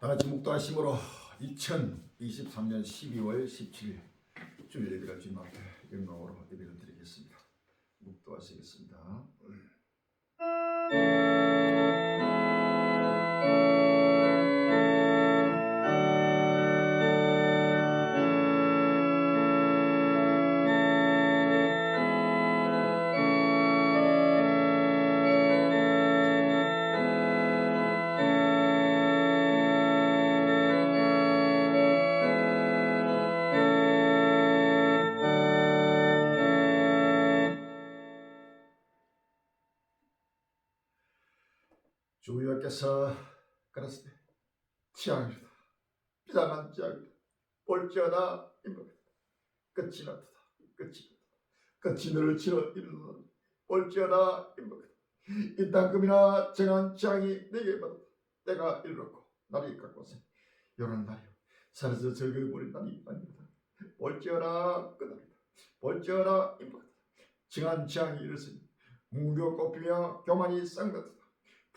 다같이 묵도하심으로 2023년 12월 17일 주일 예배를 주님 앞에 영광으로 예배를 드리겠습니다. 묵도하시겠습니다. 주여께서 가라사대 지향이다 비장한 지향이다 볼지어다 임박이다 끝이 나도다 끝이 너를 치러 이르노다 볼지어다 임박이다 이 땅금이나 정한 지향이 내게 받았다 때가 이르렀고 날이 가까워서 요런 날이요 살아서 즐거워버린 날이 아닙니다. 볼지어라 끝날이다 볼지어라 임박이다 정한 지향이 이르렀으니 무교 꽃피며 교만이 쌍같다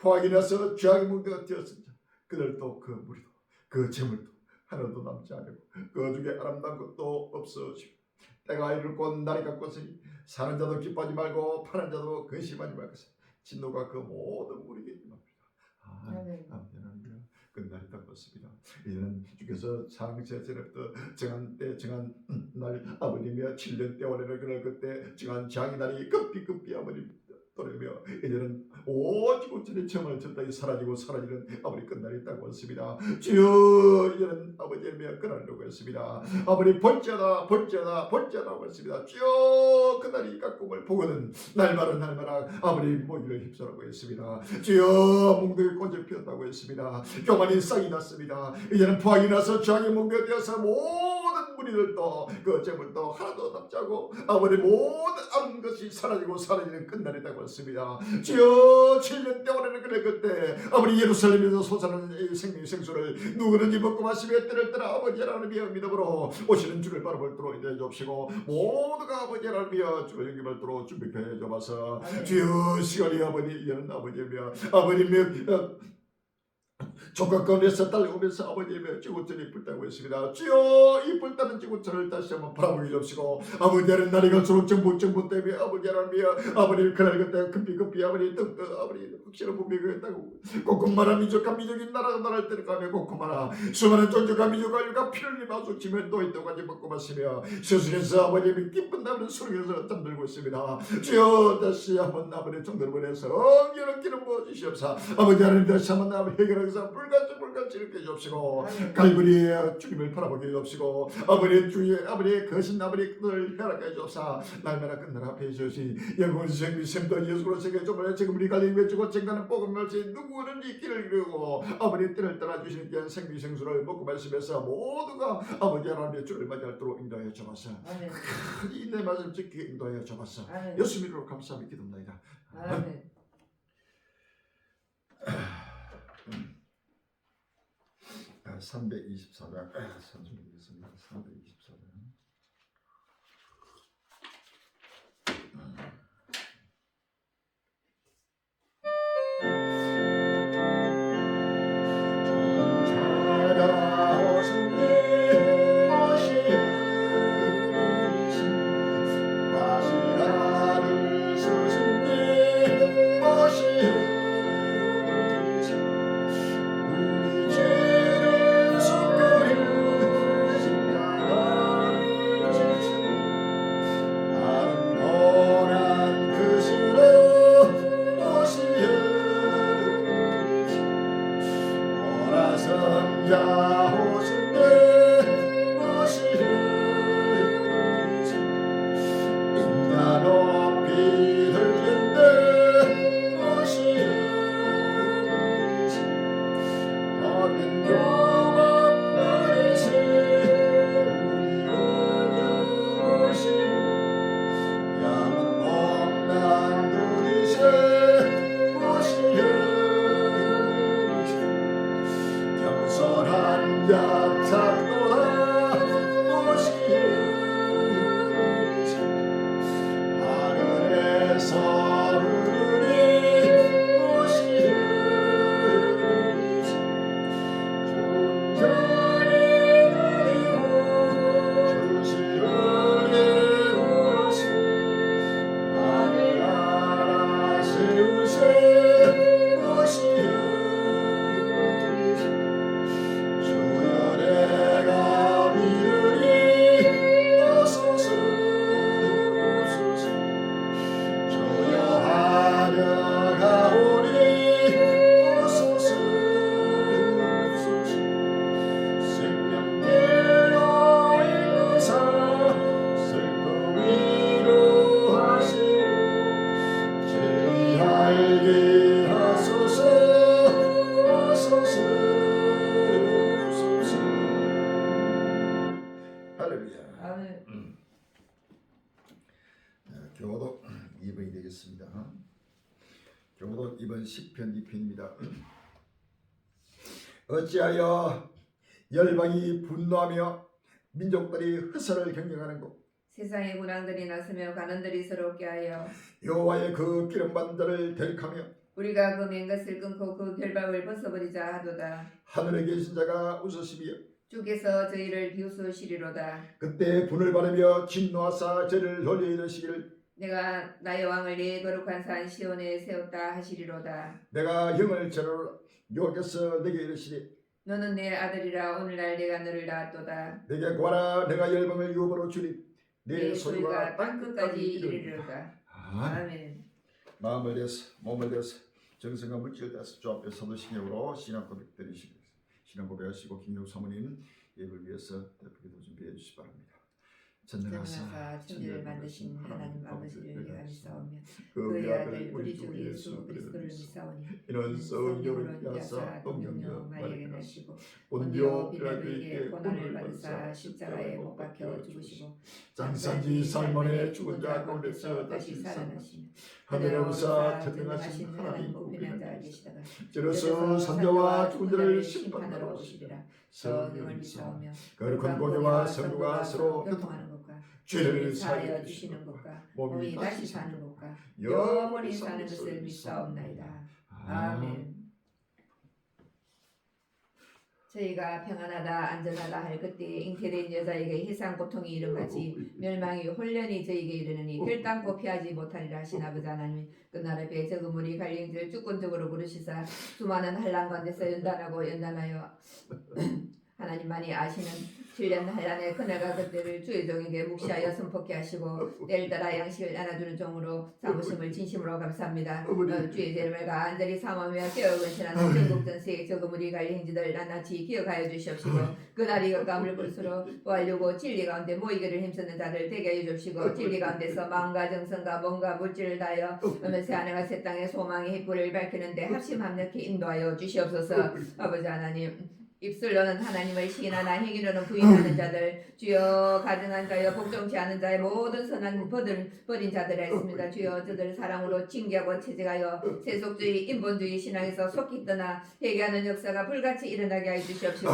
포악이 나서 죄악의 뭉대가 되었으니 그들도 그 무리도 그 재물도 하나도 남지 않고 그 중에 아름다운 것도 없어지고 때가 이르고 날이 가까웠으니 사는 자도 기뻐하지 말고 파는 자도 근심하지 말것을 진노가 그 모든 무리에게 임합니다. 아멘. 끝날이 닦았습니다. 이제는 주께서 상세세부터 정한 때 정한 날 아버님이여 7년 때 원래는 그날 그때 정한 장이 날이 급히 아버님 또래며 이제는 오직 온전히 정을 졌다 사라지고 사라지는 아버지 끝날이 있다고 했습니다. 주여 이제는 아버지의 끝나려고 했습니다. 아버지 볼지어다 했습니다. 주여 그날이 가끔을 보거든 날마다 아버지 모기를 휩싸라고 했습니다. 주여 몽둥이 꽃을 피웠다고 했습니다. 교만이 싹이 났습니다. 이제는 포악이 나서 저항이 몽둥이 되어서 모든 무리들도 그 재물도 하나도 남지 않고 아버지 모든 아는 것이 사라지고 사라지는 끝날이라고 했습니다. 주여 7년 동안에는 그때 아버지 예루살렘에서 솟아나는 생명 생수를 누구든지 먹고 마시며 때를 따라 아버지 하나님이여 믿음으로 오시는 주를 바라볼 도록 인도해 주옵시고 모두가 아버지 하나님이여 주의 영광을 도록 준비해 주옵소서. 주여 시간이 아버지 이제는 아버지며 아버지며 조카 가운데서 딸려오면서 아버지의 지구촌이 불타고 있습니다. 주여 이 불타는 지구촌을 다시 한번 바라보게 해주시고 아버지는 날이 갈수록 정부 때문에 아버지 하나님이여 아버지 그날 그때 급히 아버지 떡떡 아버지 확실한 분명히 했다고 고구마라 민족과 민족이 나라를 때려가며 고구마라 수많은 종족과 민족과 인류가 피를 마주치며 또 이 떡까지 먹고 마시며 세상에서 아버지의 기쁜 나무는 수렁에서 잠들고 있습니다. 주여 다시 한번 아버지 정도를 보내서 영원한 기름 부어주시옵소서. 아버지 하나님 다시 한번 아버지 해결하셔서 불같이 이렇게 해주옵시고 갈고리에 주님을 바라보게 해주옵시고 아버지 주의 아버지의 거신 아버지의 뜻을 허락해 해주옵사. 날마다 끝날 앞에 해주신 영원 생미 샘도 예수 그리스도의 조문에 지금 우리 갈림 외치고 증가는 복음 말씀 누구든지 길을 이루고 아버지의 뜻을 따라 주시는 귀한 생미 생수를 먹고 말씀해서 모두가 아버지 하나님의 주를 맞이하도록 인도하여 주옵소서. 큰 인내 말씀 지키게 인도하여 주옵소서. 예수 이름으로 감사하며 기도합니다. 아멘. 324장 선정하겠습니다. 324장 교독 2번이 되겠습니다. 교독 2번 10편 2편입니다. 어찌하여 열방이 분노하며 민족들이 허사를 경영하는고? 세상의 군왕들이 나서며 관원들이 서럽게 하여 여호와의 그 기름받은 자를 대적하며 우리가 그 맹것을 끊고 그 결박을 벗어버리자 하도다. 하늘에 계신 자가 웃으시며 주께서 저희를 비웃으시리로다. 그때 분을 바르며 진노하사 저를 돌려 이르시기를 내가 나의 왕을 네 거룩한 산 시온에 세웠다 하시리로다. 내가 형을 저러라. 여호와께서 내게 이르시되 너는 내 아들이라 오늘날 내가 너를 낳았도다. 내게 구하라. 내가 열방을 유업으로 주리. 내 내 소리가 소리가 땅끝까지 이르리로다. 아멘. 마음을 내서 몸을 내서 정성과 물질을 다해서 주 앞에 서도신경으로 신앙 고백 드리시고 신앙 고백하시고 김용 사모님 예배를 위해서 대표기도 준비해 주시기 바랍니다. 전능하사 천지를 만드신 하나님 아버지를 내가 믿사오며 그 그의 아들 아들 우리 우리 주 주 예수 예수 그리스도를 그리스도를 믿사오니 이는 성령으로 성령으로 야사 야사 동정녀 동정녀 마리아에게 마리아가 나시고 본디오 본디오 빌라도에게 빌라도에게 고난을 고난을 받으사 받으사 십자가에 십자가에 못 못 박혀 박혀 죽으시고 죽으시고 장사지 살만에 죽은 자 가운데서 다시 살아나시며 하늘에 오사 전능하신 하나님 보편한 자 계시다가 저로서 산자와 죽은 자를 심판하러 오시리라. 성령을 믿사오며 거룩한 공예와 성도가 서로 교통하는 것과 죄를 사하여 주시는 것과 몸이 다시 사는 것과 영원히 사는 것을 믿사옵나이다. 아멘. 저희가 평안하다 안전하다 할 그때 잉태된 여자에게 해상 고통이 이름같이 멸망이 홀련히 저에게 이르느니 결단코 피하지 못하리라 하신 아버지 하나님, 그날 앞에 적은물이 갈림들 주권적으로 부르시사 수많은 한란 가운데서 연단하여 하나님만이 아시는 7년 한란의 그날과 그때를 주의 종에게 묵시하여 선포케 하시고 때를 따라 양식을 나눠주는 종으로 삼으심을 진심으로 감사합니다. 주의 이름을 간절히 삼으며 깨어 근신하는 전국 전세의 적은물이 갈린 행지들 낱낱이 기억하여 주시옵시고 그날이 가까움을 볼수록 보하려고 진리 가운데 모이기를 힘쓰는 자들 되게 하여 주시고 진리 가운데서 마음과 정성과 몸과 물질을 다하여 새 하늘과 새 땅의 소망의 햇불을 밝히는데 합심합력히 인도하여 주시옵소서. 아버지 하나님, 입술로는 하나님을 시인하나 행위로는 부인하는 자들, 주여 가증한 자여 복종치 않은 자의 모든 선한 버린 자들이 있습니다. 주여 저들 사랑으로 징계하고 채찍하여 세속주의 인본주의 신앙에서 속히 떠나 회개하는 역사가 불같이 일어나게 하여 주시옵시고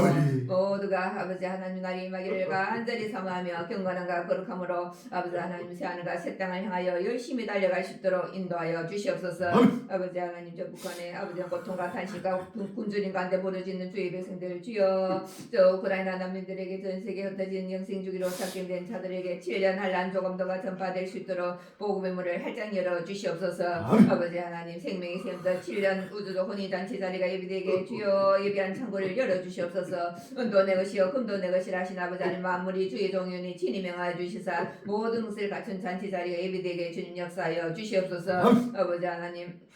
모두가 아버지 하나님 날이 임하기를 간절히 사모하며 경건함과 거룩함으로 아버지 하나님 새 하늘과 새 땅을 향하여 열심히 달려갈 수 있도록 인도하여 주시옵소서. 아버지 하나님, 저 북한의 아버지 고통과 탄식과 굶주림 가운데 벌어지는 주의 백성들 주여, 저 우크라이나 난민들에게 전 세계 흩어진 영생 주기로 작정된 자들에게 7년 한란 조금 더가 전파될 수 있도록 복음의 문을 활짝 열어 주시옵소서. 아버지 하나님, 생명의 샘터 7년 우주도 혼인잔치 자리가 예비되게 주여 예비한 창고를 열어 주시옵소서. 은도 내 것이요 금도 내 것이라 하신 아버지 하나님, 만물이 주의 종윤이 친히 명하여 주시사 모든 것을 갖춘 잔치 자리가 예비되게 주님 역사하여 주시옵소서. 아버지 하나님,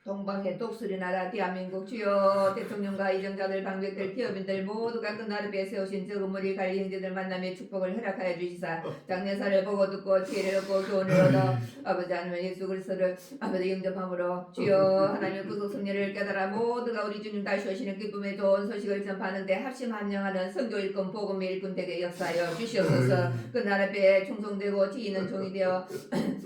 동방의 독수리 나라 대한민국 주여, 대통령과 이정자들 방백들 기업인들 모두가 그 나라에 세우신 적은물이 갈린 형제들 만남의 축복을 허락하여 주시사 장례사를 보고 듣고 지혜를 얻고 교훈을 얻어 아버지 하나님 예수 그리스도를 아버지 영접함으로 주여 하나님의 구속 성령을 깨달아 모두가 우리 주님 다시 오시는 기쁨의 좋은 소식을 전파하는데 합심합령하는 성교 일꾼 복음 일꾼 되게 역사하여 주시옵소서. 그 나라에 충성되고 지혜는 종이 되어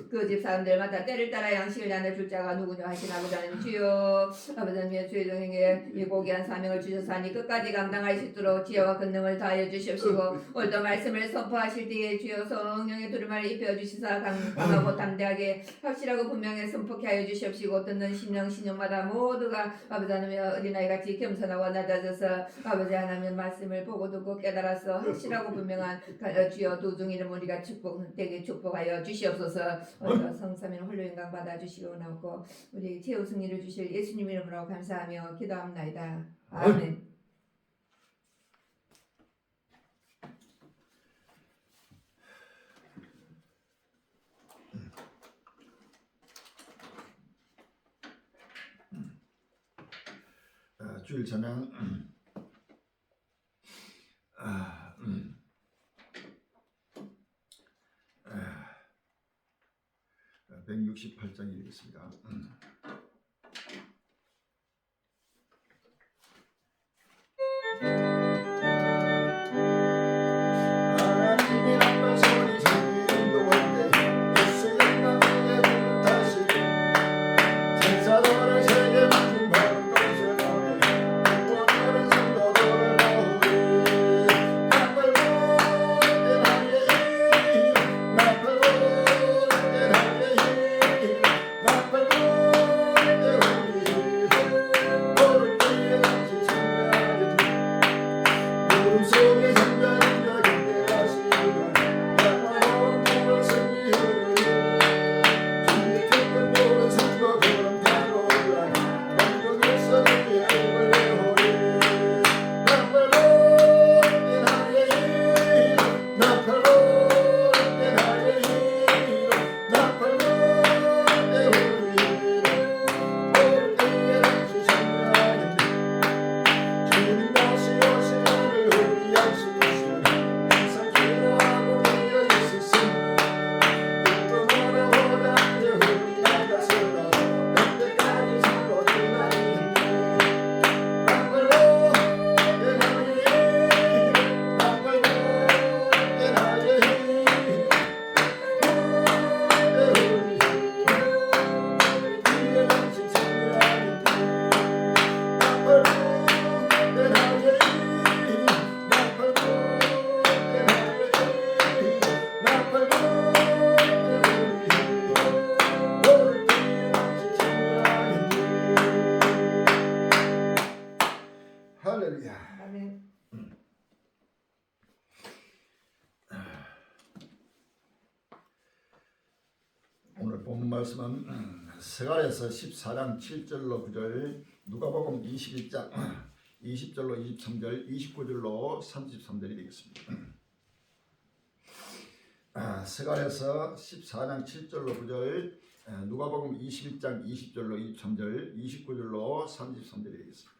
그 집 사람들마다 때를 따라 양식을 나눠줄 자가 누구냐 하신 아버지 하나님, 주여 아버지 하나님, 주의 종에게 이 고귀한 사명을 주셨사니 끝까지 감당할 수 있도록 지혜와 권능을 다하여 주시옵시고 오늘도 말씀을 선포하실 때에 주여 성령의 두루마를 입혀주시사 강하고 담대하게 확실하고 분명히 선포케 하여 주시옵시고 듣는 신령마다 모두가 아버지 하나님 어린아이같이 겸손하고 낮아져서 아버지 하나님 말씀을 보고 듣고 깨달아서 확실하고 분명한 주여 도중 이름 우리가 되게 축복하여 주시옵소서. 오늘도 성삼인 홀로 영광 받아주시고 나오고 우리 최후 승리를 주실 예수님 이름으로 감사하며 기도합나이다. 아멘. 주일 찬양 168장 읽겠습니다. 하나님이 나쁜 소리 인도할 때 예수의 할렐루야. 아멘. 오늘 본문 말씀은 스가랴서 14장 7절로 9절, 누가복음 21장 20절로 23절, 29절로 33절이 되겠습니다. 스가랴서 14장 7절로 9절, 누가복음 21장 20절로 23절, 29절로 33절이 되겠습니다.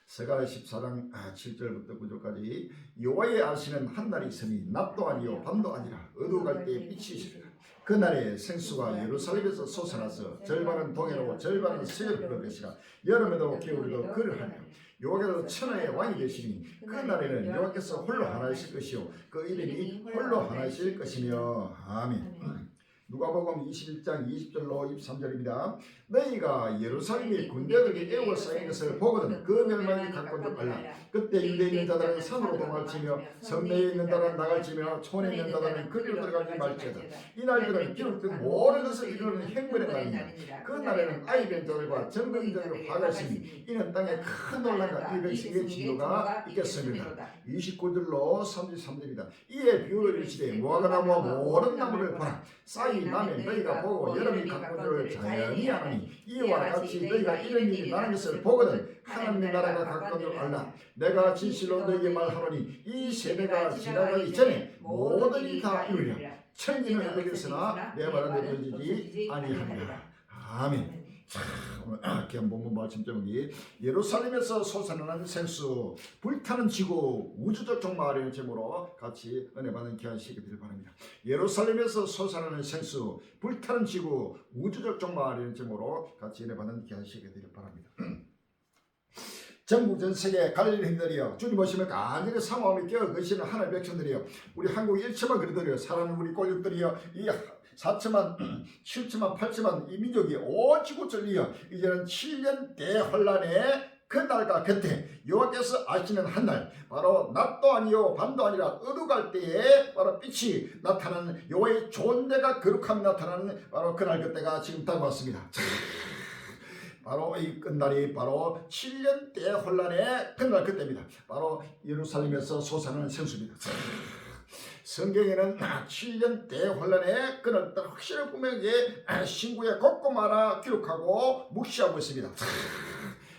스가랴 14장 7절부터 9절까지 여호와의 아시는 한 날이 있으니 낮도 아니요 밤도 아니라 어두워갈 때에 빛이 있으리라. 그날에 생수가 예루살렘에서 솟아나서 절반은 동해로 절반은 서해로 흐를 것이라. 여름에도 겨울에도 그러하며 여호와께서 천하의 왕이 되시니 그 날에는 여호와께서 홀로 하나이실 것이요 그 이름이 홀로 하나이실 것이며. 아멘. 누가복음 21장 20절로 23절입니다. 너희가 예루살렘이 군대들에게 에워싸인 것을 보거든 그 멸망이 가까운 줄 알라. 그때 유대에 있는 자들은 산으로 도망치며 성내에 있는 자들은 나갈지며 촌에 있는 자들은 그리로 들어가지 말지어다. 이 날들은 기록된 모든 것을 이루는 행군의 날이니라. 그 날에는 아이된 자들과 젊은 자들을 화가시니 이는 땅에 큰 논란과 일백식의 진도가 있겠습니다. 29절로 33절입니다. 이에 비유를 이르시되 무화과 나무와 모든 나무를 보라. 쌀이 나면 너희가 보고 여름이 가까운 줄 자연히 아나니 이와 같이 너희가 이런 일이 나는 것을 보거든 하나님의 나라가 가까운 줄 알라. 내가 진실로 너희에게 말하노니 이 세대가 지나가기 전에 모든 일이 다 이루리라. 천지는 어디겠으나 내 말은 내던지지 아니하리라. 아멘. 오늘 귀한 본문 말씀 제목이 예루살렘에서 솟아나는 생수, 불타는 지구, 우주적 종말이라는 제목으로 같이 은혜 받는 귀한 시기 되길 바랍니다. 예루살렘에서 솟아나는 생수, 불타는 지구, 우주적 종말이라는 제목으로 같이 은혜 받는 귀한 시기 되길 바랍니다. 전국 전 세계 갈릴 힘들이여 주님 오시면 간절히 사모함이 깨어 계시는 하나님의 백성들이여 우리 한국 1천만 그리들이여 사랑하는 우리 꼴육들이여 이 4천만, 7천만, 8천만 이 민족이 온 지구촌이여 이제는 7년 대환란의 그날과 같아 여호와께서 아시는 한날 바로 낮도 아니요 밤도 아니라 어두갈 때에 바로 빛이 나타나는 여호와의 존재가 거룩함이 나타나는 바로 그날 그때가 지금 다가왔습니다. 바로 이 끝날이 바로 7년 대환란의 그날 그때입니다. 바로 예루살렘에서 솟아나는 생수입니다. 성경에는 7년 대환란의 그날 확실히 분명하게 신구에 곳곳마다 기록하고 묵시하고 있습니다.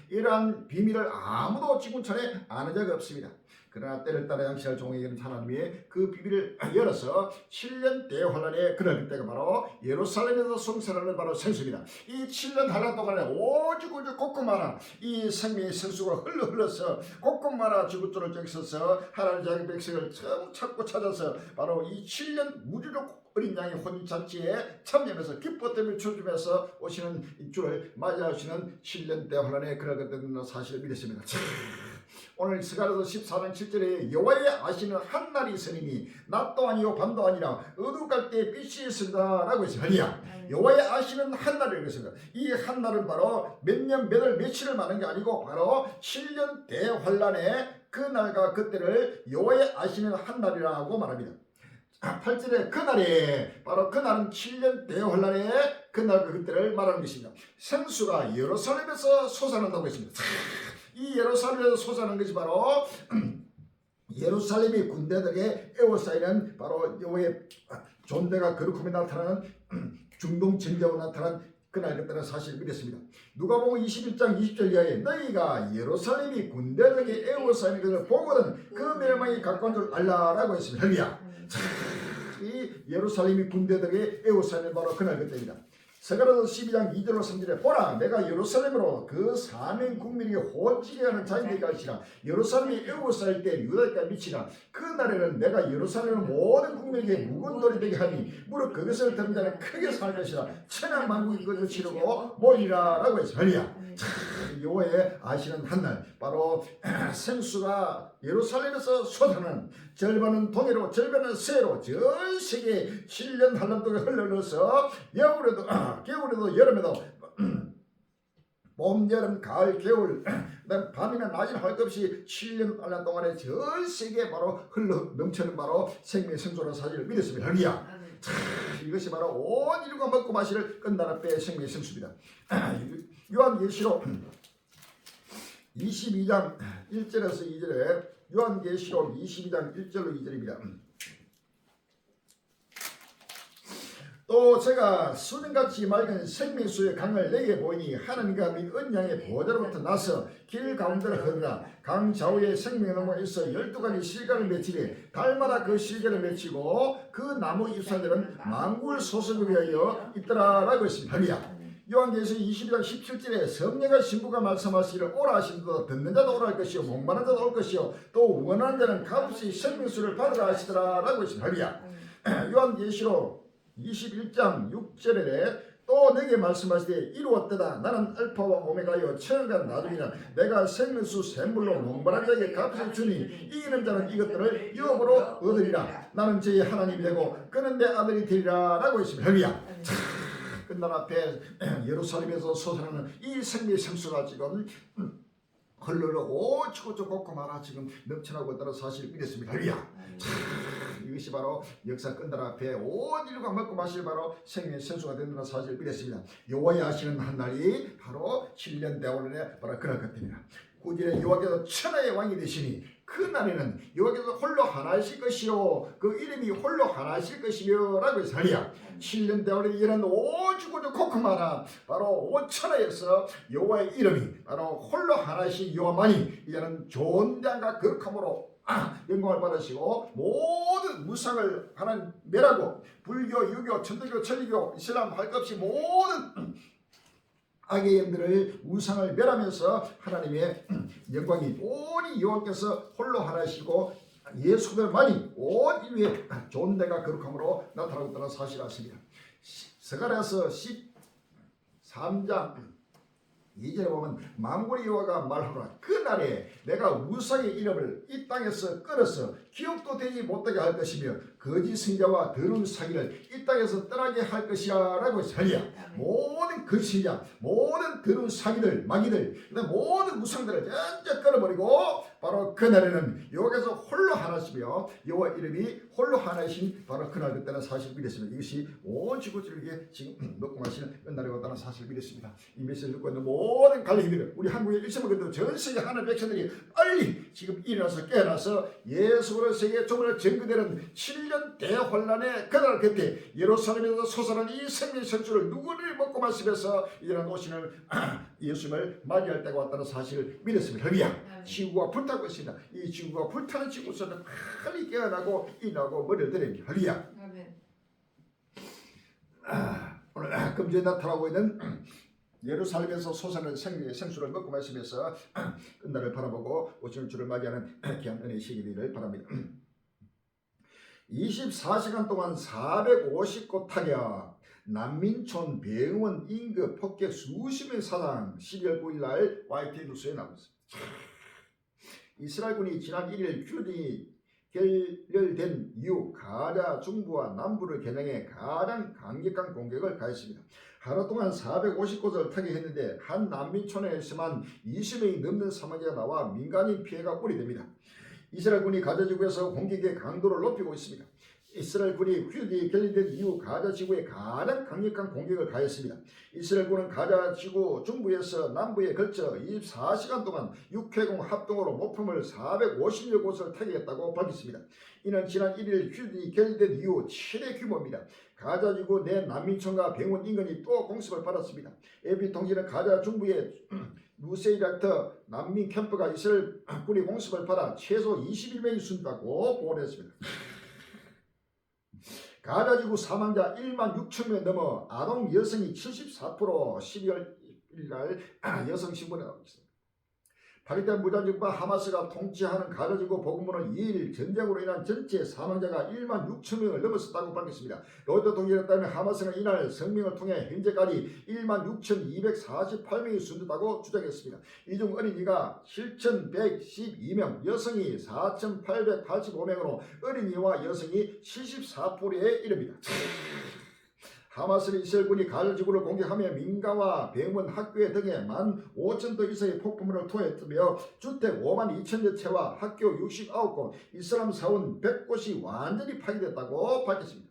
이러한 비밀을 아무도 지구촌에 아는 적이 없습니다. 그러나 때를 따라 양치할 종에게는 하나님이 그 비밀을 열어서 7년 대환란의 그날 그때가 바로 예루살렘에서 솟아나는 바로 생수입니다. 이 7년 환란 동안에 오직 곳곳마다 이 생명의 생수가 흘러서 곳곳마다 지구촌을 적셔서 하나님 자기 백성을 처음 찾고 찾아서 바로 이 7년 무주로 어린 양의 혼인잔치에 참여하면서 기뻐됨을 주주면서 오시는 이 주를 맞이하시는 7년 대환란의 그날 그때는 사실을 믿었습니다. 오늘 스가랴서 14장 7절에 여호와의 아시는 한날이 있으니 낮도 아니요 밤도 아니라 어두갈 때에 빛이 있습니다 라고 했습니다. 여호와의 아시는 한날이라고 했습니다. 이 한날은 바로 몇 년 몇 월 며칠을 말하는 게 아니고 바로 7년 대환란의 그날과 그때를 여호와의 아시는 한날이라고 말합니다. 8절에 그날에 바로 그날은 7년 대환란의 그날과 그때를 말하는 것입니다. 생수가 예루살렘에서 솟아난다고 했습니다. 이 예루살렘에서 솟아나는 것이 바로 예루살렘이 군대들에게 에워싸이는 바로 여호와의 존재가 거룩함이 나타나는 중동 전쟁으로 나타난 그날 그때는 사실 믿었습니다. 누가복음 21장 20절 이하에 너희가 예루살렘이 군대들에게 에워싸이는 것을 보거든 그 멸망이 가까운 줄 알라라고 했습니다. 할렐루야. 이 예루살렘이 군대들에게 에워싸이는 바로 그날 그때입니다. 스가랴서 12장 2절로 3절에 보라 내가 예루살렘으로 그 사명 국민에게 호지게 하는 자인에게 가시라. 예루살렘이 에워싸일 때 유다가 미치라. 그 날에는 내가 예루살렘을 모든 국민에게 묵은 돌이 되게 하니 무릇 그것을 듣는 자는 크게 살 것이라. 천하 만국이 그것을 치르고 모이라 라고 했어요. 할렐루야. 여호와의 아시는 한날 바로 생수가 예루살렘에서 솟아나는 절반은 동해로 절반은 서해로 전 세계 7년 환란 동안 흘러서 겨울에도 여름에도 봄, 여름, 가을, 겨울 밤이나 낮이나 할 것 없이 7년 환란 동안에 전 세계에 바로 흘러 넘치는 바로 생명의 생수라는 사실을 믿었습니다. 할렐루야. 이것이 바로 온 인류가 먹고 마시를 끝나는 때의 생명의 생수입니다. 요한계시록 22장 1절에서 2절에 요한계시록 22장 1절로 2절입니다. 또 제가 수면같이 맑은 생명수의 강을 내게 보이니 하나님과 및 언양의 보좌로부터 나서 길 가운데를 흐르라. 강 좌우에 생명나무가 있어 12가지 실과를 맺히되 달마다 그 실과를 맺히고 그 나무 잎사들은 만국을 소속에 위하여 있더라라고 했습니다. 할렐루야. 요한계시록 22장 17절에 성령과 신부가 말씀하시기를 오라 하시도다. 듣는 자도 오라 할 것이요 목마른 자도 올 것이요 또 원하는 자는 값없이 생명수를 받으라 하시더라라고 했습니다. 할렐루야. 요한계시록 21장 6절에 또 내게 말씀하시되 이루었도다. 나는 알파와 오메가요 처음과 나중이라. 내가 생명수 샘물로 목마른 자에게 값을 주니 이기는 자는 이것들을 유업으로 얻으리라. 나는 저희 하나님이 되고 그는 내 아들이 되리라 라고 했습니다. 할렐루야. 끝날 앞에 예루살렘에서 솟아나는 이 생명의 생수가 지금 흘러러 오치고저 고코마라 지금 넘쳐나고 있다는 사실을 믿었습니다. 할렐루야. 이것이 바로 역사 끝날 앞에 온 인류가 먹고 마실 바로 생명의 생수가 된다는 사실을 믿었습니다. 여호와의 하시는 한 날이 바로 7년 대원의 바로 그럴 것입니다. 9절에 여호와께서 천하의 왕이 되시니 그 날에는 여호와께서 홀로 하나이실 것이요 그 이름이 홀로 하나이실 것이며 라고 해서 할렐루야. 7년 대원에 일어난 오죽오죽 코코마라 바로 온 천하에서 여호와의 이름이 바로 홀로 하나이신 여호와만이 이제는 존귀함과 거룩함으로 영광을 받으시고 모든 무상을 하나님 멸하고 불교, 유교, 천도교, 천리교, 이슬람 할 것 없이 모든 악의 영들을 우상을 멸하면서 하나님의 영광이 온이 여호와께서 홀로 하나이시고 예수들만이 온 인류의 존대가 거룩함으로 나타나고 있다는 사실을 아십니다. 스가랴서 13장 2절에 보면 만군의 여호와가 말하노라. 그 날에 내가 우상의 이름을 이 땅에서 끊어서 기억도 되지 못하게 할 것이며 거짓 선자와 더러운 사기를 이 땅에서 떠나게 할 것이야 라고 했어요. 모든 거짓 선자, 모든 더러운 사기들, 마귀들, 모든 우상들을 전부 끊어버리고 바로 그날에는 여호와께서 홀로 하나시며 여호와 이름이 홀로 하나이신 바로 그날 그때는 사실을 믿었습니다. 이것이 온 지구들에게 지금 먹고 마시는 끝날에 왔다는 사실을 믿었습니다. 이 메시지를 듣고 있는 모든 갈리기들, 우리 한국의 일세모교도 전 세계 하나님 백성들이 빨리 지금 일어나서 깨어나서 예수 그리스도의 조문을 증거되는 7년 대환란의 그날 그때 예루살렘에서 솟아난 이 생명의 생수를 누구를 먹고 마시면서 이제는 오시는 예수님을 맞이할 때가 왔다는 사실을 믿었습니다. 할렐루야. 지구가 불타고 있습니다. 이 지구가 불타는 지구에서는 빨리 깨어나고 일어나고 머리를 들입니다. 할렐루야. 오늘 금주에 나타나고 있는 예루살렘에서 솟아나는 생명의 생수를 먹고 마시면서 끝날을 바라보고 오시는 주를 맞이하는 귀한 은혜의 시기 되기를 바랍니다. 24시간 동안 450곳 타격, 난민촌, 병원, 임급, 폭격, 수십 명 사상 12월 9일 날 YTN 뉴스에 나오고 있습니다. 이스라엘군이 지난 1일 큐르이 결렬된 이후 가자 중부와 남부를 겨냥해 가장 강력한 공격을 가했습니다. 하루 동안 450곳을 타격했는데 한 난민촌에서만 20명이 넘는 사망자가 나와 민간인 피해가 우려됩니다. 이스라엘군이 가자 지구에서 공격의 강도를 높이고 있습니다. 이스라엘군이 큐르이 결렬된 이후 가자 지구에 가장 강력한 공격을 가했습니다. 이스라엘군은 가자 지구 중부에서 남부에 걸쳐 24시간 동안 육해공 합동으로 목표물 450여 곳을 타격했다고 밝혔습니다. 이는 지난 1일 큐르이 결렬된 이후 최대 규모입니다. 가자 지구 내 난민촌과 병원 인근이 또 공습을 받았습니다. AP 통신은 가자 중부의 누세이라트 난민 캠프가 이스라엘군이 공습을 받아 최소 21명이 숨졌다고 보고했습니다. 가자지구 사망자 1만 6천 명 넘어 아동 여성이 74% 12월 1일 여성 신문에 나오고 있습니다. 팔레스타인 무장정부와 하마스가 통치하는 가자지구 보건부는 2일 전쟁으로 인한 전체 사망자가 1만 6천 명을 넘었다고 밝혔습니다. 로이터 통신에 따르면 하마스는 이날 성명을 통해 현재까지 1만 6,248명이 숨졌다고 주장했습니다. 이 중 어린이가 7,112명, 여성이 4,885명으로 어린이와 여성이 74%에 이릅니다. 하마스는 이스라엘군이 가자지구를 공격하며 민가와 병원, 학교 등에 15,000도 이상의 폭풍물을 투하했으며 주택 5만 2천여 채와 학교 69곳, 이슬람 사원 100곳이 완전히 파괴됐다고 밝혔습니다.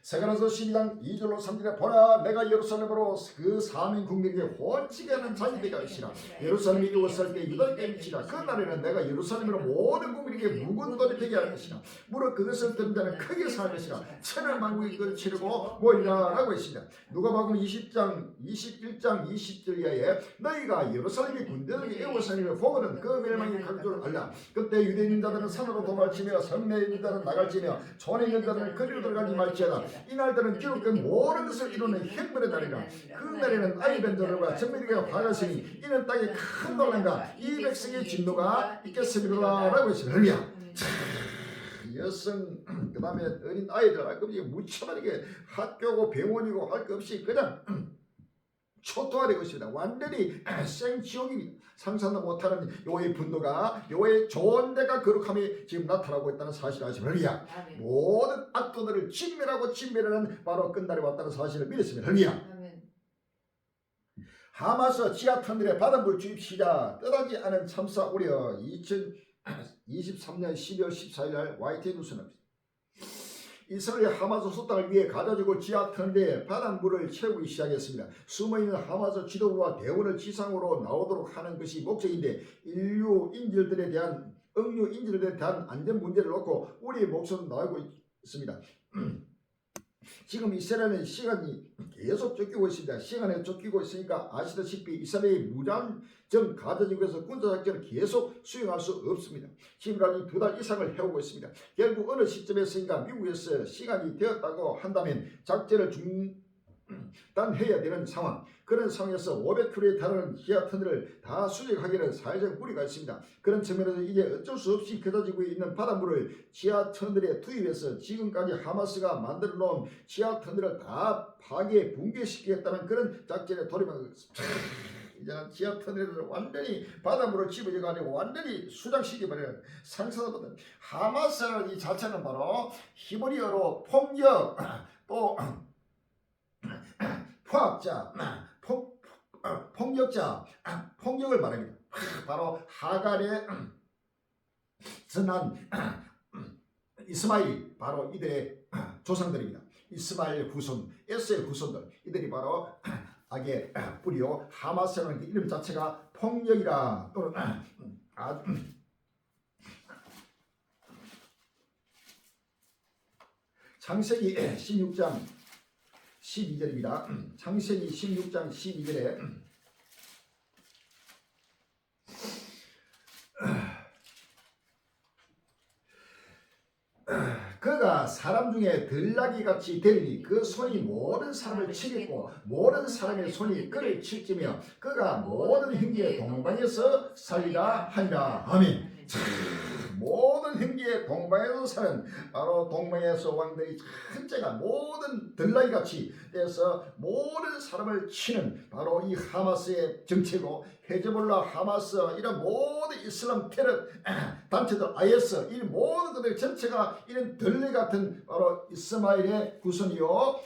서가라서 12장 2절로 3절에 보라 내가 예루살렘으로 그 사민 국민에게 혼치게 하는 자이 되게 하시라. 예루살렘이 이루었을 때 유다에게 미치라. 그 날에는 내가 예루살렘으로 모든 국민에게 묵은 돌이 되게 할 것이라. 무릇 그것을 듣는 자는 크게 살 것이라. 천을 만국이 그를 치르고 모이라 라고 했습니다. 누가복음 20장 21장 20절 이하에 너희가 예루살렘이 군대들에게 예루살렘을 보거든 그 멸망이 갈 줄 알라. 그때 유대 있는 자들은 산으로 도망치며 성내에 있는 자들은 나갈지며 전에 있는 자들은 그리로 들어가지 말지어다. 이날들은 기록된 모든 것을 이루는 행벌의 날이라. 그 날에는 아이 변자들과 정밀하게 화가시니 이는 땅에 큰 논란과 이 백성의 진노가 있겠습니다 라고 했습니다. 여성 그 다음에 어린 아이들 할 것 없이 무차별하게 학교고 병원이고 할 것 없이 그냥 초토화되고 있습니다. 완전히 생지옥입니다. 상상도 못하는 요의 분노가 요의 좋은 데가 거룩함이 지금 나타나고 있다는 사실을 아시면 모든 악도들을 진멸하고 진멸하는 바로 끝날이 왔다는 사실을 믿었습니다. 하마스 지하탄들의 바닷물 주입 시작 떠나지 않은 참사 우려 2023년 12월 14일 날 YTN 뉴스는 이스라엘 하마스 소탕을 위해 가져지고 지하탄대에 바닷물을 채우기 시작했습니다. 숨어있는 하마스 지도부와 대원을 지상으로 나오도록 하는 것이 목적인데 억류 인질들에 대한 안전 문제를 놓고 우리의 목소리를 나오고 있습니다. 지금 이스라엘은 시간이 계속 쫓기고 있습니다. 시간에 쫓기고 있으니까 아시다시피 이스라엘이 무장정 가자지구에서 군사작전을 계속 수행할 수 없습니다. 지금까지 2달 이상을 해오고 있습니다. 결국 어느 시점에서인가 미국에서 시간이 되었다고 한다면 작전을 중단해야 되는 상황. 그런 상황에서 500km에 달하는 지하터널을 다 수색하기는 사회적 무리가 있습니다. 그런 측면에서 이제 어쩔 수 없이 가자지구에 있는 바닷물을 지하터널에 투입해서 지금까지 하마스가 만들어 놓은 지하터널을 다 파괴 붕괴시키겠다는 그런 작전에 돌입한 것입니다. 이제 지하터널을 완전히 바닷물을 집어져가지고 완전히 수장시켜버리는 상상하거든. 하마스 이 자체는 바로 히브리어로 폭력 또 포악자 폭력자 폭력을 말합니다. 바로 하갈의 선한 이스마일 바로 이들의 조상들입니다. 이스마엘 후손 에스의 후손들 이들이 바로 악의 뿌리요 하마스라는 그 이름 자체가 폭력이라 또는 창세기 16장 12절입니다. 창세기 16장 12절에 그가 사람 중에 들나귀같이 되리니 그 손이 모든 사람을 치겠고 모든 사람의 손이 그를 칠지며 그가 모든 형제의 동방에서 살리라 하니라. 아멘. 모든 형제의 동방에서 사는 바로 동방에서 왕들이 전체가 모든 들나귀같이 돼서 모든 사람을 치는 바로 이 하마스의 정체고 헤즈볼라 하마스 이런 모든 이슬람 테러 단체들 IS 이 모든 것들 전체가 이런 들레 같은 바로 이스마일의 후손이요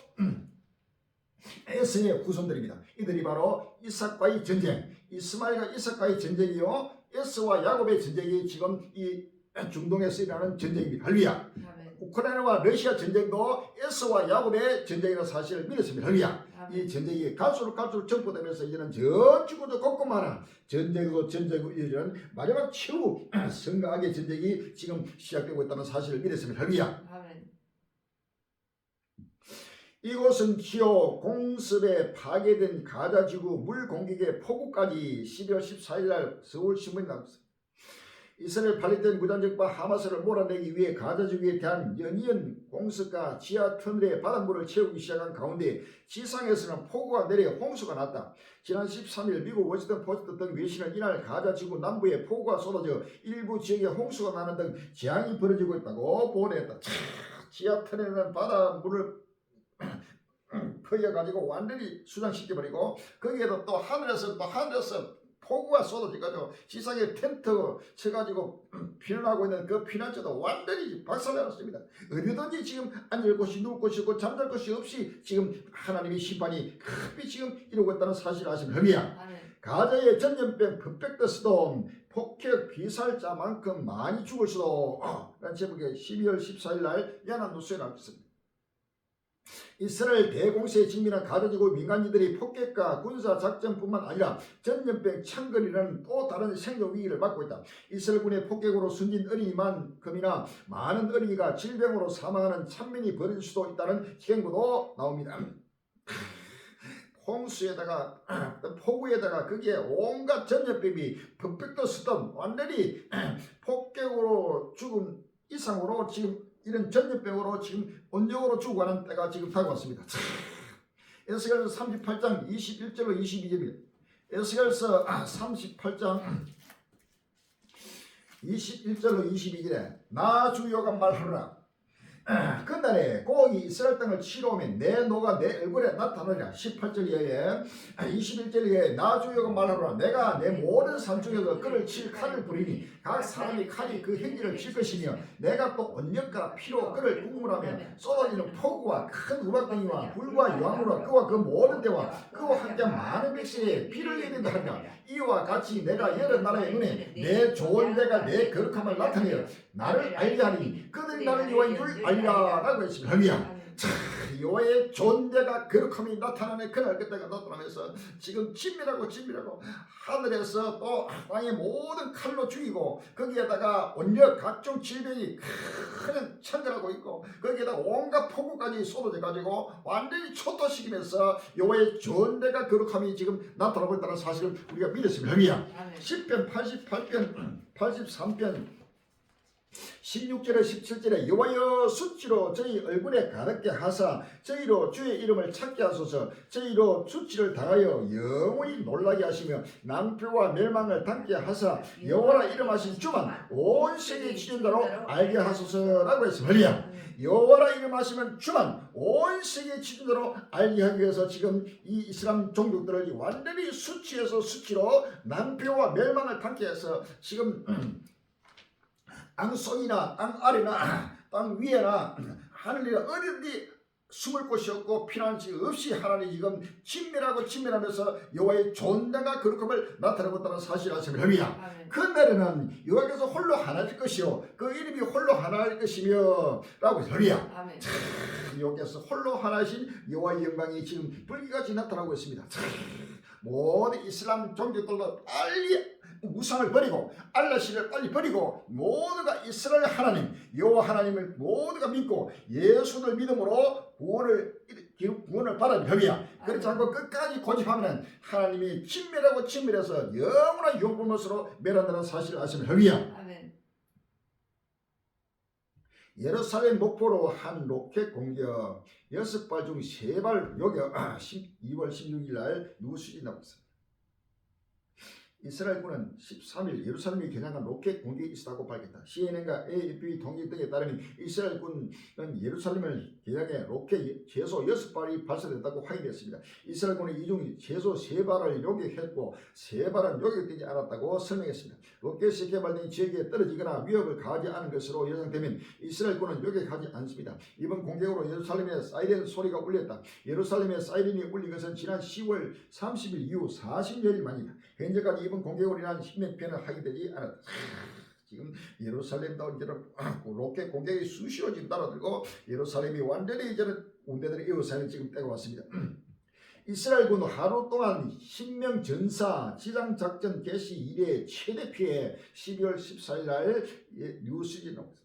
에스의 후손들입니다. 이들이 바로 이삭과의 전쟁 이스마일과 이삭과의 전쟁이요 에스와 야곱의 전쟁이 지금 이 중동에서 일어나는 전쟁입니다. 할렐루야. 우크라이나와 러시아 전쟁도 에스와 야곱의 전쟁이라는 사실을 믿었습니다. 할렐루야. 이 전쟁이 갈수록 점포되면서 이제는 전 지구도 곳곳마다 전쟁이고 이런 마지막 최후 성강의 전쟁이 지금 시작되고 있다는 사실을 믿었습니다. 할렐루야. 이곳은 기호 공습에 파괴된 가자지구 물 공격의 폭우까지 12월 14일 날 서울신문에 나왔습니다. 이스라엘 발리된 무장정파 하마스를 몰아내기 위해 가자지구에 대한 연이은 공습과 지하터널에 바닷물을 채우기 시작한 가운데 지상에서는 폭우가 내려 홍수가 났다. 지난 13일 미국 워싱턴 포스트 등 외신은 이날 가자지구 남부에 폭우가 쏟아져 일부 지역에 홍수가 나는 등 재앙이 벌어지고 있다고 보도했다. 지하터널에는 바닷물을 퍼여가지고 완전히 수장시켜버리고 거기에도 또 하늘에서 폭우가 쏟아져가지고 지상에 텐트 쳐가지고 피난하고 있는 그 피난처도 완전히 박살나갔습니다. 어디든지 지금 앉을 곳이 누울 곳이 없고 잠잘 곳이 없이 지금 하나님의 심판이 급히 지금 이루고 있다는 사실을 아시면 할렐루야. 가자의 전염병 퍼펙트 스톰 폭격 피살자만큼 많이 죽을 수도 라는 제목의 12월 14일 날 연합뉴스에 나왔습니다. 이스라엘 대공세의 직면한 가려지고 민간인들이 폭격과 군사작전뿐만 아니라 전염병 창궐이라는 또 다른 생존 위기를 맞고 있다. 이스라엘군의 폭격으로 숨진 어린이만큼이나 많은 어린이가 질병으로 사망하는 참민이 벌어질 수도 있다는 경고도 나옵니다. 홍수에다가 폭우에다가 거기에 온갖 전염병이 퍽퍽 떠쓰던 완전히 폭격으로 죽음 이상으로 지금 이런 전염병으로 지금 온역으로 죽어가는 때가 지금 다가왔습니다. 에스겔서 38장 21절로 22절입니다. 에스겔서 38장 21절로 22절에 나 주여가 말하노라. 그날에 고기 이스라엘 땅을 치러 오면 내 노가 내 얼굴에 나타나리라. 18절 이하에 21절 이하에 나 주여가 말하노라. 내가 내 모든 산중에서 그를 칠 칼을 부리니 각 사람이 칼이 그 행기를 칠 것이며 내가 또 언역과 피로 그를 국물하며 쏟아지는 폭우와 큰 우박덩이와 불과 유황으로 그와 그 모든 데와 그와 함께 많은 백성의 피를 흘린다 하리라. 이와 같이 내가 여러 나라의 눈에 내 좋은 데가 내 거룩함을 나타내어 나를 알게 하니 그들이 나를 여호와인 줄 알리라 라고 했습니다. 할렐루야. 여호와의 존재가 거룩함이 나타나는 그날 그때가 나타나면서 지금 진밀하고 하늘에서 또 땅의 모든 칼로 죽이고 거기에다가 온갖 각종 질병이 큰 창궐하고 있고 거기에다가 온갖 폭우까지 쏟아져 가지고 완전히 초토시키면서 여호와의 존재가 거룩함이 지금 나타나고 있다는 사실을 우리가 믿었습니다. 할렐루야. 10편 88편 83편 16절에 17절에 여호와여 수치로 저희 얼굴에 가득게 하사 저희로 주의 이름을 찾게 하소서. 저희로 수치를 당하여 영원히 놀라게 하시며 낭패와 멸망을 당게 하사 여호와라 이름하신 주만 온 세계의 지존자로 알게 하소서라고 했습니다. 여호와라 이름하시면 주만 온 세계의 지존자로 알게 하기 위해서 지금 이 이슬람 종족들을 완전히 수치에서 수치로 낭패와 멸망을 당게 해서 지금 땅속이나 땅 아래나 땅 위에나 하늘이나 어디든지 숨을 곳이 없고 피난지 없이 하나님 지금 친밀하면서 여호와의 존재가 거룩함을 나타내고 있다는 사실을 아십니까? 할렐루야. 그날에는 여호와께서 홀로 하나일 것이요 그 이름이 홀로 하나일 것이며 라고 해서 할렐루야. 여호와께서 홀로 하나이신 여호와의 영광이 지금 불기같이 나타나고 있습니다. 모든 이슬람 종족들도 빨리 우상을 버리고 알라신을 빨리 버리고 모두가 이스라엘 하나님 여호와 하나님을 모두가 믿고 예수를 믿음으로 구원을 받은 벽이야. 그렇지 않고 끝까지 고집하면 하나님이 친밀해서 영원한 용범으로 멸한다는 사실을 아시면 벽이야. 예루살렘 목포로 한 로켓 공격 6발 중 3발 여기 2월 16일 날 누수이 나고 있습니다. 이스라엘군은 13일 예루살렘이 겨냥한 로켓 공격이 있었다고 밝혔다. CNN과 AFP 통계 등에 따르면 이스라엘군은 예루살렘을 겨냥해 로켓 최소 6발이 발사됐다고 확인했습니다. 이스라엘군은 이 중 최소 3발을 요격했고 3발은 요격되지 않았다고 설명했습니다. 로켓이 개발된 지역에 떨어지거나 위협을 가하지 않은 것으로 예상되면 이스라엘군은 요격하지 않습니다. 이번 공격으로 예루살렘에 사이렌 소리가 울렸다. 예루살렘에 사이렌이 울린 것은 지난 10월 30일 이후 40여일 만이다. 현재까지 이번 공격으로 인한 인명피해는 확인되지 않았다. 지금 예루살렘도 이제는 로켓 공격이 수시로 지금 따라들고 예루살렘이 완전히 이제는 군대들의 에워싸는 지금 때가 왔습니다. 이스라엘군 하루 동안 10명 전사 지상작전 개시 이래 최대 피해 12월 14일 날 뉴스지 나옵니다.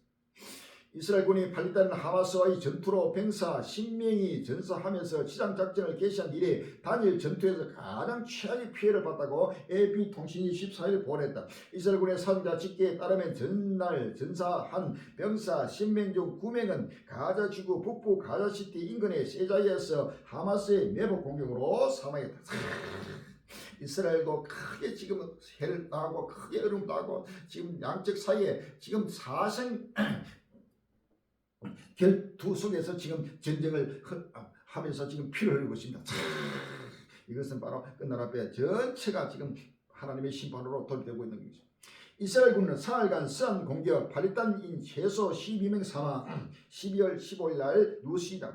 이스라엘군이 발리단 하마스와의 전투로 병사 10명이 전사하면서 지상작전을 개시한 이래 단일 전투에서 가장 최악의 피해를 봤다고 AP통신이 14일 보도했다. 이스라엘군의 사진자 집계에 따르면 전날 전사한 병사 10명 중 9명은 가자 지구 북부 가자시티 인근의 세자이에서 하마스의 매복 공격으로 사망했다. 이스라엘도 크게 지금 해를 당하고 크게 어려움도 하고 지금 양측 사이에 지금 사생 결투 속에서 지금 전쟁을 하면서 지금 피를 흘리고 있습니다. 이것은 바로 끝날 앞에 전체가 지금 하나님의 심판으로 돌되고 있는 것이죠. 이스라엘군은 사흘간 수한 공격 발리단인 최소 12명 사망 12월 15일 날 누시다.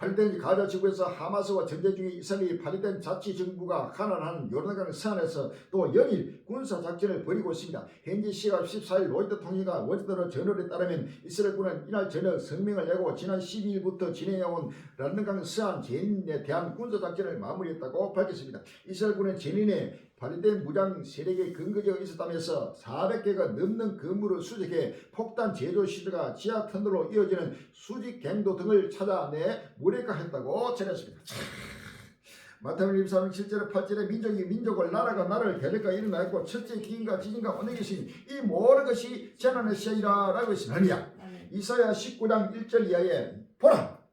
발휘된 가자 지구에서 하마스와 전쟁 중에 이스라엘이 발휘된 자치정부가 가난한 요르단강 서안에서 또 연일 군사작전을 벌이고 있습니다. 현지 시각 14일 로이터 통신가 워치더러 저널에 따르면 이스라엘군은 이날 저녁 성명을 내고 지난 12일부터 진행해온 란던강 서안 제닌에 대한 군사작전을 마무리했다고 밝혔습니다. 이스라엘군은 제닌에 발휘된 무장 세력의 근거지가 있었다면서 400개가 넘는 건물을 수색해 폭탄 제조 시설과 지하 터널로 이어지는 수직 갱도 등을 찾아내 무력화했다고 전했습니다. 마태복음 23장 7절에 8절에 민족이 민족을 나라가 나라를 대적과 일어나고 첫째 기인과 지진과 언덕이 있으니 이 모든 것이 재난의 시작이라 라고 했습니다. 이사야 19장 1절 이하에 보라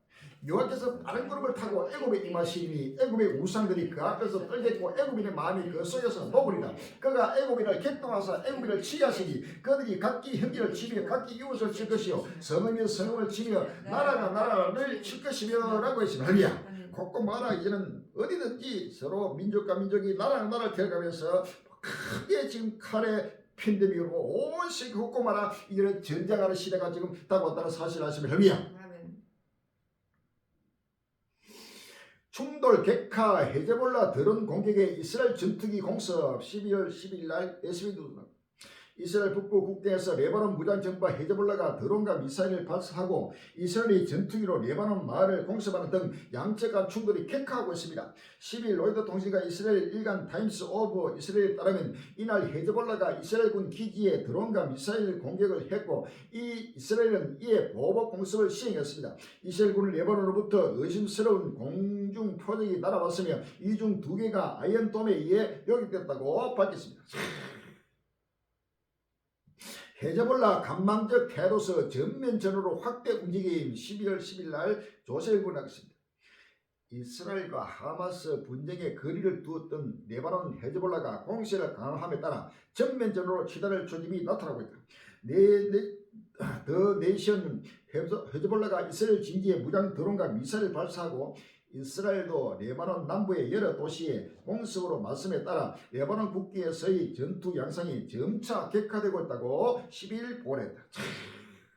여호와께서 다른 그룹을 타고 애굽에 임하시니 애굽의 우상들이 그 앞에서 떨겠고 애굽인의 마음이 그 속에서 녹으리라. 그가 애굽인을 객동하사 애굽인을 치하시니 그들이 각기 형제를 치며 각기 이웃을 칠 것이요 성읍이 성읍을 치며 나라가 나라를 칠 것이며 라고 했습니다. 곳곳마다 이제는 어디든지 서로 민족과 민족이 나라가 나라를 데려가면서 크게 지금 칼에 팬데믹으로 온 세계 곳곳마다 이런 전쟁하는 시대가 지금 다가왔다는 사실을 아시면 충돌 객화 헤즈볼라 드론 공격에 이스라엘 전투기 공습 12월 12일 날 SB도 이스라엘 북부 국대에서 레바논 무장정부와 헤즈볼라가 드론과 미사일을 발사하고 이스라엘이 전투기로 레바논 마을을 공습하는 등 양측 간 충돌이 격화하고 있습니다. 10일 로이터 통신과 이스라엘 일간 타임스 오브 이스라엘에 따르면 이날 헤즈볼라가 이스라엘군 기지에 드론과 미사일 공격을 했고 이 이스라엘은 이에 보복 공습을 시행했습니다. 이스라엘군은 레바논으로부터 의심스러운 공중 표적이 날아왔으며 이 중 2개가 아이언돔에 의해 요격됐다고 밝혔습니다. 헤즈볼라 간망적 태도서 전면전으로 확대 움직임 12월 10일 날 조세일보가 나갔습니다. 이스라엘과 하마스 분쟁에 거리를 두었던 레바논 헤즈볼라가 공세를 강화함에 따라 전면전으로 치달을 조짐이 나타나고 있다. 더 네이션 헤즈볼라가 이스라엘 진지에 무장 드론과 미사일을 발사하고 이스라엘도 레바논 남부의 여러 도시에 공습으로 맞음에 따라 레바논 국기에서의 전투 양상이 점차 격화되고 있다고 10일 보냈다.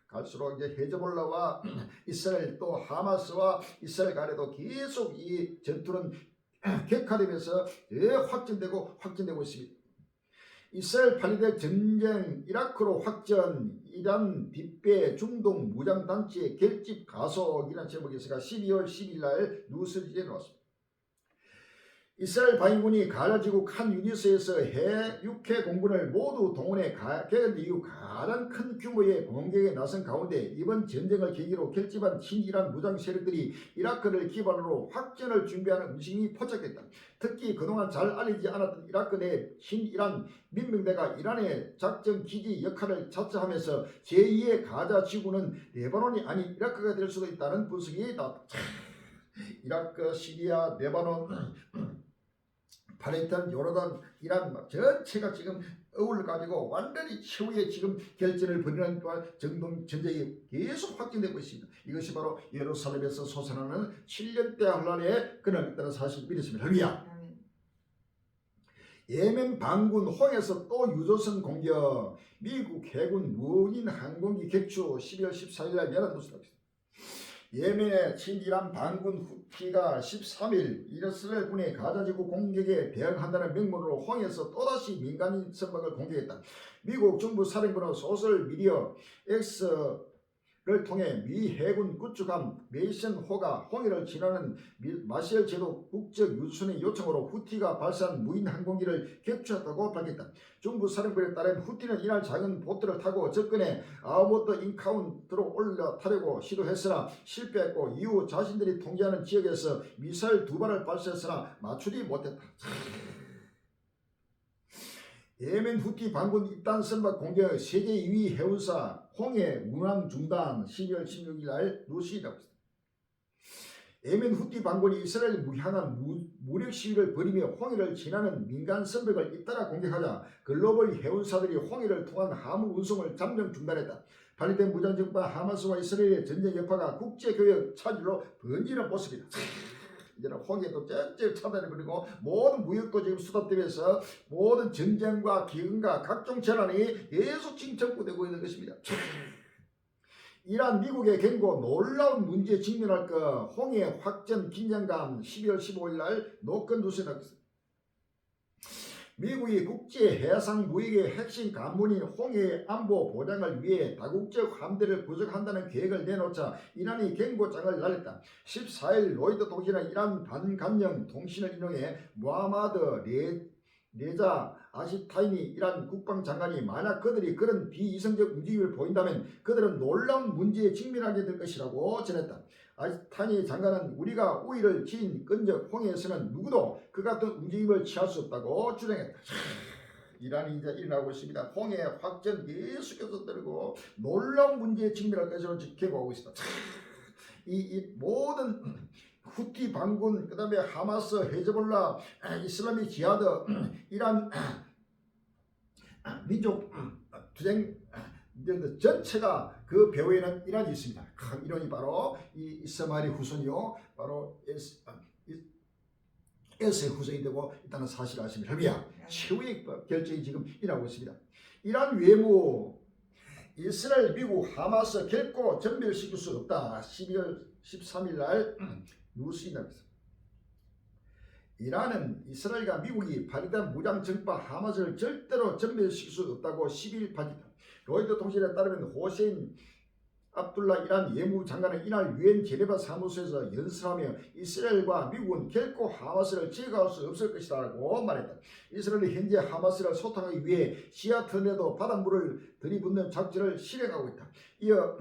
갈수록 이제 헤즈볼라와 이스라엘 또 하마스와 이스라엘 간에도 계속 이 전투는 격화되면서 확진되고 있습니다. 이스라엘 발휘될 전쟁 이라크로 확전, 이란 뒷배 중동 무장단체의 결집 가속이라는 제목에서가 12월 10일 날 뉴스지에 나왔습니다. 이스라엘 방위군이 가자지구 칸 유니스에서 육해 공군을 모두 동원해 개헌 이후 가장 큰 규모의 공격에 나선 가운데 이번 전쟁을 계기로 결집한 친이란 무장 세력들이 이라크를 기반으로 확전을 준비하는 움직임이 포착됐다. 특히 그동안 잘 알리지 않았던 이라크 내 친이란 민병대가 이란의 작전 기지 역할을 자처하면서 제2의 가자 지구는 레바논이 아닌 이라크가 될 수도 있다는 분석이 나왔다. 이라크, 시리아, 레바논, 팔레스타인, 요르단, 이란 전체가 지금 어울려가지고 완전히 최후의 지금 결전을 벌이는 정동 전쟁이 계속 확진되고 있습니다. 이것이 바로 예루살렘에서 솟아나는 7년대 혼란의 그날이라는 사실을 믿었습니다. 할렐루야. 예멘 반군 홍해에서 또 유조선 공격, 미국 해군 무인 항공기 격추 12월 14일 날 연합 뉴스입니다. 예멘의 친이란 반군 후티가 13일 이스라엘군의 가자지구 공격에 대응한다는 명분으로 홍해에서 또다시 민간인 선박을 공격했다. 미국 정부 사령부는 소셜 미디어 X를 통해 미 해군 구축함 메이슨 호가 홍해를 지나는 마셜 제도 국적 유수선의 요청으로 후티가 발사한 무인 항공기를 격추했다고 밝혔다. 정부 사령부에 따르면 후티는 이날 작은 보트를 타고 접근해 아우모트 인카운트로 올라타려고 시도했으나 실패했고 이후 자신들이 통제하는 지역에서 미사일 2발을 발사했으나 맞추지 못했다. 예멘 후티 반군 입단 선박 공격 세계 2위 해운사 홍해 운항 중단 12월 16일 날 뉴스이라고 했습니다. 예멘 후티 반군이 이스라엘 향한 무력 시위를 벌이며 홍해를 지나는 민간 선박을 잇따라 공격하자 글로벌 해운사들이 홍해를 통한 화물 운송을 잠정 중단했다. 발휘된 무장정부와 하마스와 이스라엘의 전쟁 여파가 국제교역 차질로 번지는 모습이다. 이제는 홍해도 쩍쩍 차단해버리고 모든 무역도 지금 수답되면서 모든 전쟁과 기근과 각종 재난이 계속 지금 접구되고 있는 것입니다. 이란 미국의 경고 놀라운 문제에 직면할 거 홍해 확전 긴장감 12월 15일 날 노건 뉴스에 나왔습니다. 미국이 국제 해상 무역의 핵심 관문인 홍해의 안보 보장을 위해 다국적 함대를 구성한다는 계획을 내놓자 이란이 경고장을 날렸다. 14일 로이터 통신은 이란 반간영 통신을 인용해 무하마드 레자 아시타이니 이란 국방장관이 만약 그들이 그런 비이성적 움직임을 보인다면 그들은 놀라운 문제에 직면하게 될 것이라고 전했다. 아시타이니 장관은 우리가 우위를 지닌 끈적 홍해에서는 누구도 그 같은 움직임을 취할 수 없다고 주장했다. 이란이 이제 일어나고 있습니다. 홍해 확전 계속해서 들고 놀라운 문제에 직면할 것으로 지켜보고 있습니다. 이 모든 후티 반군, 그 다음에 하마스, 헤즈볼라, 이슬람이 지하드, 이란 민족 투쟁 전체가 그 배후에는 이란이 있습니다. 큰 이론이 바로 이 이스마일의 후손이요, 바로 에스의 후손이 되고 있다는 사실을 아시면 합니다. 최후의 결정이 지금 일어나고 있습니다. 이란 외무 이스라엘, 미국, 하마스 결코 전멸시킬 수 없다. 12월 13일 날 뉴스에 나왔습니다. 이란은 이스라엘과 미국이 발휘한 무장 정파 하마스를 절대로 전멸시킬 수 없다고 12일 밝혔다. 로이터 통신에 따르면 호세인 압둘라 이란 외무장관은 이날 유엔 제네바 사무소에서 연설하며 이스라엘과 미국은 결코 하마스를 제거할 수 없을 것이라고 말했다. 이스라엘이 현재 하마스를 소탕하기 위해 시아틀에도 바닷물을 들이붓는 작전을 실행하고 있다. 이어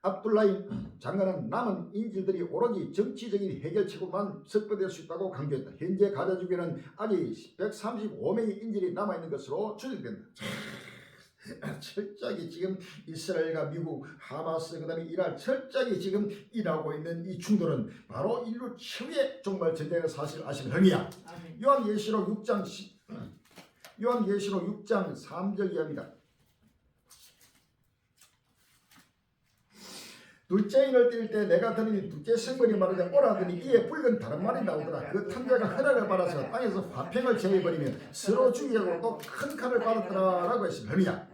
압둘라이 장관은 남은 인질들이 오로지 정치적인 해결책으로만 석배될 수 있다고 강조했다. 현재 가자 중에는 아직 135명의 인질이 남아있는 것으로 추정된다. 철저하게 지금 이스라엘과 미국, 하마스, 그 다음에 이란 철저하게 지금 일하고 있는 이 충돌은 바로 인류 최후의 정말 전쟁의 사실을 아시면 합니다. 요한계시록 6장 3절 이하입니다. 둘째 인을 뛸 때 내가 들으니 둘째 성벌이 말하자 오라 하더니 이에 붉은 다른 말이 나오더라. 그 탕자가 허락을 받아서 땅에서 화평을 제해버리며 서로 죽이려고 또 큰 칼을 받았더라 라고 했습니다.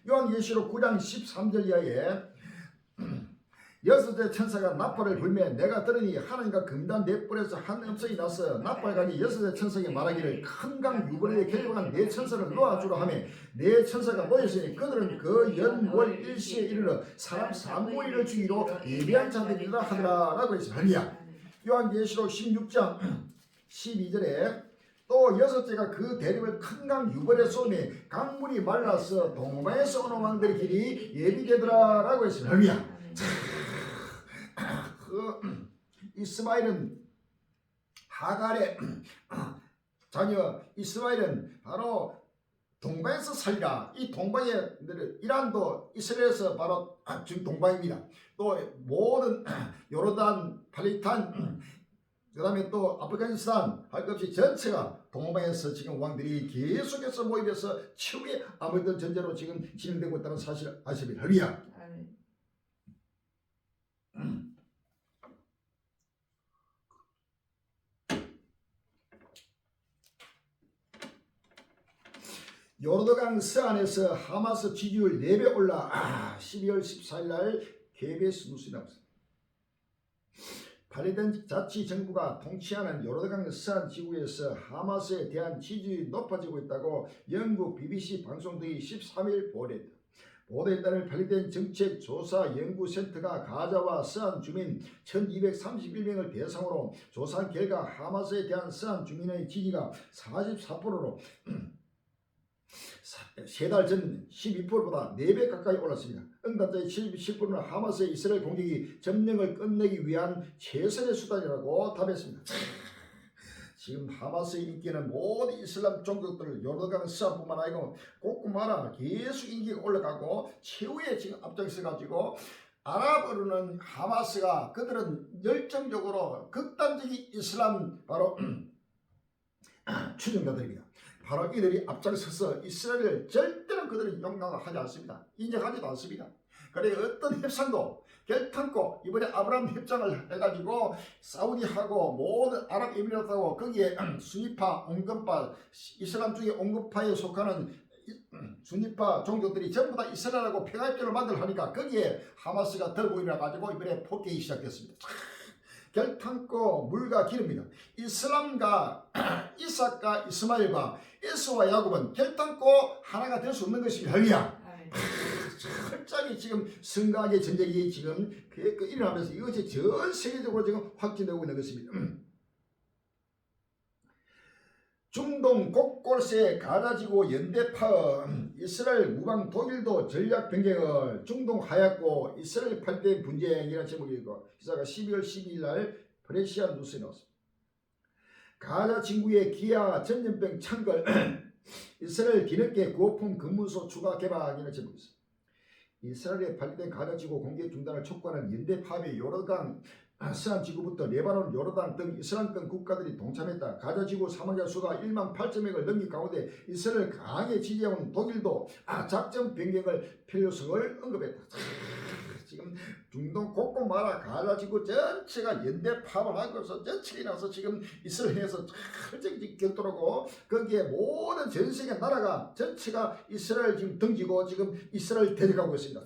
요한계시록 9장 13절 이하에 여섯째 천사가 나팔을 불매 내가 들으니 하나님과 금단 네 뿔에서 한 음성이 나서 나팔각이 여섯째 천사에게 말하기를 큰 강 유벌리에 결박한 네 천사를 놓아주라 하며 네 천사가 모였으니 그들은 그 연월 일시에 이르러 사람 3분의 1을 죽이로 예비한 자들이라 하더라 라고 했습니다. 요한계시록 16장 12절에 또 여섯째가 그 대립을 큰 강 유벌에 쏘매 강물이 말라서 동방에서 오는 왕들의 길이 예비되더라 라고 했습니다. 그 이스마엘은 하갈의 자녀 이스마엘은 바로 동방에서 살리라. 이 동방에 이란도 이스라엘에서 바로 지금 동방입니다. 또 모든 요르단, 팔레스타인, 그 다음에 또 아프가니스탄 할 것 없이 전체가 동방에서 지금 왕들이 계속해서 모임해서 최후의 아무튼 전쟁으로 지금 진행되고 있다는 사실을 아시면 합니다. 요르단 서안에서 하마스 지지율 4배 올라 12월 14일 날 KBS 뉴스에 나왔습니다. 발해된 자치정부가 통치하는 요르단 서안 지구에서 하마스에 대한 지지율이 높아지고 있다고 영국 BBC 방송 등이 13일 보도했다. 보도에 따른 발휘된 정책조사연구센터가 가자와 서안 주민 1231명을 대상으로 조사한 결과 하마스에 대한 서안 주민의 지지가 44%로 세 달 전 12%보다 4배 가까이 올랐습니다. 응답자의 77%는 하마스의 이스라엘 공격이 점령을 끝내기 위한 최선의 수단이라고 답했습니다. 지금 하마스의 인기는 모든 이슬람 종족들 요르단 서안뿐만 아니고 곳곳마다 계속 인기가 올라가고 최후에 지금 앞장서가지고 아랍으로는 하마스가 그들은 열정적으로 극단적인 이슬람 바로 추종자들입니다. 바로 이들이 앞장서서 이스라엘을 절대로 그들은 용납하지 않습니다. 인정하지도 않습니다. 그러니까 어떤 협상도 결탄코 이번에 아브라함 협정을 해가지고 사우디하고 모든 아랍에미리트하고 거기에 수니파, 온건파, 이슬람 중에 온건파에 속하는 순위파 종족들이 전부 다 이스라엘하고 평화협정을 만들하니까 거기에 하마스가 들고 일어나가지고 이번에 폭격이 시작됐습니다. 결탄코 물과 기름입니다. 이슬람과 이삭과 이스마엘과 에스와 야곱은 결탄코 하나가 될 수 없는 것입니다. 할렐루야. 철저하게 지금 성곽의 전쟁이 지금 일어나면서 이것이 전 세계적으로 지금 확진되고 있는 것입니다. 중동 곳곳에 가라지고 연대파 이스라엘 무방 독일도 전략 변경을 중동 하얗고 이스라엘 팔대 분쟁이라는 제목이고 기사가 12월 12일 날 프레시안 뉴스에 나왔습니다. 가자 진구의 기아 전염병 창궐 이스라엘 뒤늦게 구호품 근무소 추가 개방이라는 제목이 있습니다. 이스라엘에 발대된 가자 지구 공개 중단을 촉구하는 연대파의 요르단 아스란 지구부터 레바논, 요르단 등 이슬람권 국가들이 동참했다. 가자 지구 사망자 수가 1만 8천명을 넘긴 가운데 이스라엘을 강하게 지지해온 독일도 작전 변경을 필요성을 언급했다. 지금 중동 곳곳마다 가자 지구 전체가 연대 파업을 하고서 전체가 나서 지금 이스라엘에서 철저히 격돌하고 거기에 모든 전 세계 나라가 전체가 이스라엘 지금 등지고 지금 이스라엘 데려가고 있습니다.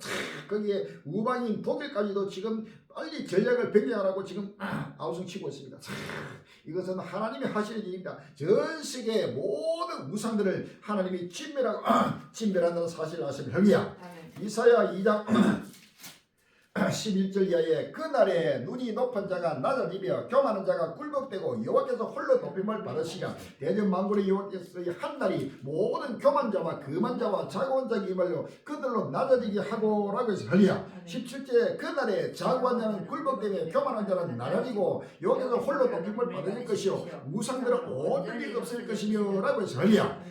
거기에 우방인 독일까지도 지금 빨리 전략을 변경하라고 지금 아우성치고 있습니다. 이것은 하나님이 하시는 일입니다. 전 세계의 모든 우상들을 하나님이 진멸한다는 사실을 아시면 할렐루야. 이사야 2장 11절 이하에 그날에 눈이 높은 자가 낮아지며 교만한 자가 굴복되고 여호와께서 홀로 높임을 받으시랴. 대전 만군의 여호와께서의 한날이 모든 교만자와 금한자와 자고한 자가 이말로 그들로 낮아지게 하고라고 해서 할렐루야. 17절 그날에 자고한 자는 굴복되며 교만한 자는 낮아지고 여호와께서 홀로 높임을 받을 것이요 우상들은 온전히 없을 것이며 라고 해서 할렐루야.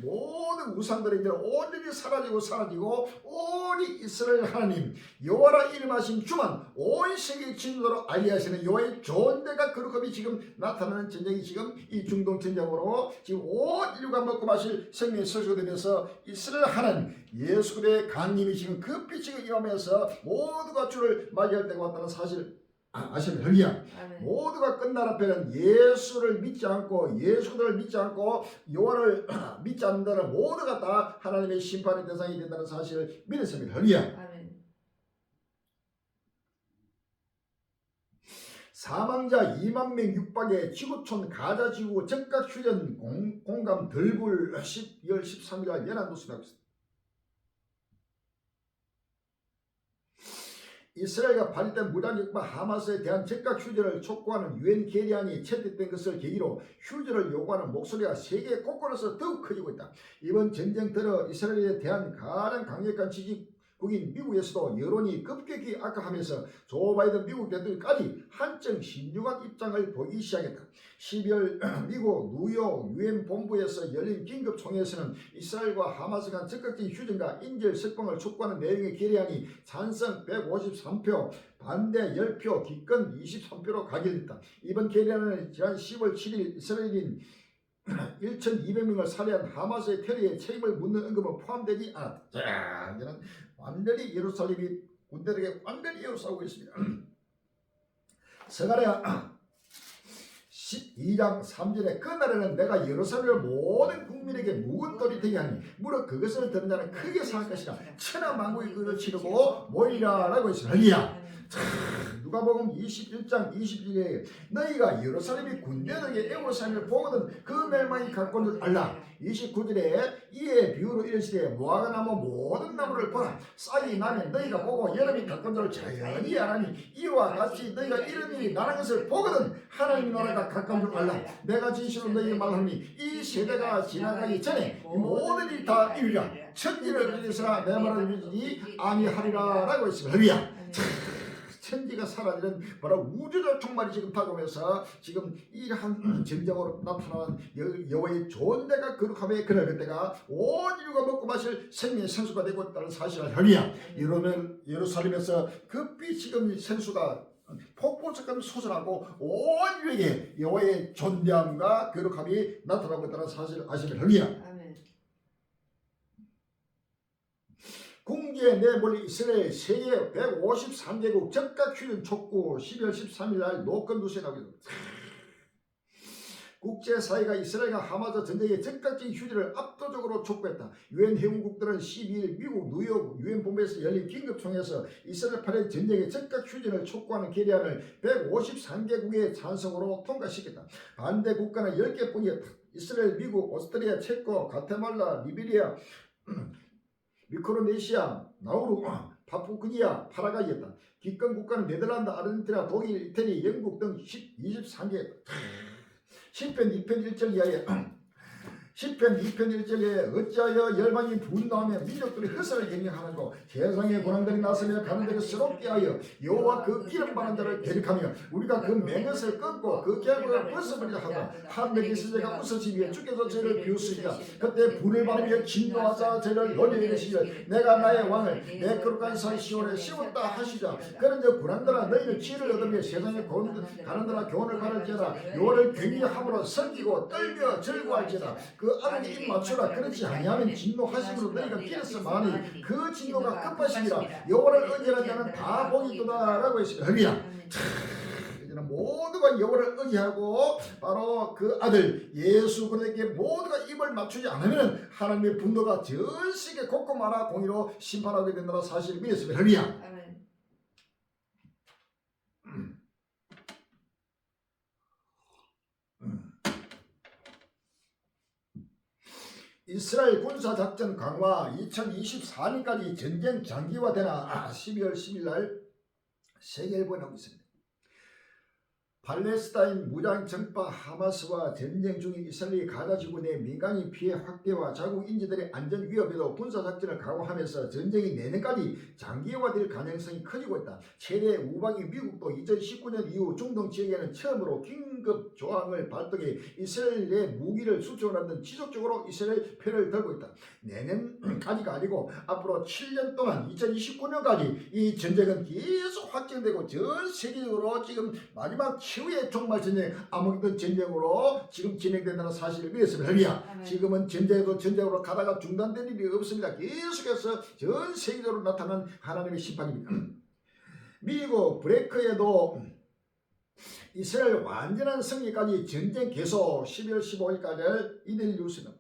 모든 우상들이 이제 온전히 사라지고 오직 이스라엘 하나님 여호와라 이름하신 주만 온 세계 진도로 알리하시는 여호와의 존재가 거룩함이 지금 나타나는 전쟁이 지금 이 중동 전쟁으로 지금 온 인류가 먹고 마실 생명이 설수되면서 이스라엘 하나님 예수 그리스도의 강림이 지금 급히 지금 임하면서 모두가 주를 맞이할 때가 왔다는 사실 아시면 할렐루야. 모두가 끝날 앞에는 예수를 믿지 않고 예수를 믿지 않고 여호와를 믿지 않는다는 모두가 다 하나님의 심판의 대상이 된다는 사실을 믿었습니다. 할렐루야. 사망자 2만 명 육박의 지구촌 가자 지구 적각 휴전 공감 덜불 12월 13일 날 연합 뉴스가 있습니다. 이스라엘과 발휘된 무장격파 하마스에 대한 즉각 휴전을 촉구하는 유엔 계량이 채택된 것을 계기로 휴전을 요구하는 목소리가 세계 곳곳에서 더욱 커지고 있다. 이번 전쟁 들어 이스라엘에 대한 가장 강력한 지지국인 미국에서도 여론이 급격히 악화하면서 조 바이든 미국 대통령까지 한층 신중한 입장을 보이기 시작했다. 12월 미국 뉴욕 유엔 본부에서 열린 긴급 총회에서는 이스라엘과 하마스 간 적극적인 휴전과 인질 석방을 촉구하는 내용의 결의안이 찬성 153표, 반대 10표, 기권 23표로 가결됐다. 이번 결의안은 지난 10월 7일 이스라엘인 1,200명을 살해한 하마스의 테러에 책임을 묻는 언급은 포함되지 않았다. 자, 이제는 완전히 예루살렘이 군대들에게 완전히 에워싸고 있습니다. 스가랴 12장 3절에 그날에는 내가 예루살렘을 모든 국민에게 묵은 돌이 되게 하니 무릇 그것을 듣는 자는 크게 살 것이라 천하 만국이 그를 치르고 모이라 라고 했습니다. 할렐루야. 누가복음 21장 21절에 너희가 예루살렘이 군대에게 에워싸임을 보거든 그 멸망이 가까운 줄 알라. 29절에 이에 비유로 이르시되 무화과 나무 모든 나무를 보라. 싹이 나면 너희가 보고 여름이 가까운 줄 자연히 알아니 이와 같이 너희가 이런 일이 나는 것을 보거든 하나님 나라가 가까운 줄 알라. 내가 진실로 너희에게 말하니 이 세대가 지나가기 전에 이 모든 일이 다 이루리라. 천지를 위해서 내 말을 믿으니 아니하리라 라고 했습니다. 할렐루야. 천지가 사라지는 바로 우주적 총말이 지금 다가오면서 지금 이러한 전쟁으로 나타나는 여호와의 존재가 거룩함에 그날 그때가 온 인류가 먹고 마실 생명의 생수가 되고 있다는 사실을 할렐루야. 이러면 예루살렘에서 급히 지금 생수가 폭포처럼 솟아나고 온 인류에게 여호와의 존재함과 거룩함이 나타나고 있다는 사실을 아시면 할렐루야. 궁지에 내몰린 이스라엘 세계 153개국 적각 휴전 촉구 12월 13일 날 노건 뉴스에 나오게 됩니다. 국제사회가 이스라엘과 하마스 전쟁의 즉각적인 휴전을 압도적으로 촉구했다. 유엔 회원국들은 12일 미국 뉴욕 유엔 본부에서 열린 긴급총회에서 이스라엘 팔레스타인 전쟁의 즉각 휴전을 촉구하는 결의안을 153개국의 찬성으로 통과시켰다. 반대 국가는 10개뿐이었다. 이스라엘, 미국, 오스트리아, 체코, 과테말라, 리베리아, 미크로네시아, 나우루, 파푸크니아, 파라과이였다. 기권 국가는 네덜란드, 아르헨티나, 독일, 이태리, 영국 등 23개였다. 10편 2편 1절 이하에 10편 2편 1절에 어찌하여 열방이 분노하며 민족들이 흑설을 경영하는고 세상의 고난들이 나서며 가는 데를 스럽게 하여 여호와 그 기름 바른 자를 대적하며 우리가 그 맹것을 끊고 그 결국을 벗어버리자 하고 하늘의 기스제가 웃으시며 주께서 저를 비웃으시라. 그때 불을 바르며 진노하사 저를 놀리시기를 내가 나의 왕을 내 거룩한 산 시온에 씌웠다 하시자. 그런즉 고난들아 너희는 지혜를 얻으며 세상에 가는들아 교훈을 받을지어다. 여호와를 경외함으로 섬기고 떨며 즐거워할지어다. 그 아들이 입 맞추라. 그렇지 아니하면 진노하심으로 너희가 길에서 많이 그 진노가 급하시니라. 여호와를 의지하는 자는 다 복이 있도다 라고 했습니다. 할렐루야. 이제는 모두가 여호와를 의지하고 바로 그 아들 예수 그리스도께 모두가 입을 맞추지 않으면 하나님의 분노가 전 세계 곳곳마다 공의로 심판하게 된다는 사실을 믿었습니다. 할렐루야. 이스라엘 군사작전 강화 2024년까지 전쟁 장기화되나 12월 10일 날 세계일보에 나오고 있습니다. 팔레스타인 무장 정파 하마스와 전쟁 중인 이스라엘이 가자 지구 내 민간인 피해 확대와 자국 인재들의 안전 위협에도 군사작전을 강화하면서 전쟁이 내년까지 장기화될 가능성이 커지고 있다. 최대 우방인 미국도 2019년 이후 중동 지역에는 처음으로 긴급 조항을 발동해 이스라엘 내 무기를 수출하는 등 지속적으로 이스라엘 표를 들고 있다. 내년까지가 아니고 앞으로 7년 동안 2029년까지 이 전쟁은 계속 확장되고 전 세계적으로 지금 마지막 최후의 종말 전쟁, 아무튼 전쟁으로 지금 진행된다는 사실을 믿었습니다. 할렐루야. 지금은 전쟁에도 전쟁으로 가다가 중단될 일이 없습니다. 계속해서 전 세계적으로 나타난 하나님의 심판입니다. 미국 브레이크에도 이스라엘 완전한 승리까지 전쟁 계속 12월 15일까지 이들 뉴스는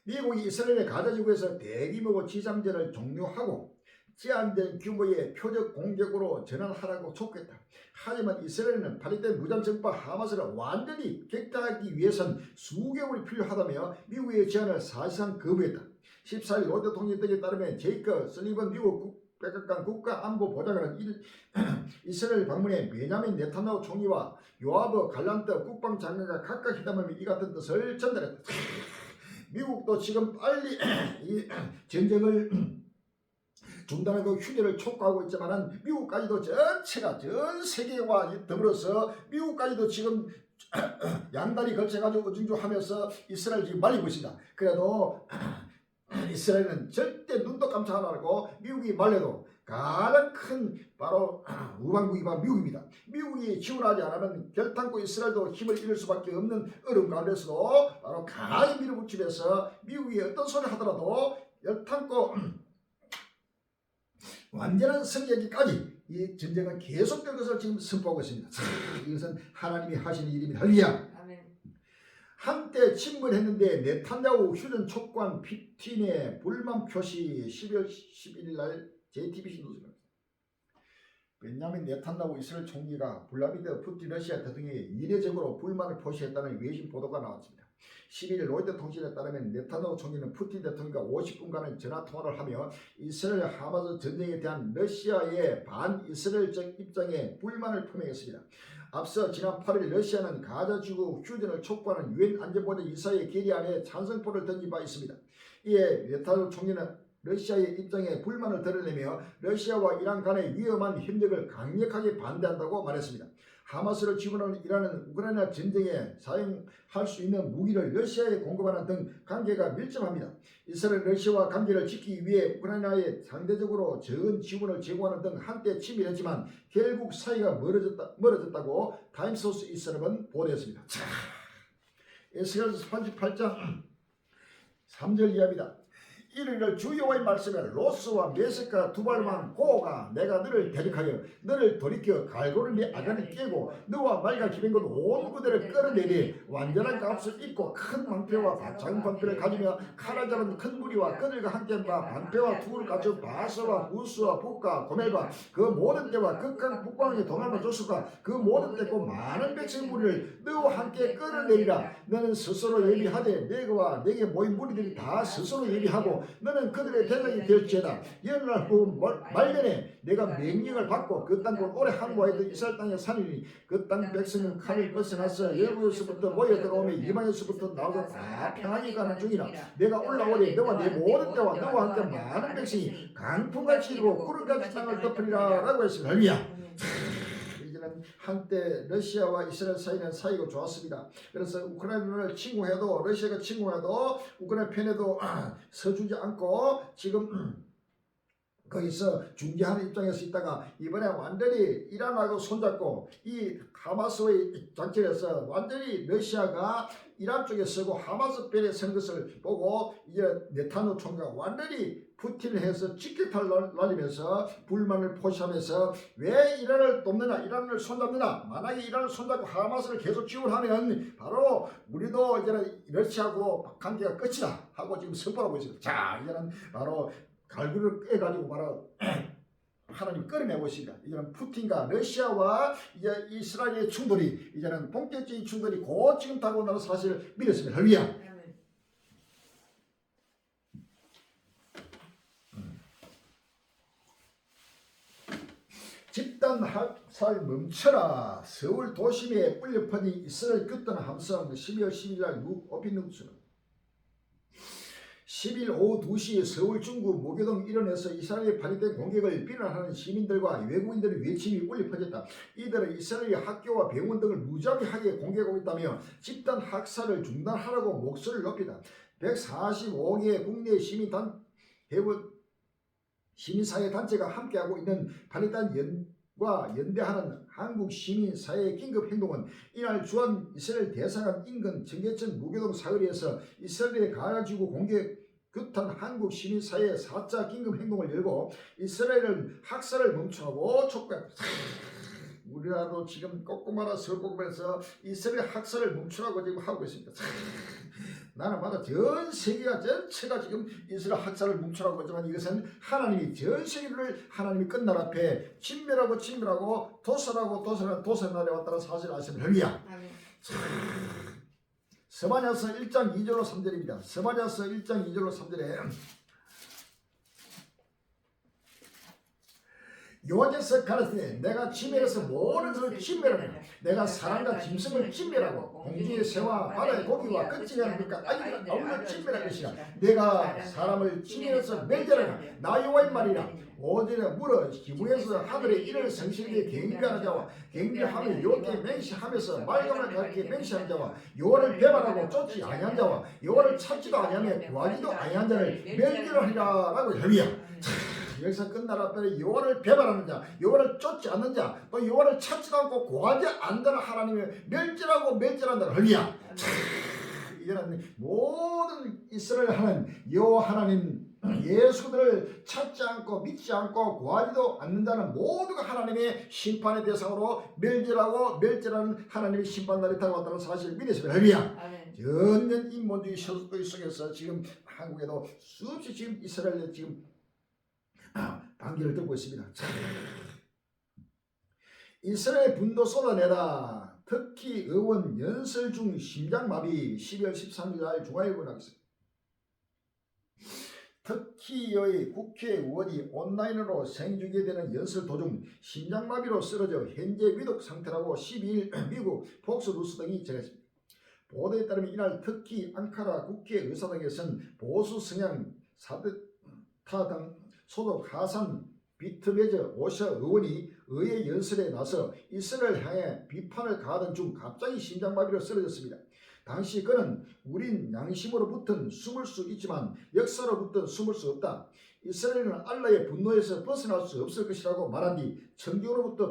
미국이 이스라엘의 가자지구에서 대규모 지상전을 종료하고 제한된 규모의 표적 공격으로 전환하라고 촉구했다. 하지만 이스라엘은 팔레스타인 무장정파 하마스를 완전히 격퇴하기 위해선 수개월이 필요하다며 미국의 제안을 사실상 거부했다. 14일 로이터 통신 등에 따르면 제이크 설리번 미국 백악관 국가안보보좌관은 이스라엘 방문에 베냐민 네타냐후 총리와 요아브 갈란트 국방장관과 각각 회담하며 이 같은 뜻을 전달했다. 미국도 지금 빨리 이 전쟁을 중단하고 휴전을 촉구하고 있지만은 미국까지도 전체가 전 세계와 더불어서 미국까지도 지금 양다리 걸쳐가지고 어중중하면서 이스라엘 지금 말리고 있습니다. 그래도 이스라엘은 절대 눈도 깜짝 안 하고 미국이 말려도 가장 큰 바로 우방국이 바로 미국입니다. 미국이 지원하지 않으면 결탄코 이스라엘도 힘을 잃을 수밖에 없는 어려운 가운데서도 바로 강하게 밀어붙이면서 미국이 어떤 소리 하더라도 결탄코 완전한 승리하기까지 이 전쟁은 계속될 것을 지금 선포하고 있습니다. 이것은 하나님이 하시는 일입니다. 할렐루야. 한때 침몰했는데 네타냐후 휴전 촉구한 피틴의 불만 표시 12월 11일 날 JTBC 뉴스입니다. 베냐민 네타냐후 이스라엘 총리가 블라디미르 푸틴 러시아 대통령이 이례적으로 불만을 표시했다는 외신 보도가 나왔습니다. 11일 로이터 통신에 따르면 네타냐후 총리는 푸틴 대통령과 50분간의 전화통화를 하며 이스라엘 하마스 전쟁에 대한 러시아의 반이스라엘적 입장에 불만을 표명했습니다. 앞서 지난 8일 러시아는 가자지구 휴전을 촉구하는 유엔 안전보좌 이사회 결의안에 찬성표를 던진 바 있습니다. 이에 네타냐후 총리는 러시아의 입장에 불만을 드러내며 러시아와 이란 간의 위험한 협력을 강력하게 반대한다고 말했습니다. 하마스를 지원하는 이란은 우크라이나 전쟁에 사용할 수 있는 무기를 러시아에 공급하는 등 관계가 밀접합니다. 이스라엘 러시아와 관계를 지키기 위해 우크라이나에 상대적으로 적은 지원을 제공하는 등 한때 친밀했지만 결국 사이가 멀어졌다고 타임스 오브 이스라엘은 보도했습니다. 에스겔서 38장 3절 이하입니다. 이르기를 주 여호와의 말씀에 로스와 메섹과 두발만 고가 내가 너를 대적하여 너를 돌이켜 갈고리 네 아간을 깨고 너와 말과 기빈 것 온 부대를 끌어내리 완전한 값을 입고 큰 방패와 작은 방패를 가지며 칼을 잡은 큰 무리와 그들과 함께 방패와 투구를 가져 바서와 부스와 북과 고멜과 그 모든 때와 극한 북방의 동할과 조수가 그 모든 때고 많은 백성 무리를 너와 함께 끌어내리라. 너는 스스로 예비하되 내가 내게 모인 무리들이 다 스스로 예비하고 너는 그들의 대장이 될지어다. 열날 후 말년에 내가 명령을 받고 그 땅 곧 오래 항구하였던 이스라엘 땅의 산이니 그 땅 백성은 칼을 벗어나서 열국에서부터 모여 들어오며 이방에서부터 나와서 다 평안히 가는 중이라. 내가 올라오리 너와 내 모든 때와 너와 함께 많은 백성이 강풍같이 이루고 구름같이 땅을 덮으리라 라고 했습니다. 할렐루야. 이제는 한때 러시아와 이스라엘 사이는 사이가 좋았습니다. 그래서 우크라이나를 침공해도 러시아가 침공해도 우크라이나 편에도 서주지 않고 지금 거기서 중재하는 입장에서 있다가 이번에 완전히 이란하고 손잡고 이 하마스의 작전에서 완전히 러시아가 이란 쪽에 서고 하마스 편에 선 것을 보고 이제 네타뉴 총리가 완전히 푸틴을 해서 직격탄을 날리면서 불만을 포시하면서 왜 이란을 돕느냐 이란을 손잡느냐 만약에 이란을 손잡고 하마스를 계속 지원하면 바로 우리도 이제는 러시아하고 관계가 끝이다 하고 지금 선포하고 있습니다. 자 이제는 바로 갈구를 깨가지고 바로 하나님 끌어내고 있습니다. 이제는 푸틴과 러시아와 이제 이스라엘의 충돌이 이제는 본격적인 충돌이 곧 지금 다가온다는 사실을 믿었습니다. 할렐루야. 집단 학살 멈춰라. 서울 도심에 울려 퍼진 이스라엘 규탄 함성 12월 11일 오픈 뉴스는 10일 오후 2시 서울 중구 모교동 일원에서 이스라엘에 발휘된 공격을 비난하는 시민들과 외국인들의 외침이 울려 퍼졌다. 이들은 이스라엘의 학교와 병원 등을 무자비하게 공격하고 있다며 집단 학살을 중단하라고 목소리를 높이다. 145개 국내 시민사회 단체가 함께하고 있는 발휘단과 연대하는 한국시민사회의 긴급행동은 이날 주한 이스라엘 대사관 인근 청계천 무교동 사거리에서 이스라엘에 가가지고 공격 규탄 한국시민사회의 4차 긴급행동을 열고 이스라엘은 학살을 멈추라고 촉구했다. 우리나라도 지금 꼬꼬마나 서울고금에서 이스라엘 학살을 멈추라고 지금 하고 있습니다. 나는 마다 전 세계가 전체가 지금 이스라엘 학살을 멈추라고 하지만 이것은 하나님이 전 세계를 하나님이 끝날 앞에 진멸하고 도살날에 왔다는 사실을 아시면 할렐루야. 스바냐서 1장 2절로 3절입니다. 스바냐서 1장 2절로 3절에 여호와께서 가르치되 내가 진멸해서 모든 것을 진멸하며 내가 사람과 짐승을 진멸하고 공중의 새와 바다의 고기와 끝지는 것과 아기를 아울러 진멸할 것이라. 내가 사람을 진멸해서 멸절하라. 나 여호와의 말이라. 오전에 물어 기부에서 하늘의 일을 성실하게 경비하는 자와 경비하며 여호와께 맹시하면서 말감을 갖게 맹시하는 자와 여호와를 배반하고 쫓지 아니한 자와 여호와를 찾지도 아니하며 구하지도 아니한 자를 멸절하리라 라고 할렐루야. 여기서 끝날 앞에 여호와를 배반하는 자, 여호와를 쫓지 않는 자, 또 여호와를 찾지도 않고 구하지 않는 자를 하나님이 멸절한다. 할렐루야. 이제는 모든 이스라엘 하는 여호와 하나님 예수들을 찾지 않고 믿지 않고 구하지도 않는 자는 모두가 하나님의 심판의 대상으로 멸절하는 하나님의 심판날이 다가왔다는 사실을 믿으시면 할렐루야. 전년 인본주의 서구의 속에서 지금 한국에도 수없이 지금 이스라엘에 지금 반기를 들고 있습니다. 이스라엘 분도 쏟아내라. 특히 의원 연설 중 심장마비 12월 13일 날 중앙일보에 나왔습니다. 특히의 국회의원이 온라인으로 생중계되는 연설 도중 심장마비로 쓰러져 현재 위독 상태라고 12일 미국 폭스뉴스 등이 전했습니다. 보도에 따르면 이날 특히 앙카라 국회의사당에서는 보수 성향 사드타 등 소속 하산 비트메저 오샤 의원이 의회 연설에 나서 이스라엘 향해 비판을 가하던 중 갑자기 심장마비로 쓰러졌습니다. 당시 그는 우린 양심으로부터는 숨을 수 있지만 역사로부터는 숨을 수 없다. 이스라엘은 알라의 분노에서 벗어날 수 없을 것이라고 말한 뒤 청중으로부터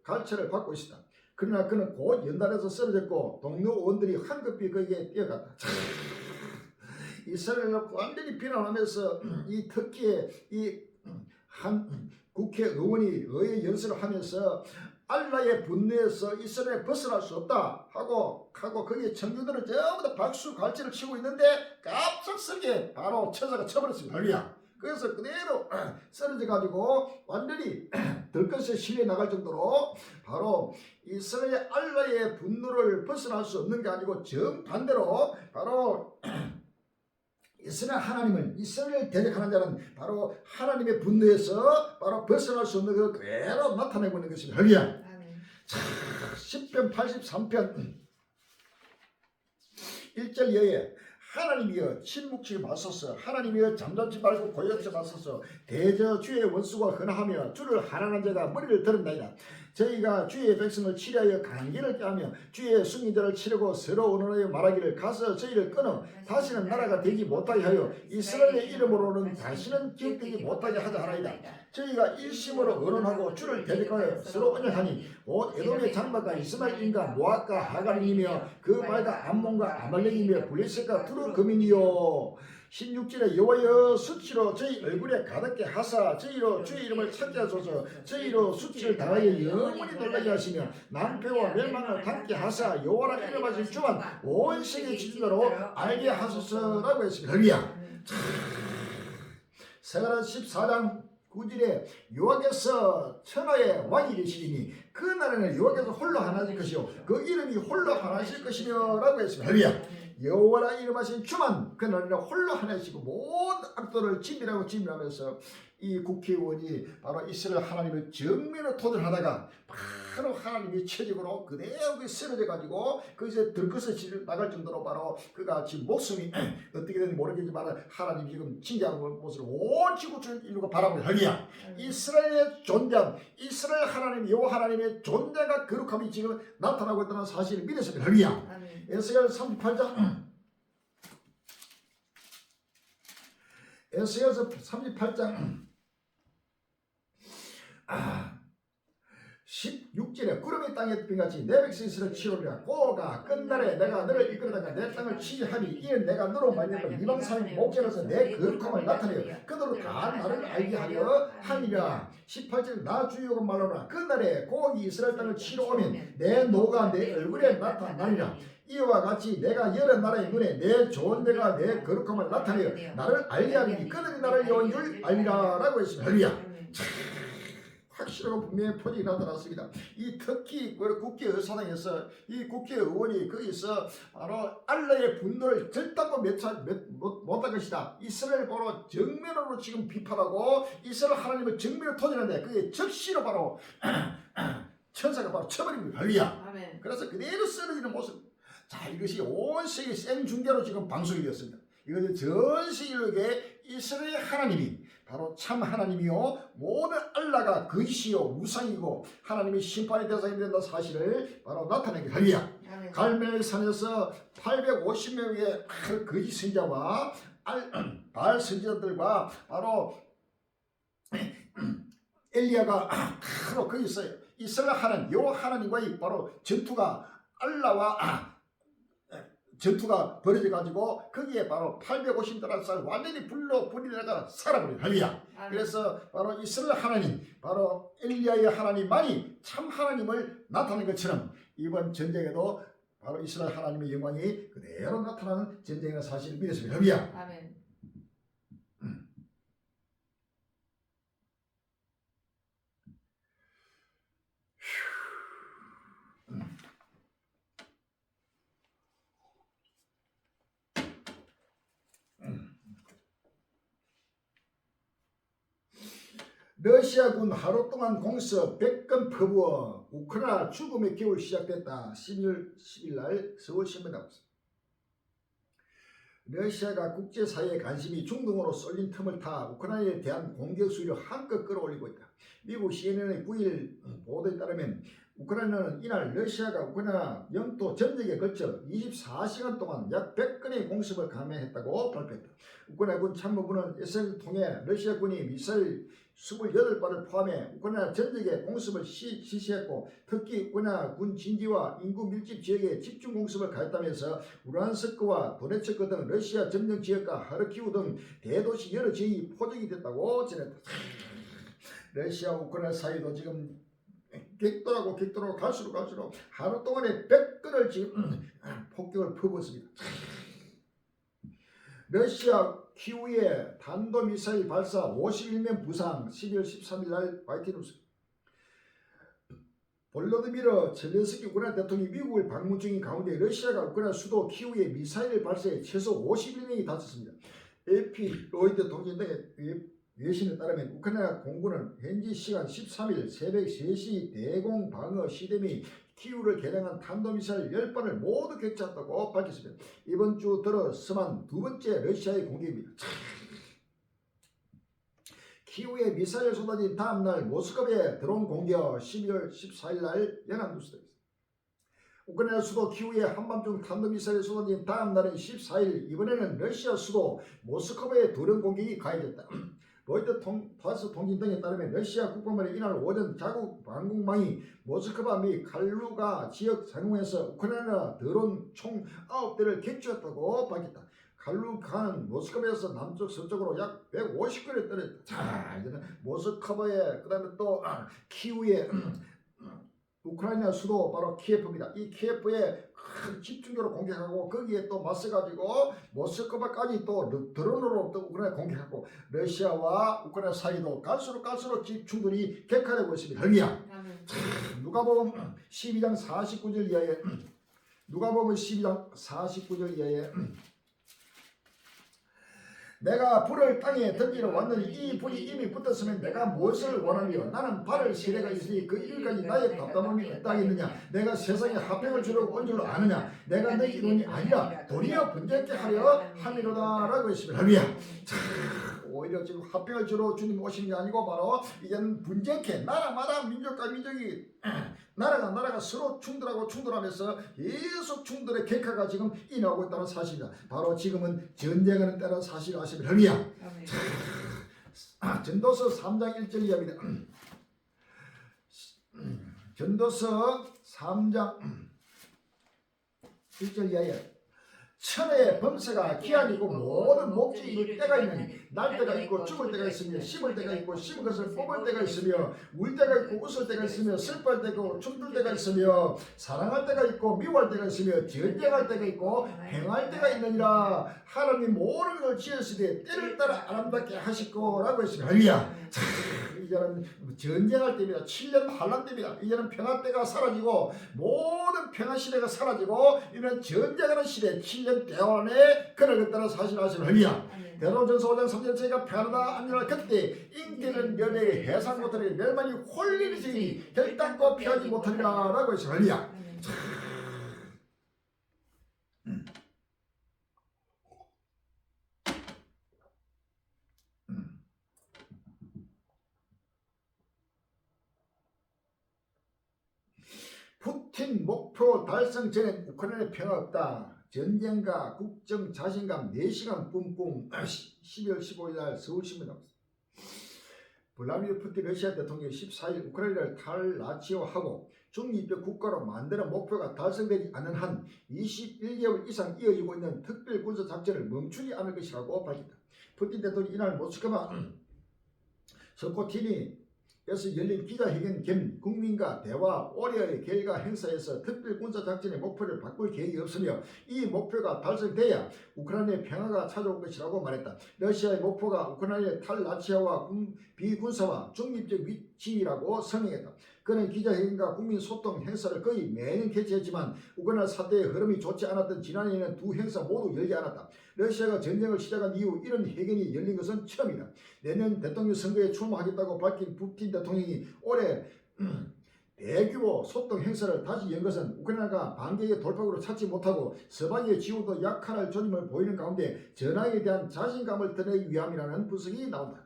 갈채를 받고 있었다. 그러나 그는 곧 연단에서 쓰러졌고 동료 의원들이 황급히 그에게 뛰어갔다. 이스라엘을 완전히 비난하면서 이 터키의 이 한 국회의원이 의회 연설을 하면서 알라의 분노에서 이스라엘 벗어날 수 없다 하고 거기에 청중들은 전부 다 박수 갈채를 치고 있는데 갑작스럽게 바로 천사가 쳐버렸습니다. 할렐루야. 그래서 그대로 쓰러져 가지고 완전히 들것에 실려 나갈 정도로 바로 이스라엘 알라의 분노를 벗어날 수 없는 게 아니고 정반대로 바로 이스라엘 대적하는 자는 바로 하나님의 분노에서 바로 벗어날 수 없는 그 그대로 나타내고 있는 것입니다. 할렐루야. 자, 10편 83편 1절 이하에 하나님이여 침묵치 마소서, 하나님이여 잠잠치 말고 고요치 마소서. 대저 주의 원수가 헌하며 주를 하나는 자가 머리를 들었나이다. 저희가 주의 백성을 치려하여 간기를 껴하며 주의 승리자를 치려고 서로 언어하여 말하기를 가서 저희를 끊어 다시는 나라가 되지 못하게 하여 이스라엘의 이름으로는 다시는 기억되지 못하게 하자 하나이다. 저희가 일심으로 언언하고 주를 대적하여 서로 언약하니 곧 에돔의 장막과 이스마엘인과 모압과 하갈이며 그 바다 암몬과 아말렉이며 블레셋과 두루거민이요. 16절에 여호와여 수치로 저희 얼굴에 가득게 하사 저희로 주의 이름을 찾게 하소서. 저희로 수치를 당하여 영원히 놀라게 하시며 낭패와 멸망을 담게 하사 여호와라 이름하신 주만 온 세계 지존자로 알게 하소서라고 했습니다. 할렐루야. 스가랴 14장 9절에 여호와께서 천하의 왕이 되시리니 그 나라는 여호와께서 홀로 하나실 것이요 그 이름이 홀로 하나실 것이며 라고 했습니다. 할렐루야. 여호와라 이름하신 주만 그 나라는 홀로 하나이시고 모든 악도를 진멸하면서 이 국회의원이 바로 이스라엘 하나님을 정면으로 토전하다가 바로 하나님이 채찍으로 그대로 쓰러져 가지고 거기서 들것에 나갈 정도로 바로 그가 지금 목숨이 어떻게 되는지 모르겠지만 하나님이 지금 징계하는 모습을 온 지구촌 인류가 바라보는 할렐루야. 이스라엘의 존재, 이스라엘 하나님 여호와 하나님의 존재가 거룩함이 지금 나타나고 있다는 사실을 믿으십니다. 할렐루야. 에스겔 38장 에스겔서 38장 16절에 구름이 땅에 빈같이 내 백성 이스라엘 치우리라. 고가 끝날에 내가 너를 이끌어다가 내 땅을 치게 하니 이는 내가 너로 말미암아 이방 사람 목전에서 내 거룩함을 나타내어 그들로 다 나를 알게 하려 하니라. 18절에 나 주여가 말하노라. 그날에 곧 이스라엘 땅을 치러 오면 내 노가 내 얼굴에 나타나니라. 이와 같이 내가 여러 나라의 눈에 내 존재가 내 거룩함을 나타내어 나를 알게 하니 그들이 나를 여호와인 줄 알리라 라고 했습니다. 할렐루야. 확실하고 분명히 표적이 나타났습니다. 이 특히 국회의사당에서 이 국회의원이 거기서 바로 알라의 분노를 절단고 못할 것이다. 이스라엘 바로 정면으로 지금 비판하고 이스라엘 하나님을 정면으로 토전하는데 그게 즉시로 바로 천사가 바로 쳐버립니다. 할렐루야. 그래서 그대로 쓰러지는 모습. 자, 이것이 온 세계 생중계로 지금 방송이 되었습니다. 이것은 전 세계에 이스라엘 하나님이 바로 참 하나님이요 모든 알라가 거짓이요 우상이고 하나님이 심판의 대상이 된다는 사실을 바로 나타내게 할렐루야. 갈멜산에서 850명의 거짓 선지자와 바알 선지자들과 바로 엘리야가 바로 거기 있어요. 이스라엘 하나님 여호와 하나님과의 바로 전투가 알라와 전투가 벌어져 가지고 거기에 바로 850살 완전히 불이 내가 살아버려요. 할렐루야. 그래서 바로 이스라엘 하나님 바로 엘리야의 하나님만이 참 하나님을 나타낸 것처럼 이번 전쟁에도 바로 이스라엘 하나님의 영광이 그대로 나타나는 전쟁의 사실을 믿었습니다. 할렐루야. 아멘. 러시아군 하루 동안 공습 100건 퍼부어 우크라이나 죽음의 겨울 시작됐다. 12월 10일 날 서울신문에 나왔습니다. 러시아가 국제사회의 관심이 중동으로 쏠린 틈을 타 우크라이나에 대한 공격 수위를 한껏 끌어올리고 있다. 미국 CNN의 9일 보도에 따르면 우크라이나는 이날 러시아가 우크라이나 영토 전역에 걸쳐 24시간 동안 약 100건의 공습을 감행했다고 발표했다. 우크라이나군 참모부는 SNS를 통해 러시아군이 미사일 28발을 포함해 우크라이나 전역에 공습을 실시했고 특히 우크라이나 군 진지와 인구 밀집 지역에 집중 공습을 가했다면서 루안스크와 도네츠크 등 러시아 점령 지역과 하르키우 등 대도시 여러 지역이 포격이 됐다고 전했다. 러시아와 우크라이나 사이도 지금 객도라고 갈수록 하루 동안에 100건을 지금 폭격을 퍼붓습니다. 러시아 키우의 탄도미사일 발사 51명 부상 12월 13일 날 YT뉴스. 볼로디미르 젤렌스키 우크라이나 대통령이 미국을 방문 중인 가운데 러시아가 우크라이나 수도 키우의 미사일 발사에 최소 51명이 다쳤습니다. AP 로이드 통신 등의 외신에 따르면 우크라이나 공군은 현지 시간 13일 새벽 3시 대공 방어 시스템이 키우를 겨냥한 탄도미사일 10발을 모두 격추했다고 밝혔습니다. 이번 주 들어 스만 두 번째 러시아의 공격입니다. 키우에 미사일 쏟아진 다음날 모스크바에 드론 공격 12월 14일 날 연합뉴스입니다. 우크라이나 수도 키우에 한밤중 탄도미사일이 쏟아진 다음날인 14일 이번에는 러시아 수도 모스크바에 드론 공격이 가해졌다. 로이터 파스 통신 등에 따르면 러시아 국방부는 이날 오전 자국 방공망이 모스크바 및 칼루가 지역 상공에서 우크라이나 드론 총 9대를 격추했다고 밝혔다. 칼루가는 모스크바에서 남쪽 서쪽으로 약 150km 떨어졌다. 자, 이제는 모스크바에 그다음에 또 키우에 우크라이나 수도 바로 키예프입니다. 이 키예프에 큰 집중적으로 공격하고 거기에 또 맞서가지고 모스크바까지 또 드론으로 또 우크라이나 공격하고 러시아와 우크라이나 사이도 갈수록 충돌이 격화되고 있습니다. 할렐루야. 누가복음 12장 49절 이하에 누가복음 12장 49절 이하에 내가 불을 땅에 던지러 왔느니 이 불이 이미 붙었으면 내가 무엇을 원하며 나는 발을 시대가 있으니 그 일까지 나의 답답함이 없다겠느냐. 내가 세상에 화평을 주려고 온 줄로 아느냐. 내가 너희 이론이 아니라 도리어 분쟁케 하려 함이로다 라고 했습니다. 할렐루야. 오히려 지금 화평을 주러 주님 오신 게 아니고 바로 이제는 분쟁케 나라마다 민족과 민족이 나라가 서로 충돌하면서 계속 충돌의 격화가 지금 일어나고 있다는 사실이다. 바로 지금은 전쟁하는 때라는 사실을 아십니다. 할렐루야. 전도서 3장 1절 이하입니다. 전도서 3장 1절 이하에 천의 범사가 기한이고 모든 목적이 이룰 때가 있느니 날 때가 있고 죽을 때가 있으며 심을 때가 있고 심은 것을 뽑을 때가 있으며 울 때가 있고 웃을 때가 있으며 슬퍼할 때가 있고 춤출 때가 있으며 사랑할 때가 있고 미워할 때가 있으며 전쟁할 때가 있고 행할 때가 있느니라. 하나님 모든 걸 지으시되 때를 따라 아름답게 하실 거라고 했습니다. 할렐루야. 이제는 전쟁할 때입니다. 7년 환란 때입니다. 이제는 평화 때가 사라지고 모든 평화 시대가 사라지고 이는 전쟁하는 시대 7년 대원에 그러겠다는 사실을 아시면 할렐루야. 데로전서 5장 3절 저희가 평안하다 안전할 그때 인기는 열매에 해상 못하니 멸망이 홀리리지 결단코 피하지 못하리라 라고 했습니다. 할렐루야. 푸틴 목표 달성 전엔 우크라이나 평화 없다. 전쟁과 국정 자신감 4시간 뿜뿜 12월 15일 날 서울신문에 나왔습니다. 블라디미르 푸틴 러시아 대통령이 14일 우크라이나를 탈라치오하고 중립적 국가로 만드는 목표가 달성되지 않은 한 21개월 이상 이어지고 있는 특별 군사 작전을 멈추지 않을 것이라고 밝혔다. 푸틴 대통령이 이날 모스크바 서코티니에서 열린 기자회견 겸 국민과 대화 올해의 결과 행사에서 특별 군사 작전의 목표를 바꿀 계획이 없으며 이 목표가 달성돼야 우크라이나의 평화가 찾아올 것이라고 말했다. 러시아의 목표가 우크라이나의 탈라치아와 비군사와 중립적 위치라고 설명했다. 그는 기자회견과 국민 소통 행사를 거의 매년 개최했지만 우크라이나 사태의 흐름이 좋지 않았던 지난해에는 두 행사 모두 열지 않았다. 러시아가 전쟁을 시작한 이후 이런 회견이 열린 것은 처음이다. 내년 대통령 선거에 출마하겠다고 밝힌 푸틴 대통령이 올해 대규모 소통 행사를 다시 연 것은 우크라이나가 반격의 돌파구를 찾지 못하고 서방의 지원도 약할 조짐을 보이는 가운데 전황에 대한 자신감을 드러내기 위함이라는 분석이 나온다.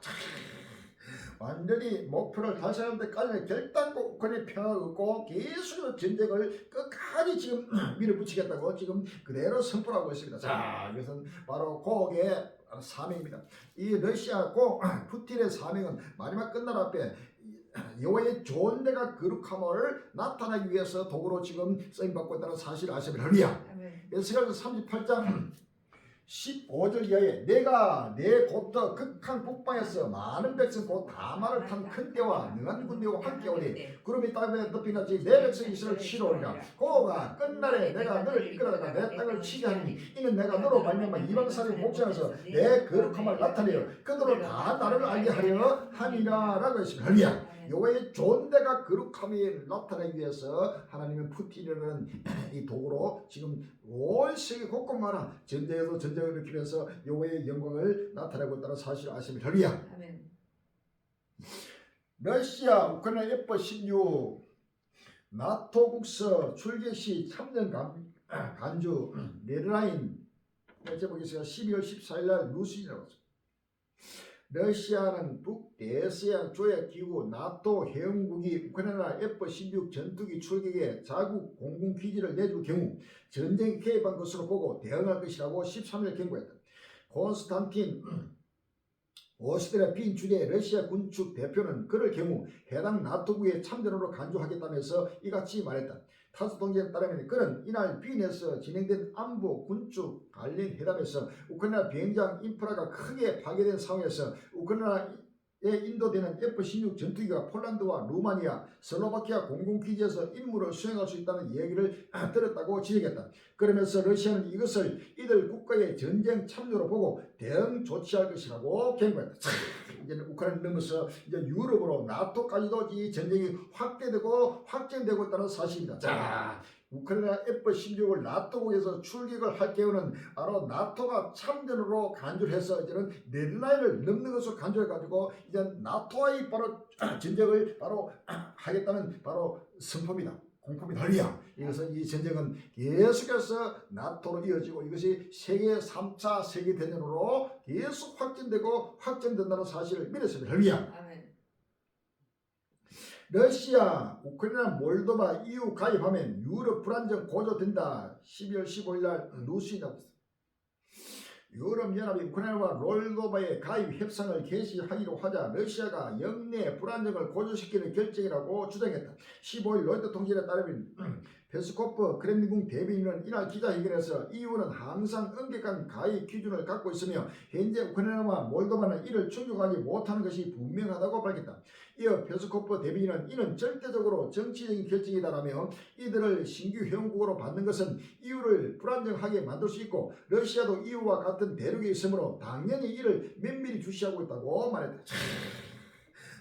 완전히 목표를 달성할 때까지 결단코 우크라이나 평화가 없고 계속해서 전쟁을 끝까지 지금 밀어붙이겠다고 지금 그대로 선포하고 있습니다. 자, 이것은 바로 고국의 사명입니다. 이 러시아 고 푸틴의 사명은 마지막 끝날 앞에 여호와의 좋은 데가 거룩함을 나타내기 위해서 도구로 지금 쓰임받고 있다는 사실을 아시면 할렐루야. 에스겔서 38장 15절 이하에 내가 내 곧더 극한 북방에서 많은 백성 곧 다말을 탄 큰 때와 능한 군대와 함께 오니 구름이 땅에 덮이나지 내 백성 이스라엘 치러오리라. 고가 끝날에 내가 너를 이끌어다가 내 땅을 치게 하니 이는 내가 너로 말미암아 이방 사람이 목전에서 내 거룩함을 나타내어 그들로 다 나를 알게 하려 함이라라고 했습니다. 할렐루야. 여호와의 존대가 거룩함을 나타내기 위해서 하나님은 푸틴이라는 이 도구로 지금 온 세계 곳곳마다 전쟁에서 전쟁을 일으키면서 여호와의 영광을 나타내고 있다는 사실을 아시면 할렐루야. 러시아 우크라이나 F-16 나토 국서 출격 시 참전 간주 레드라인 보겠습니다. 12월 14일 날 뉴스이라고 했습니다. 러시아는 북대서양 조약기구 나토 회원국이 우크라이나 F-16 전투기 출격에 자국 공군 기지를 내줄 경우 전쟁에 개입한 것으로 보고 대응할 것이라고 13일 경고했다. 콘스탄틴 오스트리아 빈 러시아 군축 대표는 그럴 경우 해당 나토국의 참전으로 간주하겠다면서 이같이 말했다. 타스 통계에 따르면 그는 이날 빈에서 진행된 안보 군축 관련 회담에서 우크라이나 비행장 인프라가 크게 파괴된 상황에서 우크라이나에 인도되는 F-16 전투기가 폴란드와 루마니아, 슬로바키아 공군기지에서 임무를 수행할 수 있다는 얘기를 들었다고 지적했다. 그러면서 러시아는 이것을 이들 국가의 전쟁 참여로 보고 대응 조치할 것이라고 경고했다. 이제는 우크라이나 넘어서 이제 유럽으로 나토까지도 이 전쟁이 확대되고 확전되고 있다는 사실입니다. 자, 우크라이나 F-16을 나토국에서 출격을 할 경우는 바로 나토가 참전으로 간주를 해서 이제는 레드라인을 넘는 것으로 간주해가지고 이제 나토와의 바로 전쟁을 바로 하겠다는 바로 선포입니다. 공포입니다. 할렐루야. 이것은 이 전쟁은 계속해서 나토로 이어지고 이것이 세계 3차 세계대전으로 계속 확진되고 확전된다는 사실을 믿었습니다. 할렐루야. 러시아, 우크라이나, 몰도바 EU 가입하면 유럽 불안정 고조된다. 12월 15일 날 뉴스에 나왔습니다. 유럽연합이 우크라이나와 몰도바의 가입 협상을 개시하기로 하자 러시아가 영내 불안정을 고조시키는 결정이라고 주장했다. 15일 로이터 통신에 따르면 페스코프 크렘린궁 대변인은 이날 기자회견에서 EU는 항상 엄격한 가입 기준을 갖고 있으며 현재 우크라이나와 몰도바는 이를 충족하지 못하는 것이 분명하다고 밝혔다. 이어 페스코프 대변인은 이는 절대적으로 정치적인 결정이다라며 이들을 신규 회원국으로 받는 것은 EU를 불안정하게 만들 수 있고 러시아도 EU와 같은 대륙에 있으므로 당연히 이를 면밀히 주시하고 있다고 말했다.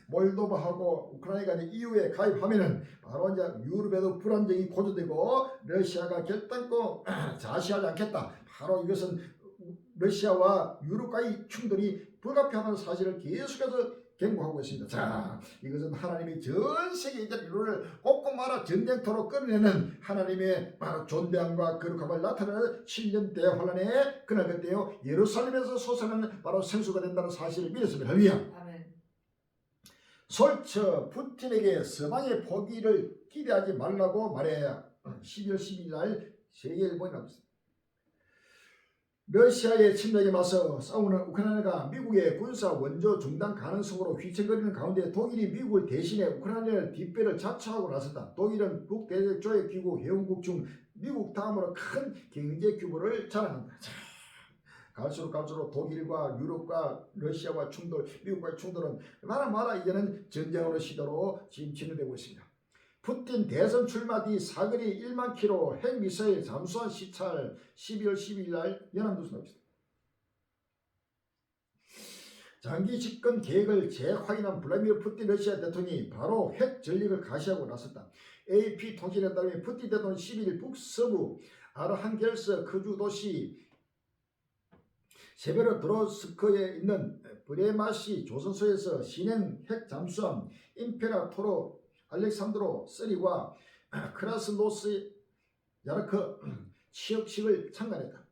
몰도바하고 우크라이나가 EU에 가입하면은 바로 이제 유럽에도 불안정이 고조되고 러시아가 결단코 자시하지 않겠다. 바로 이것은 러시아와 유럽과의 충돌이 불가피하다는 사실을 계속해서 경고하고 있습니다. 자, 이것은 하나님이 전 세계 인류를 곳곳마다 전쟁터로 끌어내는 하나님의 존대함과 거룩함을 나타내는 7년 대환란의 그날 그때요 예루살렘에서 솟아나는 바로 생수가 된다는 사실을 믿었습니다. 할렐루야. 솔처 푸틴에게 서방의 포기를 기대하지 말라고 말해야 12월 12일 날 세계일보에 나왔습니다. 러시아의 침략에 맞서 싸우는 우크라이나가 미국의 군사 원조 중단 가능성으로 휘청거리는 가운데 독일이 미국을 대신해 우크라이나의 뒷배를 자처하고 나섰다. 독일은 북대조약기구 회원국 중 미국 다음으로 큰 경제 규모를 자랑한다. 갈수록 독일과 유럽과 러시아와 충돌, 미국과의 충돌은 나라마다 이제는 전쟁으로 시도로 지금 진행되고 있습니다. 푸틴 대선 출마 뒤 사거리 1만 킬로 핵미사일 잠수함 시찰 12월 12일 날 연합뉴스 나옵니다. 장기 집권 계획을 재확인한 블라디미르 푸틴 러시아 대통령이 바로 핵 전력을 가시하고 나섰다. AP 통신에 따르면 푸틴 대통령 11일 북서부 아르한겔스 거주 도시 세베로도로스크에 있는 브레마시 조선소에서 신행 핵 잠수함 임페라토르 알렉산드로 3와 크라스노스 야르크 취역식을 참관했다.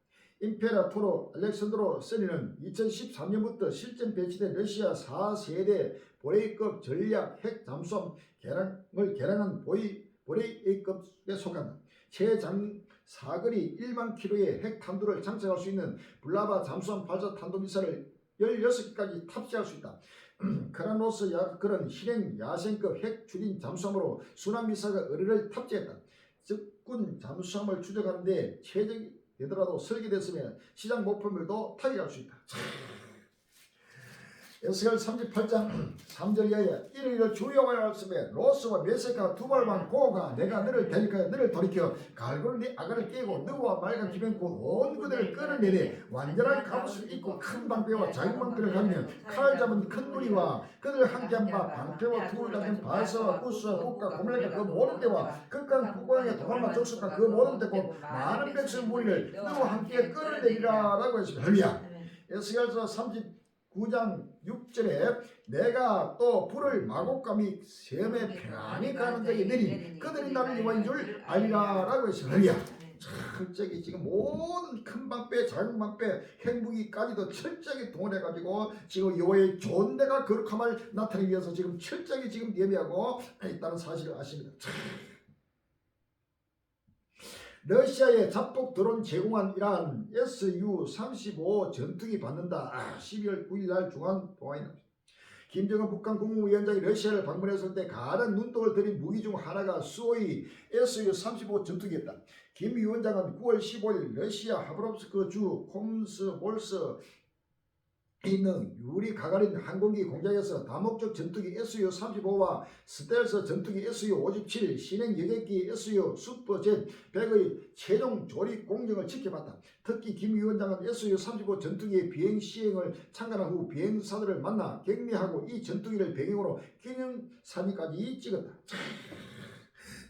임페라토르 알렉산드로 세리는 2013년부터 실전 배치된 러시아 4세대 보레이급 전략 핵 잠수함 개량한 보레이급에 속한다. 최장 사거리 1만 킬로의 핵 탄두를 장착할 수 있는 블라바 잠수함 발사 탄도미사를 16개까지 탑재할 수 있다. 크라노스 그런 실행 야생급 핵 추진 잠수함으로 순환미사가 의뢰를 탑재했다. 적군 잠수함을 추적하는데 최적이 되더라도 설계됐으면 시장 목표물도 타격할 수 있다. 에스겔 38장 3절 이하에 이를 주여하였으며 로스와 메세카 두발만 고가 내가 너를 데리고 너를 돌이켜 갈고로 네 아가를 깨고 너와 말과 기변 곧온 그들을 끌어내리 완전한 갑옷을 입고 큰 방패와 작은 방패를 가리며 칼 잡은 큰 무리와 그들 함께한 바 방패와 투를 잡은 바사와 우스와 북과 고멜과 그 모든 데와 극강 북광의 도망과 족속과 그 모든 데고 많은 백성 무리를 너와 함께 끌어내리라 라고 했습니다. 할렐루야. 에스겔서 39장 6절에 내가 또 불을 마곡감이 섬에 평안히 가는 데에 내리 그들이 나를 여호와인 줄 알리라 라고 했습니다. 철저히 지금 모든 큰 방패 작은 방패 핵무기까지도 철저하게 동원해가지고 지금 여호와의 존대가 거룩함을 나타내기 위해서 지금 철저하게 지금 예비하고 있다는 사실을 아십니다. 러시아의 자폭 드론 제공한 이란 Su-35 전투기 받는다. 12월 9일 날 중앙동아인입니다. 김정은 북한 국무위원장이 러시아를 방문했을 때 가장 눈독을 들인 무기 중 하나가 수호의 Su-35 전투기였다. 김 위원장은 9월 15일 러시아 하브롭스크 주 콤스몰스 있는 유리 가가린 항공기 공장에서 다목적 전투기 Su-35와 스텔스 전투기 Su-57, 신행 여객기 Su 슈퍼젯 100의 최종 조립 공정을 지켜봤다. 특히 김 위원장은 Su-35 전투기의 비행 시행을 참관한 후 비행사들을 만나 격리하고 이 전투기를 배경으로 기념사진까지 찍었다.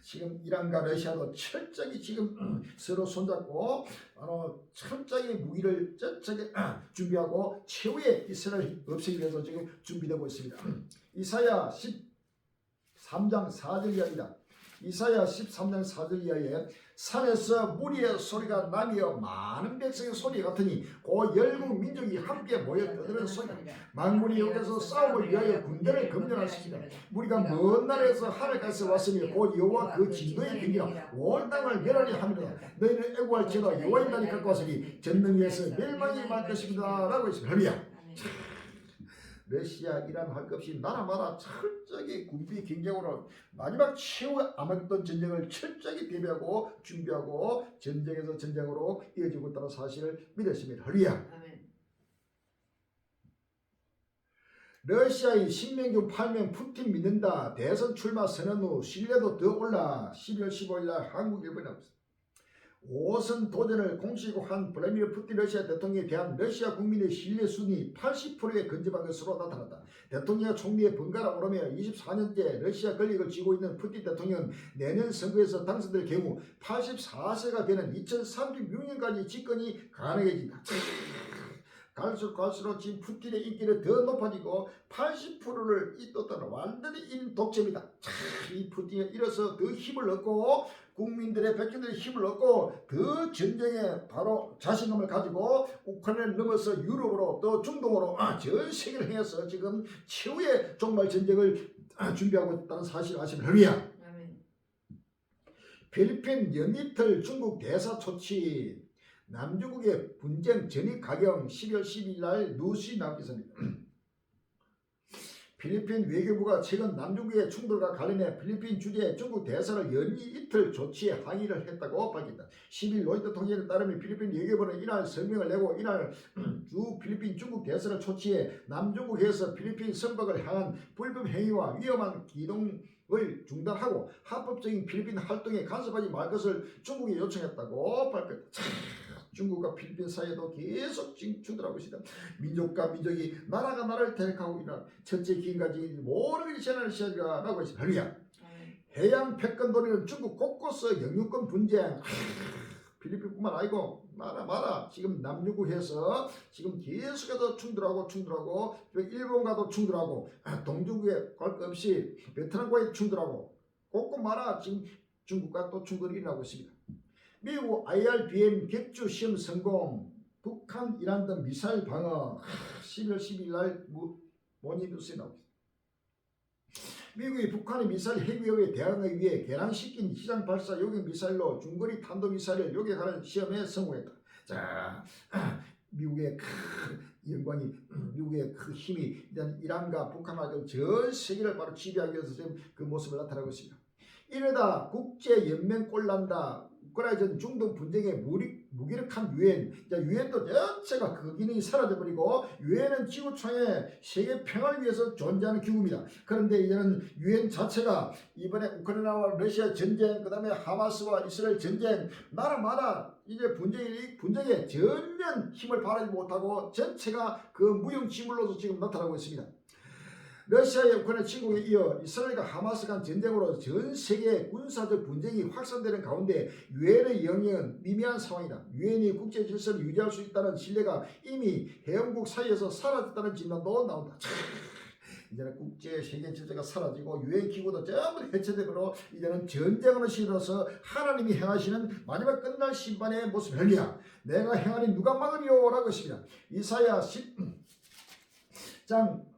지금 이란과 러시아도 철저히 지금 서로 손잡고 철저히 무기를 철저히 준비하고 최후의 이스라엘 없애기 위해서 지금 준비되고 있습니다. 이사야 13장 4절 이하입니다. 이사야 13장 4절 이하에 산에서 무리의 소리가 나며 많은 백성의 소리 같으니 그 열국 민족이 함께 모여 떠드는 소리다. 만군이 여기서 싸움을 위하여 군대를 검열하시키다. 우리가 먼 나라에서 하늘까지 왔으니 곧 여호와 그 진노의 경기라 온 땅을 멸하리 하미로다. 너희는 애구할지어다 여호와의 날이 가까웠으니 전능에서 멸망이 말 것입니다 라고 했습니다. 할렐루야. 러시아, 이란 할 것 없이 나라마다 철저하게 군비 경쟁으로 마지막 최후의 아마겟돈 전쟁을 철저하게 대비하고 준비하고 전쟁에서 전쟁으로 이어지고 있다는 사실을 믿었습니다. 할렐루야. 러시아의 신명기 8명 푸틴 믿는다. 대선 출마 선언 후 신뢰도 더 올라 12월 15일 날 한국일보에 나왔습니다. 5선 도전을 공식화한 블라디미르 푸틴 러시아 대통령에 대한 러시아 국민의 신뢰 순위 80%에 근접한 것으로 나타났다. 대통령 총리의 번갈아 오르며 24년째 러시아 권력을 쥐고 있는 푸틴 대통령은 내년 선거에서 당선될 경우 84세가 되는 2036년까지 집권이 가능해진다. 갈수록 지금 푸틴의 인기는 더 높아지고 80%를 잇뒀다는 완전히 독점이다. 이 푸틴에 이뤄서 더 힘을 얻고 국민들의 백성들의 힘을 얻고 더 전쟁에 바로 자신감을 가지고 우크라이나를 넘어서 유럽으로 또 중동으로 전 세계를 향해서 지금 최후의 종말 전쟁을 준비하고 있다는 사실을 아시면 할렐루야. 필리핀 연이틀 중국 대사 초치 남중국의 분쟁 전입 가경 12월 12일 날 뉴스 나왔습니다. 필리핀 외교부가 최근 남중국의 충돌과 관련해 필리핀 주재 중국 대사를 연이 이틀 조치에 항의를 했다고 밝혔다. 10일 로이터 통신에 따르면 필리핀 외교부는 이날 성명을 내고 이날 주 필리핀 중국 대사를 초치해 남중국에서 필리핀 선박을 향한 불법 행위와 위험한 기동을 중단하고 합법적인 필리핀 활동에 간섭하지 말 것을 중국에 요청했다고 발표했다. 중국과 필리핀 사이에도 계속 충돌하고 있습니다. 민족과 민족이 나라가 나라를 대적하고 있는 첫째 기인까지 모든 것이 재난을 시작하고 있습니다. 할렐루야. 해양 패권놀이는 중국 곳곳에 영유권 분쟁 필리핀뿐만 아니고 나라마다 지금 남중국에서 지금 계속해서 충돌하고 일본과도 충돌하고 동중국에 갈 것 없이 베트남과의 충돌하고 곳곳마다 지금 중국과 또 충돌이 일어나고 있습니다. 미국 IRBM 격주 시험 성공 북한 이란 등 미사일 방어 11월 12일 날 모니뉴스에 나옵니다. 미국이 북한의 미사일 핵 위협에 대응하기 위해 개량시킨 시장 발사 요격 미사일로 중거리 탄도미사일을 요격하는 시험에 성공했다. 자, 미국의 영광이 미국의 그 힘이 이란과 북한과 전 세계를 바로 지배하기 위해서 지금 그 모습을 나타내고 있습니다. 이러다 국제연맹 꼴난다. 우크라이나 중동 분쟁의 무기력한 유엔도 전체가 그 기능이 사라져버리고 유엔은 지구촌의 세계 평화를 위해서 존재하는 기구입니다. 그런데 이제는 유엔 자체가 이번에 우크라이나와 러시아 전쟁, 그 다음에 하마스와 이스라엘 전쟁, 나라마다 이제 분쟁에 전면 힘을 발휘하지 못하고 전체가 그 무용지물로서 지금 나타나고 있습니다. 러시아의 우크라이나 침공에 이어 이스라엘과 하마스 간 전쟁으로 전 세계 군사적 분쟁이 확산되는 가운데 유엔의 영향은 미미한 상황이다. 유엔이 국제 질서를 유지할 수 있다는 신뢰가 이미 회원국 사이에서 사라졌다는 진단도 나온다. 이제는 국제 세계 질서가 사라지고 유엔 기구도 전부 해체되므로 이제는 전쟁으로 실어서 하나님이 행하시는 마지막 끝날 심판의 모습 헬리야. 내가 행하니 누가 막으리요? 라고 했습니다. 이사야 10장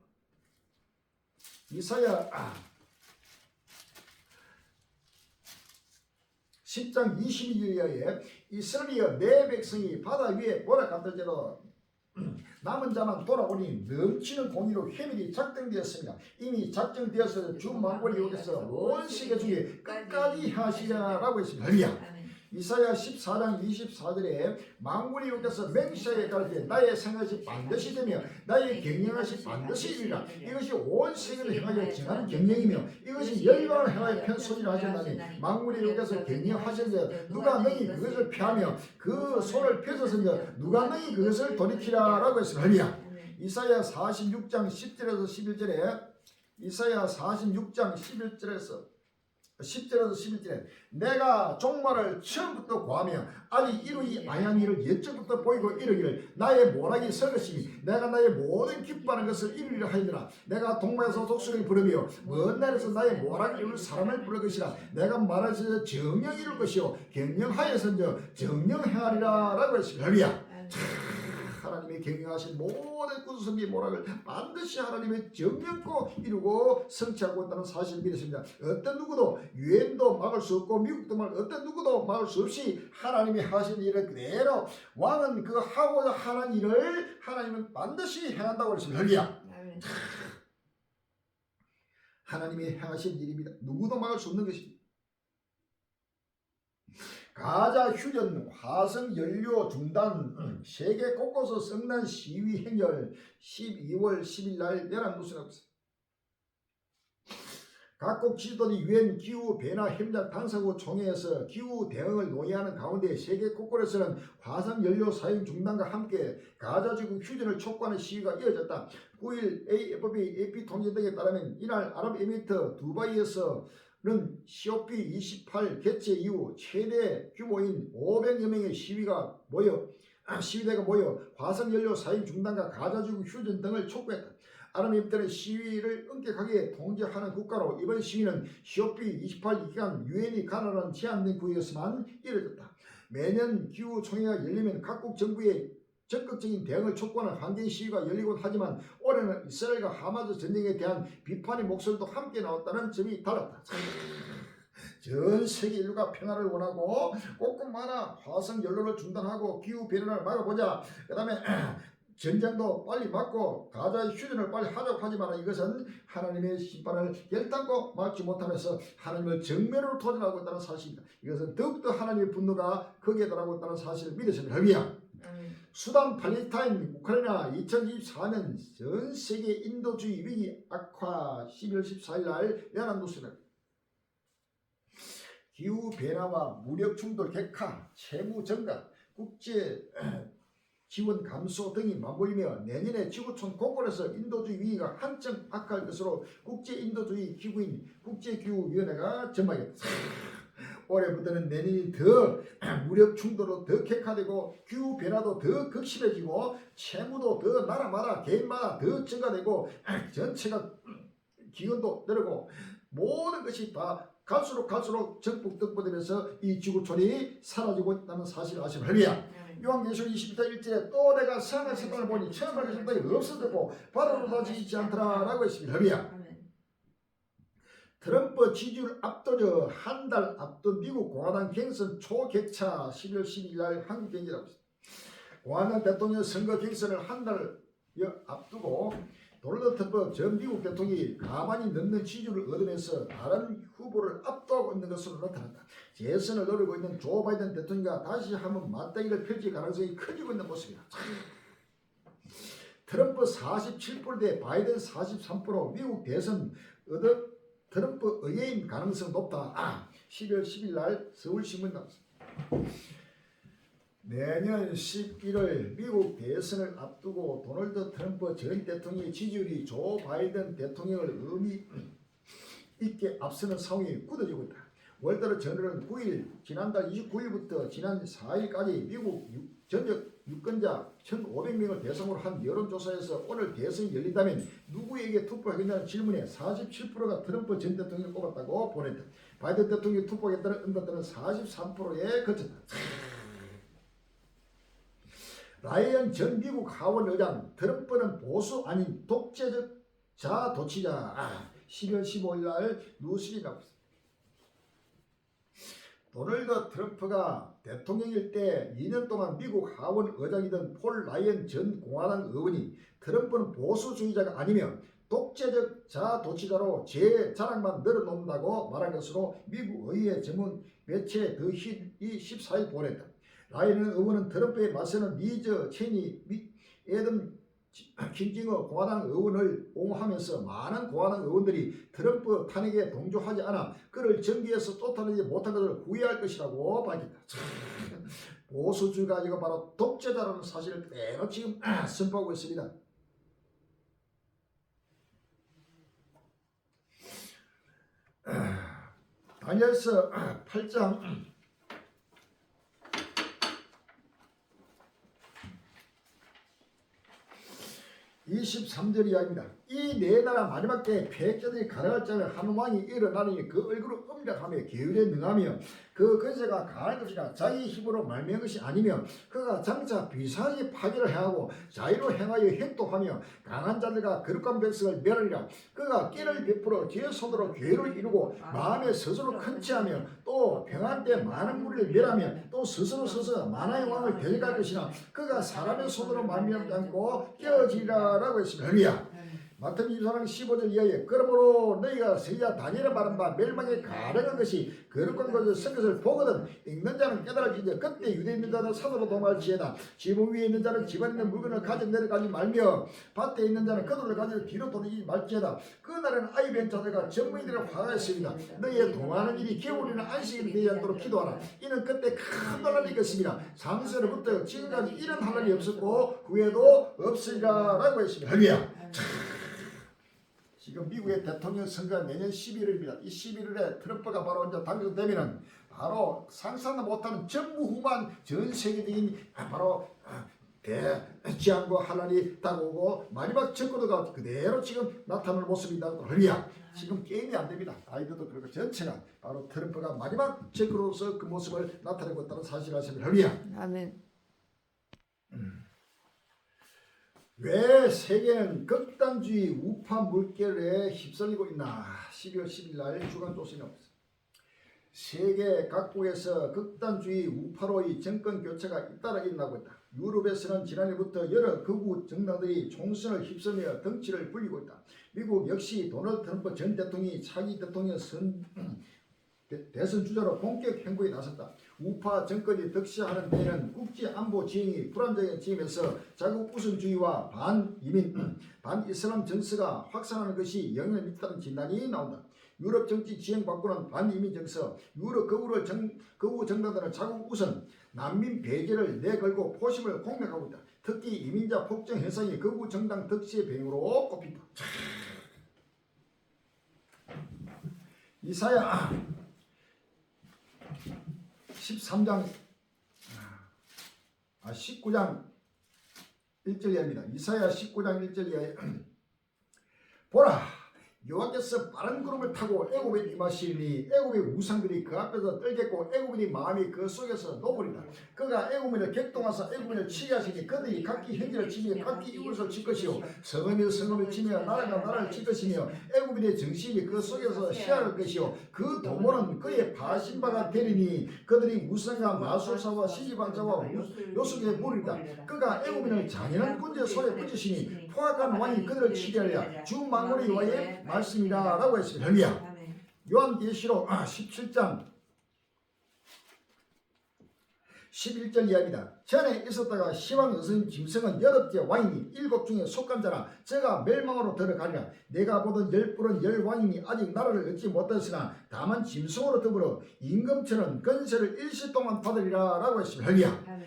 10장 22절에 이스라엘이여 내 백성이 바다 위에 모락같을지로 남은 자만 돌아오니 넘치는 공의로 회밀이 작정되었습니다. 이미 작정되어서 주 만군이 여기서 온 세계 중에 끝까지 하시라라고 했습니다. 할렐루야. 이사야 14장 24절에 만군이 여기서 맹세하게 가르치되 나의 생각이 반드시 되며 나의 경영하시 반드시 이르리라. 이것이 온 세계를 행하여 정하는 경영이며 이것이 열방을 행하여 편소리를 하셨나니 만군이 여기서 경영하셨는데 누가 너희 그것을 피하며 그 손을 펴서서 누가 너희 그것을 돌이키라라고 했습니다. 할렐루야. 이사야 46장 10절에서 11절에 이사야 46장 10절에서 11절에 내가 종말을 처음부터 구하며 아직 이루지 아니한 일을 옛적부터 보이고 이르기를 나의 모락이 설 것이니 내가 나의 모든 기뻐하는 것을 이루리라 하니라. 내가 동방에서 독수리를 부르며 먼 날에서 나의 모락을 이룰 사람을 부를 것이라. 내가 말하셔서 정령 이룰 것이요 경영하여서 정령행하리라 라고 했습니다. 할렐루야. 하나님이 경영하신 모든 구속의 모락을 반드시 하나님의 정령코 이루고 성취하고 있다는 사실을 믿습니다. 어떤 누구도 유엔도 막을 수 없고 미국도 어떤 누구도 막을 수 없이 하나님이 하신 일을 그대로 왕은 그 하고자 하는 일을 하나님은 반드시 행한다고 했습니다. 할렐루야. 하나님이 행하신 일입니다. 누구도 막을 수 없는 것입니다. 가자 휴전 화성 연료 중단 세계 곳곳에서 성난 시위 행렬 12월 10일 날 연합뉴스라고 있습니다. 각국 지도자들이 유엔 기후 변화 협력 당사국 총회에서 기후 대응을 논의하는 가운데 세계 곳곳에서는 화성 연료 사용 중단과 함께 가자 지구 휴전을 촉구하는 시위가 이어졌다. 9일 AFP, AP 통계 등에 따르면 이날 아랍에미리트 두바이에서 는 COP28 개최 이후 최대 규모인 500여 명의 시위대가 모여 화석연료 사용 중단과 가자지구 휴전 등을 촉구했다. 아랍에미리트는 시위를 엄격하게 통제하는 국가로 이번 시위는 COP28 기간 유엔이 가라는 제한된 구역에서만 이뤄졌다. 매년 기후총회가 열리면 각국 정부의 적극적인 대응을 촉구하는 환경 시위가 열리곤 하지만 올해는 이스라엘과 하마스 전쟁에 대한 비판의 목소리도 함께 나왔다는 점이 달랐다. 전 세계 인류가 평화를 원하고 꼭꼭 화성 연료를 중단하고 기후 변화를 막아보자. 그 다음에 전쟁도 빨리 막고 가자의 휴전을 빨리 하자고 하지만 이것은 하나님의 심판을 결단코 막지 못하면서 하나님을 정면으로 도전하고 있다는 사실입니다. 이것은 더욱더 하나님의 분노가 거기에 달하고 있다는 사실을 믿으십니다. 할렐루야. 수단, 팔레스타인, 우크라이나 2024년 전 세계 인도주의 위기 악화 12월 14일 날 연합뉴스는 기후 변화와 무력 충돌 격화, 채무 증가, 국제 지원 감소 등이 맞물리며 내년에 지구촌 곳곳에서 인도주의 위기가 한층 악화할 것으로 국제 인도주의 기구인 국제기후위원회가 전망했다. 올해부터는 내년이 더 무력 충돌도 더 격화되고 기후 변화도 더 극심해지고 채무도 더 나라마다 개인마다 더 증가되고 전체가 기온도 내려고 모든 것이 다 갈수록 전폭 득보되면서 이 지구촌이 사라지고 있다는 사실을 아시면 할렐루야. 요한계시록 22장 1절에 또 내가 성한 색깔을 보니 처음 밝은 색깔이 없어졌고 바다로 다시 있지 않더라라고 했습니다. 할렐루야. 아멘. 트럼프 지지율 압도적 한 달 앞둔 미국 공화당 경선 초격차 12월 12일 날 한국 경기라고 했습니다. 공화당 대통령 선거 경선을 한 달 앞두고 도널드 트럼프 전 미국 대통령이 가만히 넘는 지지율을 얻으면서 다른 후보를 압도하고 있는 것으로 나타났다. 재선을 노리고 있는 조 바이든 대통령과 다시 한번 맞대결을 펼칠 가능성이 커지고 있는 모습이다. 트럼프 47%대 바이든 43% 미국 대선 트럼프 의회인 가능성 높다. 12월 10일 날 서울신문 나왔습니다. 내년 11월 미국 대선을 앞두고 도널드 트럼프 전 대통령의 지지율이 조 바이든 대통령을 의미 있게 앞서는 상황이 굳어지고 있다. 월드로 저널은 9일 지난달 29일부터 지난 4일까지 미국 전역 유권자 1,500명을 대상으로 한 여론조사에서 오늘 대선이 열린다면 누구에게 투표하겠냐는 질문에 47%가 트럼프 전 대통령을 꼽았다고 보냈다. 바이든 대통령이 투표하겠다는 응답자는 43%에 그쳤다. 라이언 전 미국 하원 의장, 트럼프는 보수 아닌 독재적 자도취자. 12월 15일 날 뉴스리 나왔습니다. 도널드 트럼프가 대통령일 때 2년 동안 미국 하원 의장이던 폴 라이언 전 공화당 의원이 트럼프는 보수주의자가 아니면 독재적 자도취자로 제 자랑만 늘어놓는다고 말한 것으로 미국 의회 전문 매체 더 힐이 14일 보냈다. 라이언 의원은 트럼프에 맞서는 리즈 체니 애덤 킨징어 공화당 의원을 옹호하면서 많은 공화당 의원들이 트럼프 탄핵에 동조하지 않아 그를 정계에서 쫓아내지 못한 것을 후회할 것이라고 밝혔다. 보수주의가 이거 바로 독재자라는 사실을 그대로 지금 선포하고 있습니다. 다니엘서 8장 23절 이야기입니다. 이 네 나라 마지막 때에 패역자들이 가능할 자는 한 왕이 일어나니 그 얼굴을 음력하며 계율에 능하며 그 권세가 강할 것이나 자기 힘으로 말미암은 것이 아니며 그가 장차 비상하게 파괴를 행하고 자유로 행하여 획도하며 강한 자들과 거룩한 백성을 멸하리라. 그가 끼를 베풀어 제 손으로 괴를 이루고 마음에 스스로 큰치하며 또 평안 때 많은 무리를 멸하며 또 스스로 서서 만화의 왕을 데려갈 것이나 그가 사람의 손으로 말미암지 않고 깨어지리라라고 했습니다. 할렐루야. 마태복음 24장 15절 이하에 그러므로 너희가 세자 다니엘의 말한 바 멸망에 가려는 것이 거룩한 것을 쓴 것을 보거든 읽는 자는 깨달을지니 그때 유대에 있는 자는 산으로 도망할지어다 지붕 위에 있는 자는 집안에 있는 물건을 가져 내려가지 말며 밭에 있는 자는 그들을 가지고 뒤로 돌리지 말지어다. 그날에는 아이 뵌 자들과 전무이들을 화가했습니다. 너희의 동하는 일이 겨울이나 안식일이 되지 않도록 기도하라. 이는 그때 큰 논란이 있겠습니다. 장세로부터 지금까지 이런 한란이 없었고 후에도 없으리라 라고 했습니다. 할렐루야. 지금 미국의 대통령 선거가 내년 11월입니다. 이 11월에 트럼프가 바로 이제 당선되면은 바로 상상도 못하는 전무후무한 전 세계적인 바로 대지안과 한란이 다가오고 마지막 정권도가 그대로 지금 나타나는 모습이다. 할렐루야. 지금 게임이 안 됩니다. 아이들도 그렇고 전체가 바로 트럼프가 마지막 정권으로서 그 모습을 나타내고 있다는 사실을 아십니다. 할렐루야. 아멘. 왜 세계는 극단주의 우파 물결에 휩쓸리고 있나? 12월 10일 날 주간 조선이 나왔습니다. 세계 각국에서 극단주의 우파로의 정권 교체가 잇따라 일어나고 있다. 유럽에서는 지난해부터 여러 극우 정당들이 총선을 휩쓸며 덩치를 불리고 있다. 미국 역시 도널드 트럼프 전 대통령이 차기 대통령 대선 주자로 본격 행보에 나섰다. 우파 정권이 득세하는 데에는 국제안보 지형이 불안정해 지면서 자국 우선주의와 반이민, 반이슬람 정서가 확산하는 것이 영향을 미쳤다는 진단이 나온다. 유럽 정치 지형 바꾸는 반이민 정서, 유럽 거우 정당들은 자국 우선, 난민 배제를 내걸고 포심을 공략하고 있다. 특히 이민자 폭정 현상이 거우 정당 득세의 배경으로 꼽힌다. 이사야 19장 1절 이하입니다. 이사야 19장 1절 이하에 보라 여호와께서 빠른 구름을 타고 애굽에 임하시니 애굽의 우상들이 그 앞에서 떨겠고 애굽인의 마음이 그 속에서 녹으리라. 그가 애굽인을 격동하사 애굽인을 치게 하시니 그들이 각기 현지를 치며 각기 이웃을 칠 것이요 성읍이 성읍을 치며 나라가 나라를 칠 것이며 애굽인의 정신이 그 속에서 시야할 것이요 그 도모는 그의 파신바가 되리니 그들이 무성과 마술사와 시지방자와 요술의 무리다. 그가 애굽인을 잔인한 군대 손에 붙이시니 포악한 왕이 그들을 치게 하리라. 주 만군의 여호와의 말씀이라 라고 했습니다. 할렐루야. 요한계시록 17장 11절 이하입니다. 전에 있었다가 시왕 여성 짐승은 8째 왕이니 7 중에 속한 자라 저가 멸망으로 들어가리라. 내가 보던 10뿔은 10왕이니 아직 나라를 얻지 못했으나 다만 짐승으로 더불어 임금처럼 건세를 일시 동안 받으리라 라고 했습니다. 할렐루야.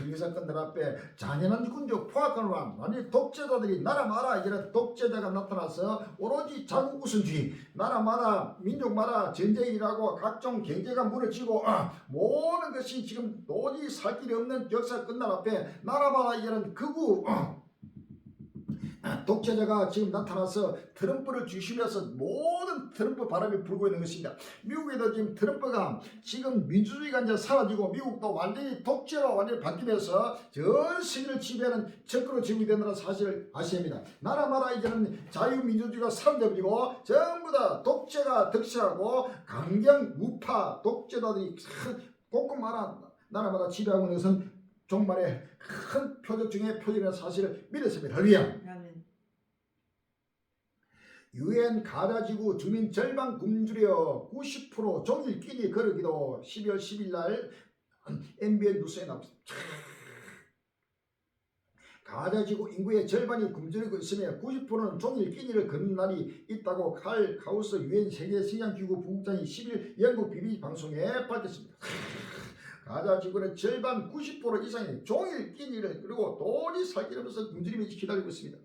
이 사건들 앞에 잔인한 군주 포악한 왕 만일 독재자들이 나라마다 이런 독재자가 나타나서 오로지 자국 우선주의 나라마다 민족마다 전쟁이라고 각종 경제가 무너지고 모든 것이 지금 도저히 살 길이 없는 역사 끝날 앞에 나라마다 이런 극우 독재자가 지금 나타나서 트럼프를 중심으로서 모든 트럼프 바람이 불고 있는 것입니다. 미국에도 지금 트럼프가 지금 민주주의가 이제 사라지고 미국도 완전히 독재로 완전히 바뀌면서 전 세계를 지배하는 적으로 지금이 된다는 사실을 아셔야 합니다. 나라마다 이제는 자유민주주의가 사라져버리고 전부 다 독재가 득세하고 강경 우파 독재자들이 곳곳마다 나라마다 지배하고 있는 것은 종말의 큰 표적 중에 표적이라는 사실을 믿었습니다. 할렐루야. 유엔 가자지구 주민 절반 굶주려 90% 종일 끼니 거르기도 12월 10일 날 MBN 뉴스에 나왔습니다. 가자지구 인구의 절반이 굶주리고 있으며 90%는 종일 끼니를 걷는 날이 있다고 칼 카우스 유엔 세계식량기구 부국장이 10일 영국 BBC 방송에 밝혔습니다. 가자지구는 절반 90% 이상이 종일 끼니를 그리고 도저히 살기 없어서 굶주리면서 기다리고 있습니다.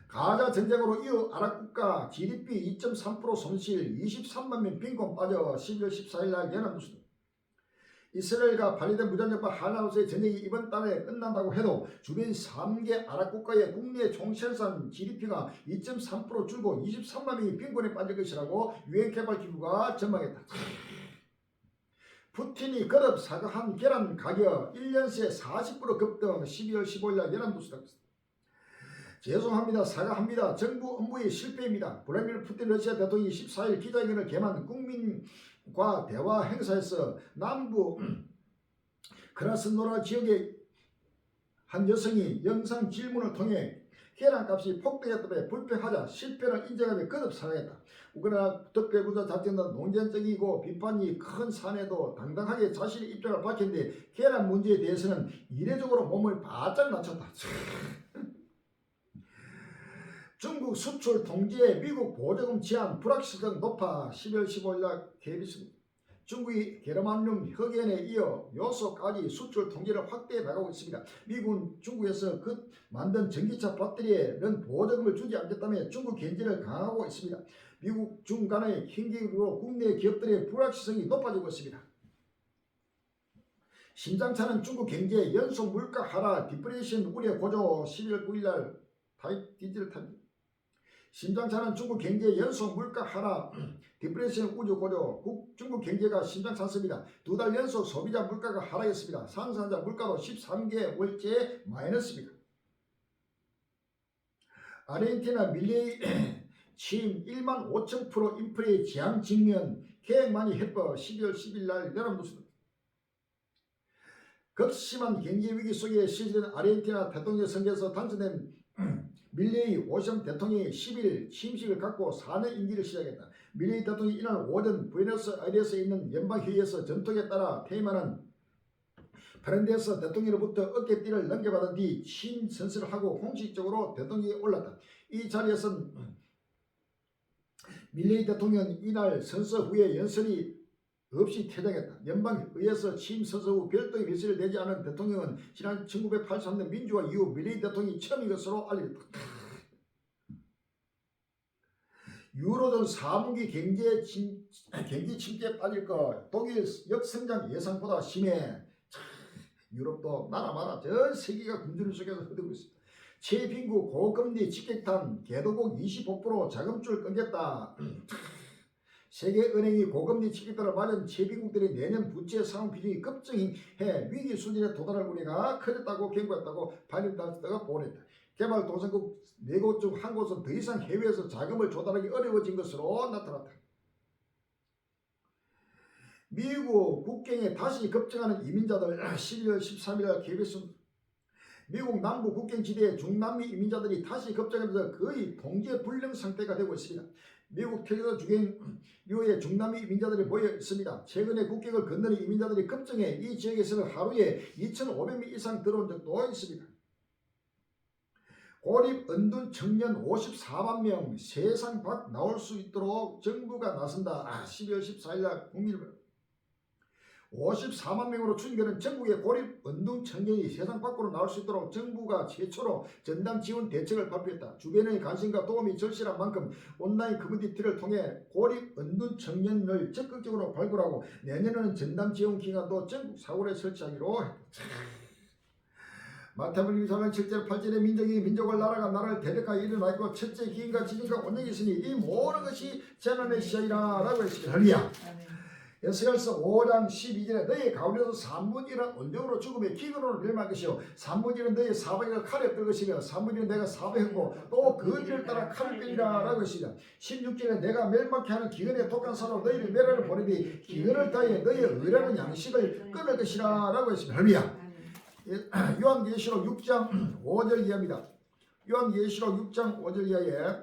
가자 전쟁으로 이어 아랍국가 GDP 2.3% 손실 23만 명 빈곤 빠져 12월 14일 날 연합뉴스 이스라엘과 발휘된 무장정파 하마스의 전쟁이 이번 달에 끝난다고 해도 주변 3개 아랍국가의 국내 총생산 GDP가 2.3% 줄고 23만 명이 빈곤에 빠질 것이라고 유엔개발기구가 전망했다. 푸틴이 거듭 사과한 계란 가격 1년 새 40% 급등 12월 15일 날 연합뉴스다. 죄송합니다. 사과합니다. 정부 업무의 실패입니다. 블라디미르 푸틴 러시아 대통령이 14일 기자회견을 개만 국민과 대화 행사에서 남부 크라스노라 지역의 한 여성이 영상 질문을 통해 계란값이 폭등했다며 불평하자 실패를 인정하며 거듭 사과했다. 우크라이나 특별부자 작전은 논쟁적이고 비판이 큰 사안에도 당당하게 자신의 입장을 밝혔는데 계란 문제에 대해서는 이례적으로 몸을 바짝 낮췄다. 중국 수출 통제에 미국 보조금 제한 불확실성 높아 12월 15일 날 KBS 중국이 게르마늄 흑연에 이어 요소까지 수출 통제를 확대해 나가고 있습니다. 미국은 중국에서 만든 전기차 배터리에는 보조금을 주지 않겠다며 중국 견제를 강화하고 있습니다. 미국 중 간의 힘기로 국내 기업들의 불확실성이 높아지고 있습니다. 신장차는 중국 경제 연속 물가 하락 디프레이션 우려 고조 11월 9일 날 디지털 타임 심장차는 중국 경제 연속 물가 하락, 디프레션 우려 고조, 중국 경제가 심상찮습니다. 2달 연속 소비자 물가가 하락했습니다. 상산자 물가도 13개월째 마이너스입니다. 아르헨티나 밀레이 취임 1만 5천% 인플레 지향 직면 계획만이 해법 12월 10일 날 연합뉴스 극심한 경제 위기 속에 실시된 아르헨티나 대통령 선거에서 당선된 밀레이 오션 대통령이 10일 취임식을 갖고 4년 임기를 시작했다. 밀레이 대통령이 이날 오전 부에노스아이레스에 있는 연방회의에서 전통에 따라 퇴임하는 페르난데스 대통령으로부터 어깨띠를 넘겨받은 뒤 취임 선서를 하고 공식적으로 대통령에 올랐다. 이 자리에서는 밀레이 대통령은 이날 선서 후에 연설이 없이 퇴장했다. 연방의회에서 취임 선서 후 별도의 메시지를 내지 않은 대통령은 지난 1983년 민주화 이후 밀레이 대통령이 처음인 것으로 알려졌다. 유로존 4분기 경기 침체에 빠질 것 독일 역성장 예상보다 심해. 유럽도 나라마다 전 세계가 굶주림 속에서 흐르고 있습니다. 최빈구 고금리 직격탄 개도국 25% 자금줄 끊겠다. 세계은행이 고금리 직격탄을 맞은 최빈국들이 내년 부채 상환 비중이 급증해 위기 수준에 도달할 우려가 커졌다고 경고했다고 바이든스가 보냈다. 개발도상국 4곳 중 한 곳은 더 이상 해외에서 자금을 조달하기 어려워진 것으로 나타났다. 미국 국경에 다시 급증하는 이민자들 11월 13일 KBS 미국 남부 국경지대의 중남미 이민자들이 다시 급증하면서 거의 통제불능 상태가 되고 있습니다. 미국 텍사스 주경 류의 중남미 이민자들이 모여 있습니다. 최근에 국경을 건너는 이민자들이 급증해 이 지역에서는 하루에 2,500명 이상 들어온 적도 있습니다. 고립 은둔 청년 54만 명 세상 밖 나올 수 있도록 정부가 나선다. 12월 14일 날 국민을 54만 명으로 추진되는 전국의 고립 은둔 청년이 세상 밖으로 나올 수 있도록 정부가 최초로 전담 지원 대책을 발표했다. 주변의 관심과 도움이 절실한 만큼 온라인 커뮤니티를 통해 고립 은둔 청년을 적극적으로 발굴하고 내년에는 전담 지원 기관도 전국 사고에 설치하기로 했다. 마태복음 24장 7절 8절의 민족을 나라가 나라를 대적하여 일어나 있고 첫째 기인과 지진과 온역이 있으니 이 모든 것이 재난의 시작이라 라고 했습니다. 할렐루야. 에스겔서 5장 12절에 너희 가운데서 3분의 1은 온병으로 죽음의 기근으로 멸망할 것이요 3분의 1은 너희 사방을 칼에 뜰 것이며 3분의 1은 내가 사방하고 또 그 뒤를 따라 칼을 빼리라 라고 했습니다. 16절에 내가 멸망케 하는 기근의 독한 사로 너희를 멸하러 보내니 기근을 다해 너희의 의라는 양식을 끊을 것이라 라고 했습니다. 할렐루야. 요한계시록 6장 5절 이하입니다. 요한계시록 6장 5절 이하에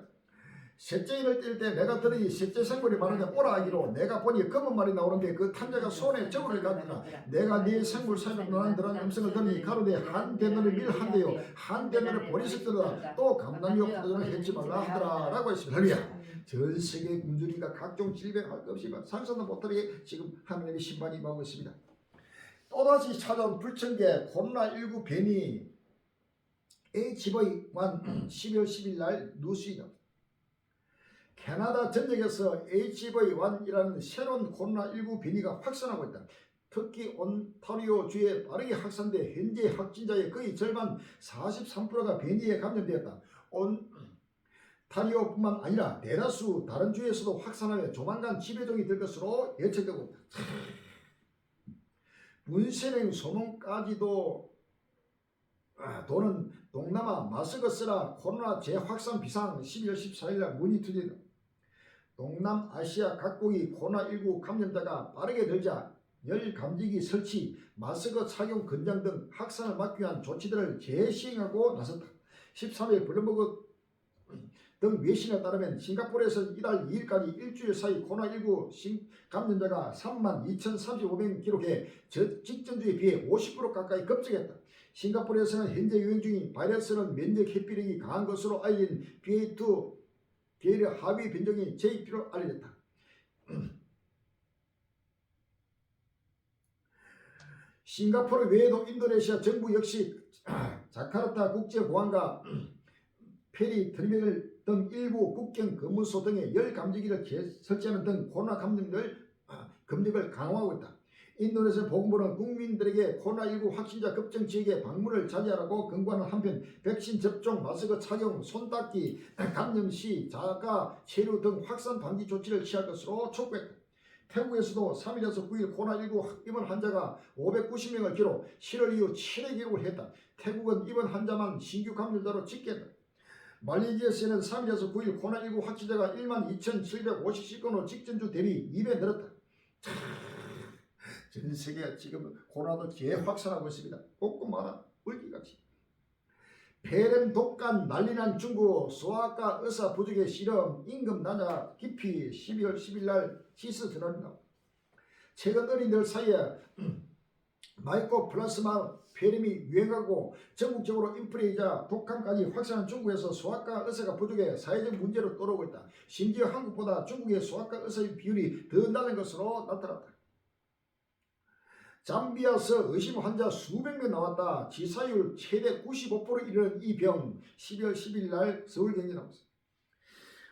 셋째 인을 뗄 때 내가 들으니 셋째 생물이 말하되 오라 하기로 내가 보니 검은 말이 나오는데 그 탄자가 손에 저울을 가지라 내가 네 생물 사이로 나는 그런 음성을 들으니 가로되 한 대너를 밀한대요 한 대너를 버리셨더라 또 감남이요 포도주를 해치 말라 하더라 라고 했습니다. 할렐루야. 전 세계 굶주림과 각종 질병 할 것 없이 상상도 못하게 지금 하나님의 심판이 임하고 있습니다. 또다시 찾아온 불청객 코로나19 변이 HV1 12월 10일 날 뉴스이다. 캐나다 전역에서 HV1이라는 새로운 코로나19 변이가 확산하고 있다. 특히 온타리오주에 빠르게 확산돼 현재 확진자의 거의 절반 43%가 변이에 감염되었다. 온타리오뿐만 아니라 대다수 다른 주에서도 확산하여 조만간 지배종이 될 것으로 예측되고 있다. 문센행 소문까지도 도는 동남아 마스크 쓰라 코로나 재확산 비상 12월 14일 문의 투지다. 동남아시아 각국이 코로나19 감염자가 빠르게 늘자 열 감지기 설치, 마스크 착용 권장 등 확산을 막기 위한 조치들을 재시행하고 나섰다. 13일 블룸버그 등 외신에 따르면 싱가포르에서 이달 2일까지 일주일 사이 코로나19 감염자가 32,035명 기록해 직전주에 비해 50% 가까이 급증했다. 싱가포르에서는 현재 유행 중인 바이러스는 면역 해피력이 강한 것으로 알려진 BA2 계열 하위 변종인 JP로 알려졌다. 싱가포르 외에도 인도네시아 정부 역시 자카르타 국제공항과 페리 터미널 등 일부 국경 검문소 등에 열 감지기를 설치하는 등 코로나 검역을 강화하고 있다. 인도네시아 보건부는 국민들에게 코로나19 확진자 급증 지역에 방문을 자제하라고 권고하는 한편 백신 접종, 마스크 착용, 손 닦기, 감염 시 자가, 체류 등 확산 방지 조치를 취할 것으로 촉구했다. 태국에서도 3일에서 9일 코로나19 입원 환자가 590명을 기록 7월 이후 7회 기록을 했다. 태국은 입원 환자만 신규 감염자로 집계했다. 말레이시아에서는 3일에서 9일 코로나19 확진자가 12,750건으로 직전주 대비 2배 늘었다. 전 세계가 지금 코로나도 재확산하고 있습니다. 꼼꼼하나 울기같이. 폐렴 독감 난리난 중국 소아과 의사 부족의 실험 임금 낮아 깊이 12월 10일 날 시스 전환이다. 최근 어린이들 사이에 마이코플라스마 폐렴이 유행하고 전국적으로 인플루엔자 독감까지 확산한 중국에서 소아과 의사가 부족해 사회적 문제로 떠오르고 있다. 심지어 한국보다 중국의 소아과 의사의 비율이 더 낮은 것으로 나타났다. 잠비아서 의심 환자 수백 명 나왔다. 치사율 최대 95% 이르는 이 병 12월 10일 날 서울경제 나왔습니다.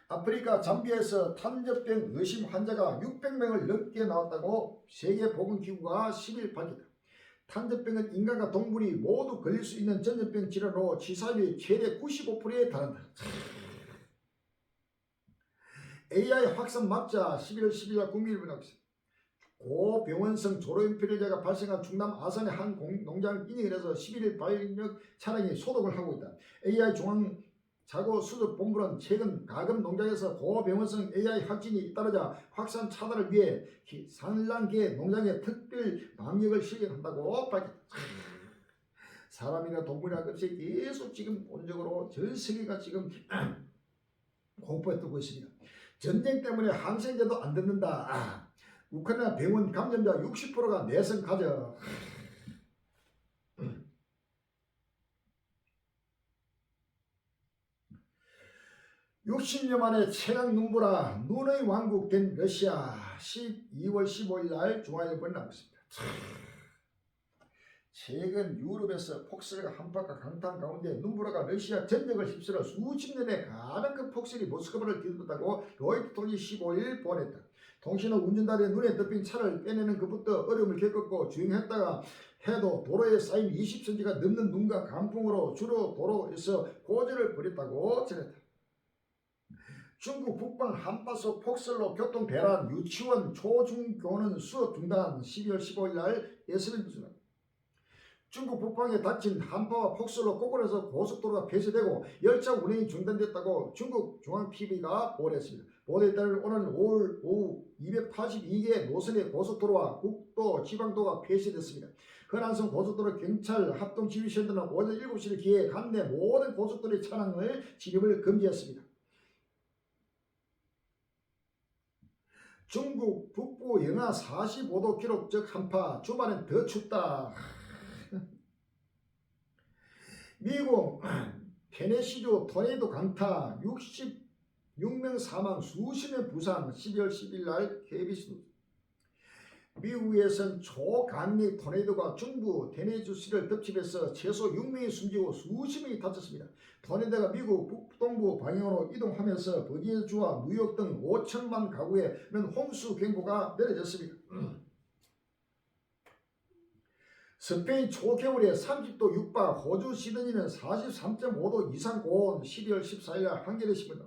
아프리카 잠비아에서 탄저병 의심 환자가 600명을 넘게 나왔다고 세계보건기구가 10일 밝혔다. 탄저병은 인간과 동물이 모두 걸릴 수 있는 전염병 질환으로 치사율이 최대 95%에 달한다. AI 확산 막자 11월 10일 국민일보 나오고 있습니다. 고병원성 조로인플루엔자가 발생한 충남 아산의 한 농장을 인용을 해서 11일 방역 차량이 소독을 하고 있다. AI 중앙자고수습본부는 최근 가금 농장에서 고병원성 AI 확진이 잇따르자 확산 차단을 위해 산란계 농장에 특별 방역을 실행한다고 밝혔다. 사람이나 동물이나 것이 계속 지금 온적으로 전 세계가 지금 공포에 떨고 있습니다. 전쟁 때문에 항생제도 안 듣는다. 우크라이나 병원 감염자 60%가 내성 가져. 60년 만에 최강 눈보라 눈의 왕국 된 러시아 12월 15일 날 중앙일보에 나오고 있습니다. 최근 유럽에서 폭설과 한파가 강타한 가운데 눈보라가 러시아 전역을 휩쓸어 수십 년의 가장 큰 폭설이 모스크바를 뒤덮었다고 로이터 통신이 15일 보냈다. 통신은 운전자의 눈에 덮인 차를 빼내는 것부터 어려움을 겪었고 주행했다가 해도 도로에 쌓인 20cm가 넘는 눈과 강풍으로 주로 도로에서 고전을 벌였다고 전했다. 중국 북방 한파속 폭설로 교통 대란, 유치원, 초중교는 수업 중단. 12월 15일 날 SBS 뉴스는 중국 북방에 닥친 한파와 폭설로 곳곳에서 고속도로가 폐쇄되고 열차 운행이 중단됐다고 중국 중앙TV가 보도했습니다. 보도에 따르면 오늘 오후 282개 노선의 고속도로와 국도, 지방도가 폐쇄됐습니다.河南성 고속도로 경찰 합동지휘센터는 오전 7시를 기해 관내 모든 고속도로의 차량을 진입을 금지했습니다. 중국 북부 영하 45도 기록적 한파, 주말엔 더 춥다. 미국 테네시주 토네이도 강타 66명 사망 수십명 부상. 12월 10일 날 KBS 뉴스. 미국에선 초강력 토네이도가 중부 테네시주시를 덮치면서 최소 6명이 숨지고 수십 명이 다쳤습니다. 토네이도가 미국 북동부 방향으로 이동하면서 버지니아주와 뉴욕 등 5천만 가구에는 홍수 경보가 내려졌습니다. 스페인 초겨울에 30도 육박, 호주 시드니는 43.5도 이상 고온. 12월 14일 한겨레 신문.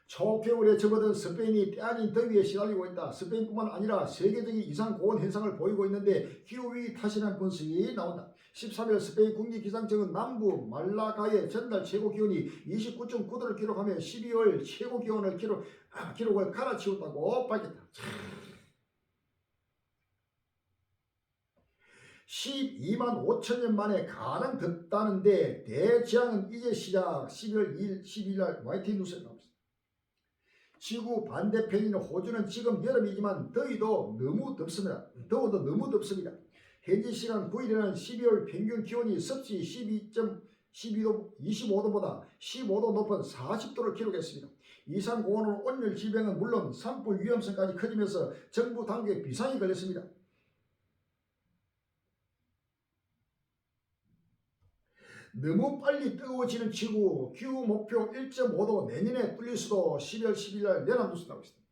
초겨울에 접어든 스페인이 때아닌 더위에 시달리고 있다. 스페인뿐만 아니라 세계적인 이상 고온 현상을 보이고 있는데 기후위기 탓이라는 분석이 나온다. 13일 스페인 국립기상청은 남부 말라가의 전날 최고기온이 29.9도를 기록하며 12월 최고기온을 기록을 갈아치웠다고 밝혔다. 12만 5천년 만에 가장 덥다는데 대지양은 이제 시작. 12월 2일 12일 날 YTN 뉴스에 나옵니다. 지구 반대편인 호주는 지금 여름이지만 더워도 너무 덥습니다. 현지 시간 9일에는 12월 평균 기온이 섭씨 25도보다 15도 높은 40도를 기록했습니다. 이상 고온으로 온열 질병은 물론 산불 위험성까지 커지면서 정부 당국에 비상이 걸렸습니다. 너무 빨리 뜨거워지는 지구, 기후 목표 1.5도 내년에 뚫릴 수도. 12월 10일 날 연합뉴스 나오고 있습니다.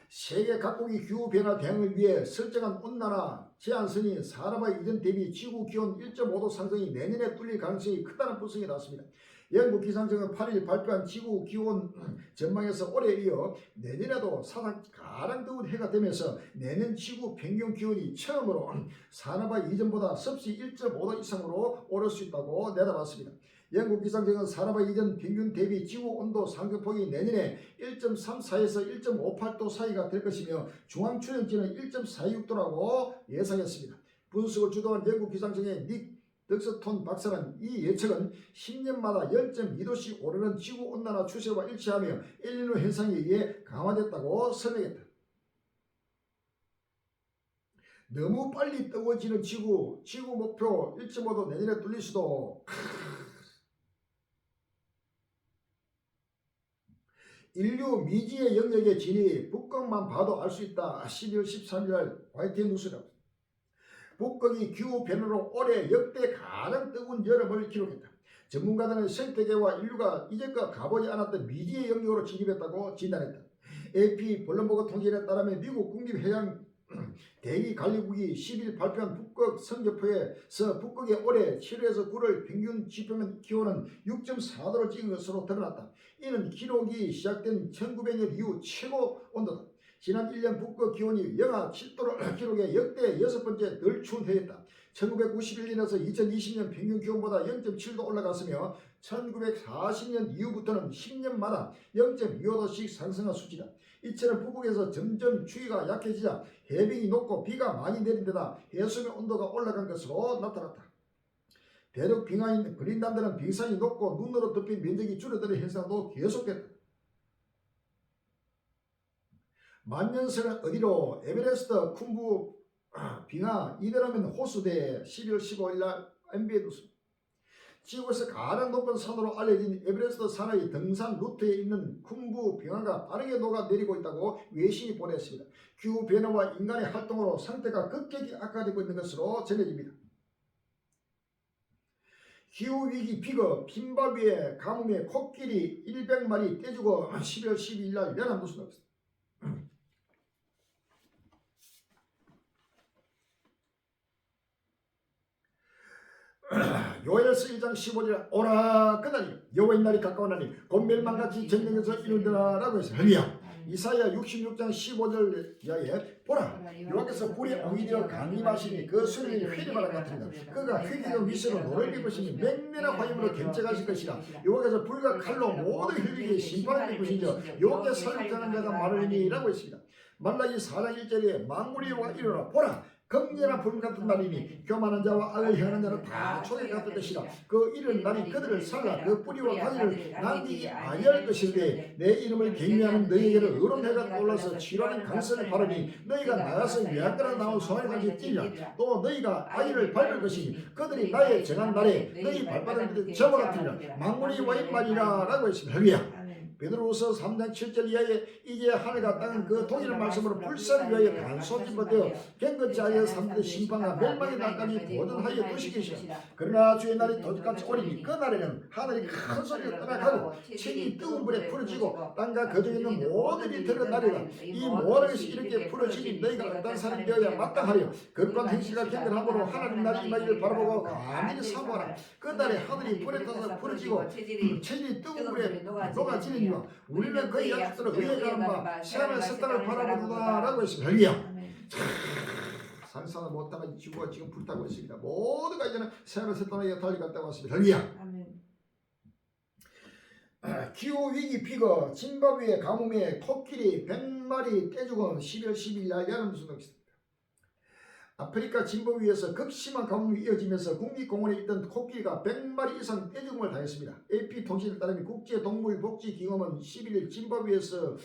세계 각국이 기후변화 대응을 위해 설정한 온난화 제한선인 산업화 이전 대비 지구 기온 1.5도 상승이 내년에 뚫릴 가능성이 크다는 분석이 나왔습니다. 영국 기상청은 8일 발표한 지구 기온 전망에서 올해에 이어 내년에도 사상 가장 더운 해가 되면서 내년 지구 평균 기온이 처음으로 산업화 이전보다 섭씨 1.5도 이상으로 오를 수 있다고 내다봤습니다. 영국 기상청은 산업화 이전 평균 대비 지구 온도 상승폭이 내년에 1.34에서 1.58도 사이가 될 것이며 중앙추정치는 1.46도라고 예상했습니다. 분석을 주도한 영국 기상청의 닉 덕스톤 박사는 이 예측은 10년마다 0.2도씩 오르는 지구온난화 추세와 일치하며 엘니노 현상에 의해 강화됐다고 설명했다. 너무 빨리 뜨거워지는 지구 목표 1.5도 내년에 뚫릴 수도. 인류 미지의 영역에 진입, 북극만 봐도 알 수 있다. 12월 13일 날 YTN 뉴스라고. 북극이 기후변화로 올해 역대 가장 뜨거운 여름을 기록했다. 전문가들은 생태계와 인류가 이제껏 가보지 않았던 미지의 영역으로 진입했다고 진단했다. AP 블룸버그 통신에 따르면 미국 국립해양 대기 관리국이 10일 발표한 북극 성적표에서 북극의 올해 7월에서 9월 평균 지표면 기온은 6.4도를 찍은 것으로 드러났다. 이는 기록이 시작된 1900년 이후 최고 온도다. 지난 1년 북극 기온이 영하 7도를 기록해 역대 6번째 덜 추운 해였다. 1991년에서 2020년 평균 기온보다 0.7도 올라갔으며 1940년 이후부터는 10년마다 0.25도씩 상승한 수치다. 이처럼 북극에서 점점 추위가 약해지자 해빙이 높고 비가 많이 내린 데다 해수면 온도가 올라간 것으로 나타났다. 대륙 빙하인 그린란드는 빙산이 높고 눈으로 덮인 면적이 줄어드는 현상도 계속됐다. 만년설은 어디로? 에베레스트 쿤부 빙하 이대로면 호수대 12월 15일 날 MB에 뉴스. 지구에서 가장 높은 산으로 알려진 에베레스트 산의 등산 루트에 있는 쿤부 빙하가 빠르게 녹아내리고 있다고 외신이 보냈습니다. 기후변화와 인간의 활동으로 상태가 급격히 악화되고 있는 것으로 전해집니다. 기후위기 비거 핀바비의 가뭄에 코끼리 100마리 떼주고 12월 12일 날 연합뉴스 나왔습니다. 요엘서 1장 15절 오라 그다니 여호와의 날이 가까우나니 곧 멸망같이 전쟁에서 이르리라라고 해서 할렐루야. 이사야 66장 15절 야에 보라 여호와께서 불에 옹이되어 강림하시니 그 소리를 회리바람 같으니라. 그가 회개의 미소로 노를 입으시니 맹렬한 화염으로 견책하실 것이라. 여호와께서 불과 칼로 모든 혈육에 심판을 입으시니 여호와께 살펴가는 자가 많으리니라고 했습니다. 말라기 4장 1절에 만군의 여호와가 일어나 보라 극렬한 불 같은 날이니 교만한 자와 악을 행하는 자는 다 초에 같을 것이라. 그 이른 날이 그들을 살라 그 뿌리와 가지를 남기지 아니할 것인데 내 이름을 경외하는 너희에게는 의로운 해가 올라서 치료하는 강선을 바르니 너희가 나가서 외양간에 나온 소알같이 뛰리라. 또 너희가 아이를 밟을 것이니 그들이 나의 정한 날에 너희 발바닥을 접어같으리라. 만군의 여호와의 말이라 라고 했습니다. 할렐루야. 베드로후서 3장 7절 이하에 이제 하늘과 땅은 그 동일한 말씀으로 불사를 위하여 단속짓되어 갱근자의 삶들의 심판과 멸망의 날까지 보존하여 두시기시라. 그러나 주의 날이 도둑같이 오리니 그 날에는 하늘이 큰 소리로 떠나가고 책이 뜨거운 불에 풀어지고 땅과 그중에 있는 모든이 들은 날이라. 이 모든 것이 이렇게 풀어지니 너희가 어떤 사람이 되어야 마땅하리요. 그릇과 행실과 경건함으로 하나님 날이 임하기를 바라보고 간절히 사모하라. 그 날에 하늘이 불에 타서 풀어지고 체질이 뜨거운 불에 녹아지니 우리는 그의 약속대로 의해가는 바 새하늘 새 땅을 바라보도다라고 했습니다. 할렐루야. 상상을 못하는 지구가 지금 불타고 있습니다. 모두가 이제는 새하늘 새 땅에 달려갔다고 했습니다. 할렐루야. 기후위기 피거 짐바브웨 가뭄에 코끼리 100마리 떼죽은 12월 12일 날 연합뉴스 나왔습니다. 아프리카 짐바브웨에서 극심한 가뭄이 이어지면서 국립공원에 있던 코끼리가 100마리 이상 떼죽음을 당했습니다. AP통신에 따르면 국제동물복지기금은 11일 짐바브웨에서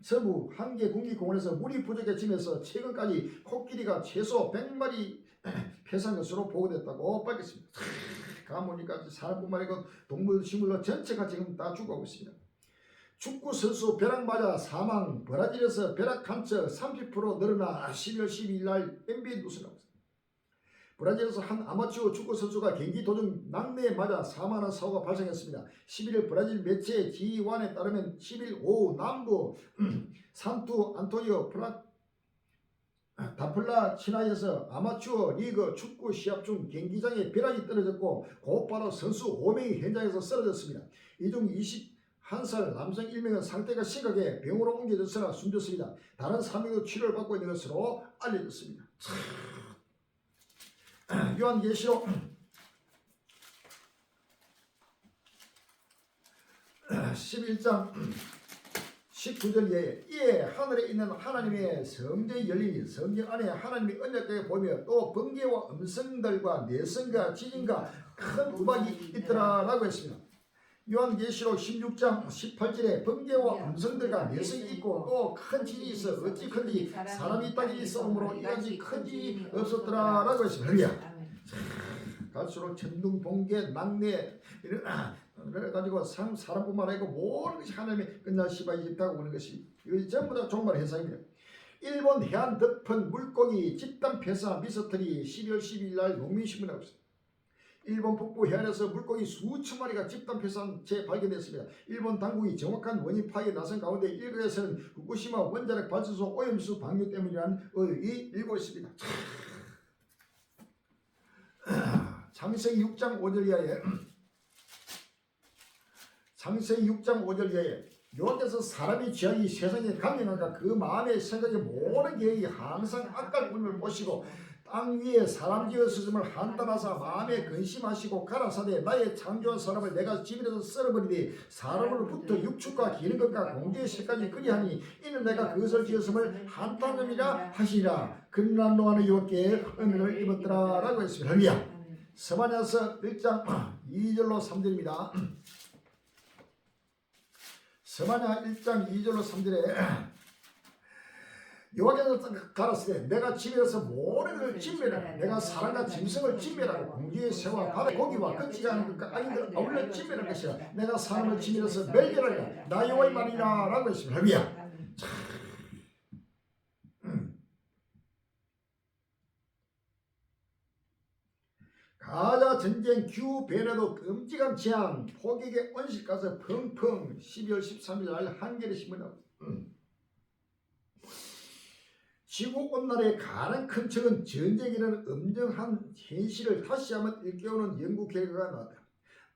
서부 한 개 국립공원에서 물이 부족해지면서 최근까지 코끼리가 최소 100마리 폐사한 것으로 보고됐다고 밝혔습니다. 가뭄이니까 사람뿐만 아니고 동물, 식물로 전체가 지금 다 죽어가고 있습니다. 축구 선수 벼락 맞아 사망. 브라질에서 벼락 한척 30% 늘어나 12월 12일 날 NBA 뉴스 나왔습니다. 브라질에서 한 아마추어 축구 선수가 경기 도중 낙뢰에 맞아 사망하는 사고가 발생했습니다. 11일 브라질 매체 G1에 따르면 10일 오후 남부 산투 안토니오 다플라 치나에서 아마추어 리그 축구 시합 중 경기장에 벼락이 떨어졌고 곧바로 선수 5명이 현장에서 쓰러졌습니다. 이 중 21살 남성 1명은 상태가 심각해 병원으로 옮겨졌으나 숨졌습니다. 다른 3명도 치료를 받고 있는 것으로 알려졌습니다. 요한계시록 11장 19절 이에 하늘에 있는 하나님의 성전이 열리니 성전 안에 하나님의 언약궤가 보며 또 번개와 음성들과 내성과 지진과 큰 우박이 있더라 라고 했습니다. 요한계시록 16장 18절에 번개와 음성들과 내성이 있고 또 큰 지진이 있어 어찌 큰지 사람이 땅에 있어오므로 이같이 큰 지진이 없었더라 라고 했습니다. 할렐루야. 갈수록 천둥 번개 낙뢰 그래가지고 사람뿐만 아니고 모든 것이 하나님의 끝날 시바 이집트하고 오는 것이 이것이 전부 다 종말 현상입니다. 일본 해안 덮은 물고기 집단 폐사 미스터리 12월 12일 날 농민신문에 없습니다. 일본 북부 해안에서 물고기 수천 마리가 집단 폐사한 채 발견됐습니다. 일본 당국이 정확한 원인 파악에 나선 가운데 일각에서는 후쿠시마 원자력 발전소 오염수 방류 때문이라는 의혹이 일고 있습니다. 창세기 6장 5절 이하에 창세기 6장 5절 이하에 여호와께서 사람이 취하기 세상에 강령한가 그 마음의 생각이 모든 계획이 항상 악할 꿈을 보시고 땅 위에 사람 지었음을 한탄하사 마음에 근심하시고 가라사대 나의 창조한 사람을 내가 집에서 썰어버리되 사람으로부터 육축과 기는 것과 공주의 색까지 그리하니 이는 내가 그것을 지었음을 한탄함이라 하시라. 그러나 노아는 여호와께 은혜를 입었더라 라고 했습니다. 할렐루야. 스바냐서 1장 2절로 3절입니다. 스바냐 1장 2절로 3절에 여호와께서 가라사대 내가 집에서 모든 것을 진멸하라. 내가 사람과 짐승을 진멸하고 공중의 새와 바다 고기와 걷지 않은 것과 아기들 아울러 진멸할 것이라. 내가 사람을 진멸해서 멸절하리라. 나 여호와의 말이라 라고 했습니다. 할렐루야. 가자 전쟁 기후 변화도 끔찍한 재앙 폭격의 온실 가서 펑펑 12월 13일 날 한겨레 신문에 지구온난화에 가장 큰 책은 전쟁이라는 엄정한 현실을 다시 한번 일깨우는 연구 결과가 나왔다.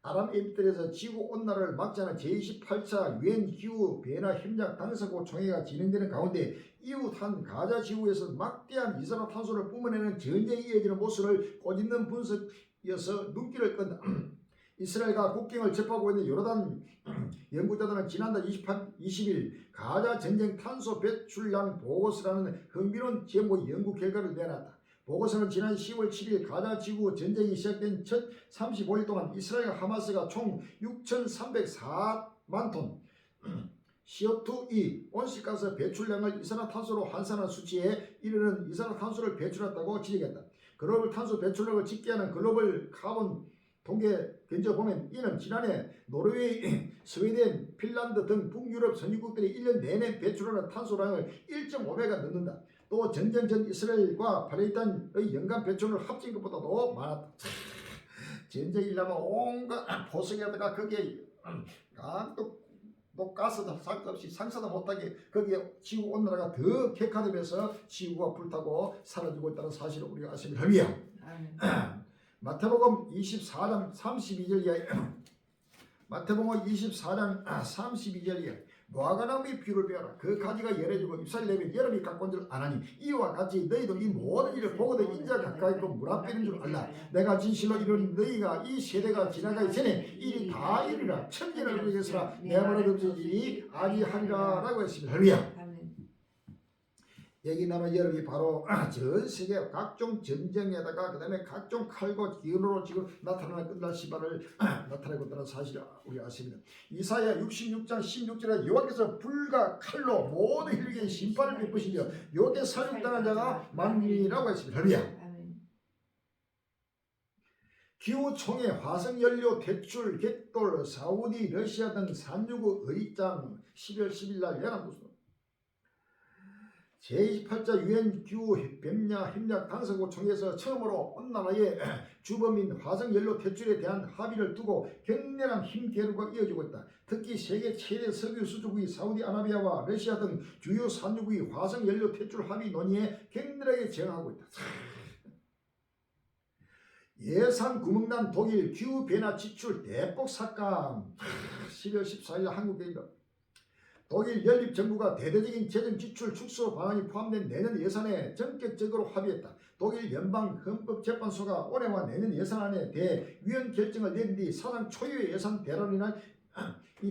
아랍에미리트에서 지구온난화를 막자는 제28차 유엔 기후변화 협약 당사국 총회가 진행되는 가운데 이웃 한 가자 지구에서 막대한 이산화탄소를 뿜어내는 전쟁이 이어지는 모습을 꼬집는 분석이어서 눈길을 끈다. 이스라엘과 국경을 접하고 있는 요르단 연구자들은 지난달 20일 가자 전쟁 탄소 배출량 보고서라는 흥미로운 제목의 연구 결과를 내놨다. 보고서는 지난 10월 7일 가자 지구 전쟁이 시작된 첫 35일 동안 이스라엘과 하마스가 총 6,304만 톤 CO2 온실가스 배출량을 이산화탄소로 환산한 수치에 이르는 이산화탄소를 배출했다고 지적했다. 글로벌 탄소 배출량을 집계하는 글로벌 카본 통계 견적 보면 이는 지난해 노르웨이, 스웨덴, 핀란드 등 북유럽 선진국들이 1년 내내 배출하는 탄소량을 1.5배가 넘는다. 또 전쟁 전 이스라엘과 팔레스타인의 연간 배출을 합친 것보다도 많았다. 전쟁이 일어나면 온갖 포석에다가 거기에 또 가스도 상관없이 상사도 못하게 거기에 지구 온난화가 더 격화되면서 지구가 불타고 사라지고 있다는 사실을 우리가 아십니다. 할렐루야. 마태복음 24장 32절 이하에 마태복음 24장 32절 이하에 무화과 나무의 비유를 배워라. 그 가지가 열해지고 잎사귀 내면 여름이 가까운 줄 아나니 이와 같이 너희도 이 모든 일을 보고도 인자 가까이 있고 물 앞에 있는 줄 알라. 내가 진실로 이르노니 너희가 이 세대가 지나가기 전에 일이 다 이르리라. 천지를 위해서라 내버려 둔지 아니하리라 라고 했습니다. 할렐루야. 여기 나면 여러분이 바로 전 세계 각종 전쟁에다가 그 다음에 각종 칼과 기운으로 지금 나타나는 끝날 시발을 나타내고 있다는 사실을 우리 아십니다. 이사야 66장 16절에 여호와께서 불과 칼로 모든 혈육에 심판을 베푸시며 여호와께 살육당한 자가 만민이라고 했습니다. 할렐루야. 기후총회, 화석연료 대출, 객돌, 사우디, 러시아 등 산유국 의장 12월 10일 날 연합뉴스 제28차 유엔 기후 변화 협약 당사국 총회에서 처음으로 온난화의 주범인 화석연료 대출에 대한 합의를 두고 격렬한 힘 겨루가 이어지고 있다. 특히 세계 최대 석유 수주국이 사우디아라비아와 러시아 등 주요 산유국이 화석연료 대출 합의 논의에 격렬하게 저항하고 있다. 예산 구멍난 독일 기후변화 지출 대폭 삭감 12월 14일 한국대입니다. 독일 연립정부가 대대적인 재정 지출 축소 방안이 포함된 내년 예산에 전격적으로 합의했다. 독일 연방헌법재판소가 올해와 내년 예산안에 대해 위헌 결정을 내린 뒤 사상 초유의 예산 대란이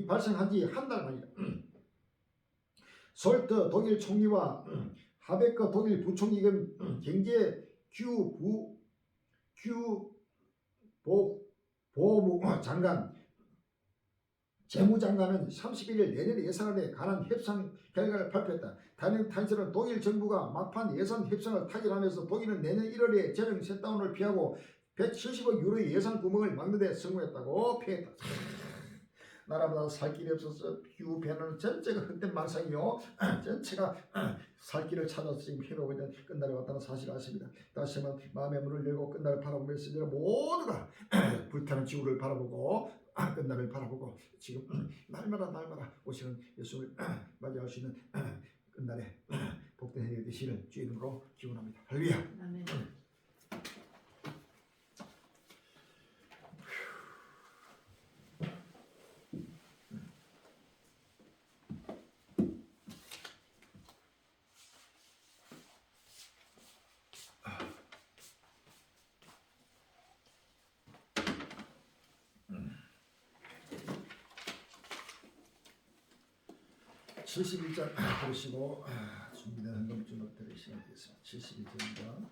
발생한 지 한 달 만이다. 솔트 독일 총리와 하베커 독일 부총리 겸 경제 보호부 장관 재무장관은 31일 내년 예산안에 관한 협상 결과를 발표했다. 탄핵탄처럼 독일 정부가 막판 예산 협상을 타결하면서 독일은 내년 1월에 재정 셧다운을 피하고 170억 유로의 예산 구멍을 막는 데 성공했다고 표했다. 나라보다 살 길이 없어서 유배하는 전체가 헛된 망상이요 전체가 살 길을 찾아서 지금 헤매고 있는 끝날이 왔다는 사실을 아십니다. 다시 한번 마음의 문을 열고 끝날을 바라보며 있으니 모두가 불타는 지구를 바라보고 끝날을 바라보고 지금 날마다 오시는 예수를 맞이할 수 있는 끝날에 복된 해가 되시는 주의 이름으로 기원합니다. 할렐루야. 아멘. 음. 71장 보시고 준비된 헌금 주먹 드릴 시간 되겠습니다. 71장입니다.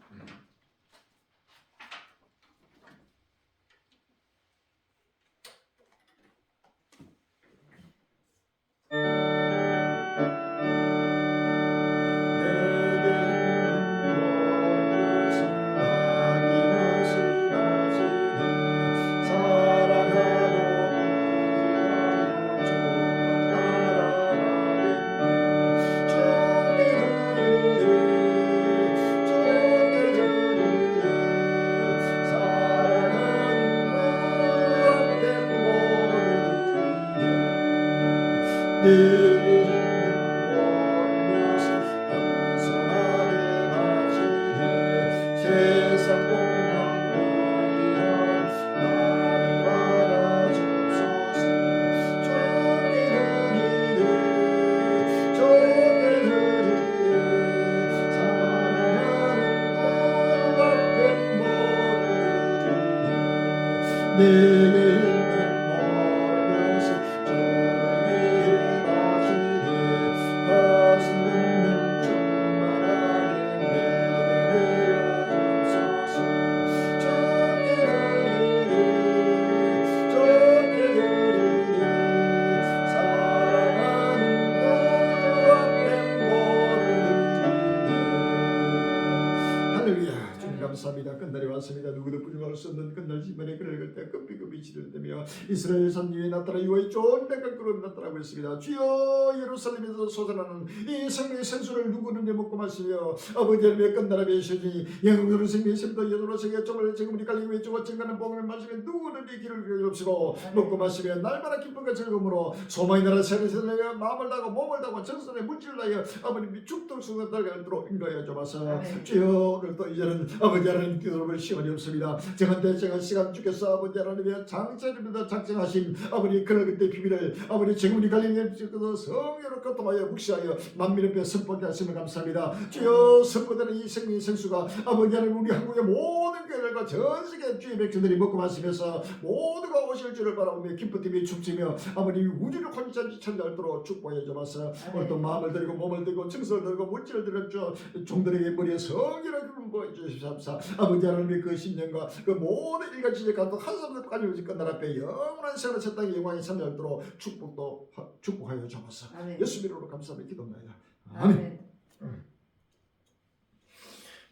할렐루야. 주님 감사합니다. 끝날이 왔습니다. 누구도 부정할 수 없는 끝날 지면에 그를 그때 급비급이 치료되며 이스라엘 산 위에 나타나 이와의 좋은 백각 그룹이 나타나고 있습니다. 주여 예루살렘에서 솟아나는 이 생명의 생수를 누구는 먹고 마시며 아버지 하나님의 끝날에 계시니 영광스러운 생명의 샘도 여도로 세계 정말 지금 우리 갈리 외치고 증가는 복음을 마시며 누구는 이 길을 기울이옵시고 먹고 마시며 날마다 기쁨과 즐거움으로 소망의 나라 세상에서 내가 마음을 다하고 몸을 다하고 정선의 물질을 다하여 아버님이 죽도록 수고를 달가도록 인도하여 주옵소서. 주여 오늘 또 이제는 아버지 하나님 기도를 시간이 없습니다. 정한때 제가 시간 주께서 아버지 하나님의 장차입니다 작정하신 아버지 그럴 그때 비밀을 아버지 지금 우리 갈릴리에 찍어서 성령으로 거듭하여 묵시하여 만민의 앞에 선포케 하심을 감사합니다. 주여 선포되는 이 생명의 생수가 아버지 하나님 우리 한국의 모든 교회들과 전 세계 주의 백성들이 먹고 마시면서 모두가 오실 줄을 바라보며 기쁘팀이 춤추며 아버지 우주를 혼자지 찬양하도록 축복해 주옵소서. 오늘 또 마음을 들고 몸을 들고 정성을 들고 물질을 들고 종들에게 머리에 성기를 보여주시옵소서. 아버지 하나님의 그 심령과 그 모든 일가지에 갖고 한 사람들까지 오직 끝날 앞에 영원한 세월의 첫 땅의 영광이 참여하도록 축복하여 주옵소서. 예수 이름으로 감사하며 기도합니다. 아멘.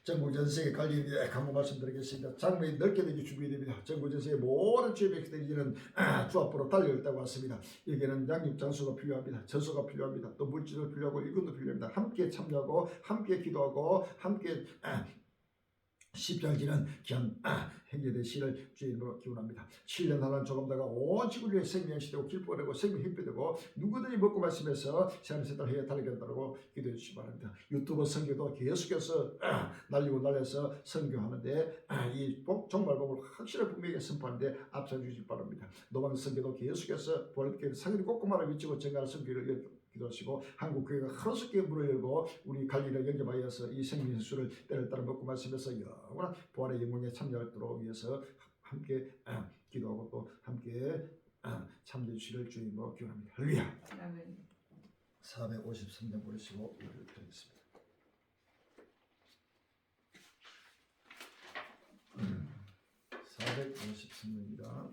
전국 전세계 갈릴리에 강구 말씀드리겠습니다. 장막이 넓게 되기 준비됩니다. 전국 전세계 모든 주의 백성들이 이제는 주 앞으로 달려있다고 왔습니다. 여기에는 양육 장소가 필요합니다. 전소가 필요합니다. 또 물질도 필요하고 일꾼도 필요합니다. 함께 참여하고 함께 기도하고 함께 십자가를 지는 귀한 행제 되시를 주의 이름으로 기원합니다. 7년 하나는 조금 다가 온 지구를 위해 생명시되고 길보내고 생명 힘빼되고 누구든지 먹고 마시면서 세상을 세달해 달리겠다고 기도해 주시기 바랍니다. 유튜브 선교도 계속해서 날리고 날려서 선교하는데 이 종말복을 확실하게 분명하게 선포하는데 앞서 주시기 바랍니다. 노방 선교도 계속해서 볼게 상인이 꼼꼼하게 미치고 정갈한 선교를 기도하시고 한국 교회가 하루속히 문을 열고 우리 갈릴리를 영접하여서 이 생명의 수를 때를 따라 먹고 마시면서 영원한 부활의 영광에 참여하도록 위해서 함께 기도하고 또 함께 참여해 주시를 주님으로 기원합니다. 할렐루야. 453장 보시고 드리겠습니다. 음. 453장입니다.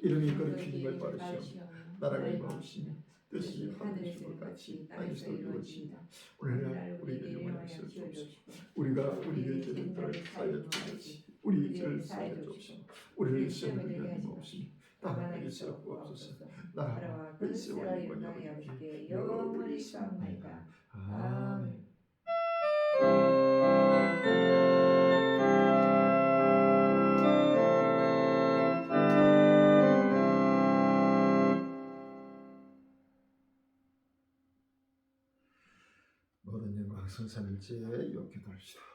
이름이 거룩히 힘을 받으시오. 나라가 임하옵시며 뜻이 하늘에서 같이 땅에서 이루어지이다. 오늘날 우리에게 용서하여 주옵시고 우리가 우리에게 죄를 사하여 주듯이 우리 죄를 사하여 주옵시고 우리를 시험에 들게 하지 마옵시며 다만 악에서 구하옵소서. 나라와 권세와 영광이 아버지께 영원히 있사옵나이다. 아멘. 모든 영광 성삼일체에 기도합시다.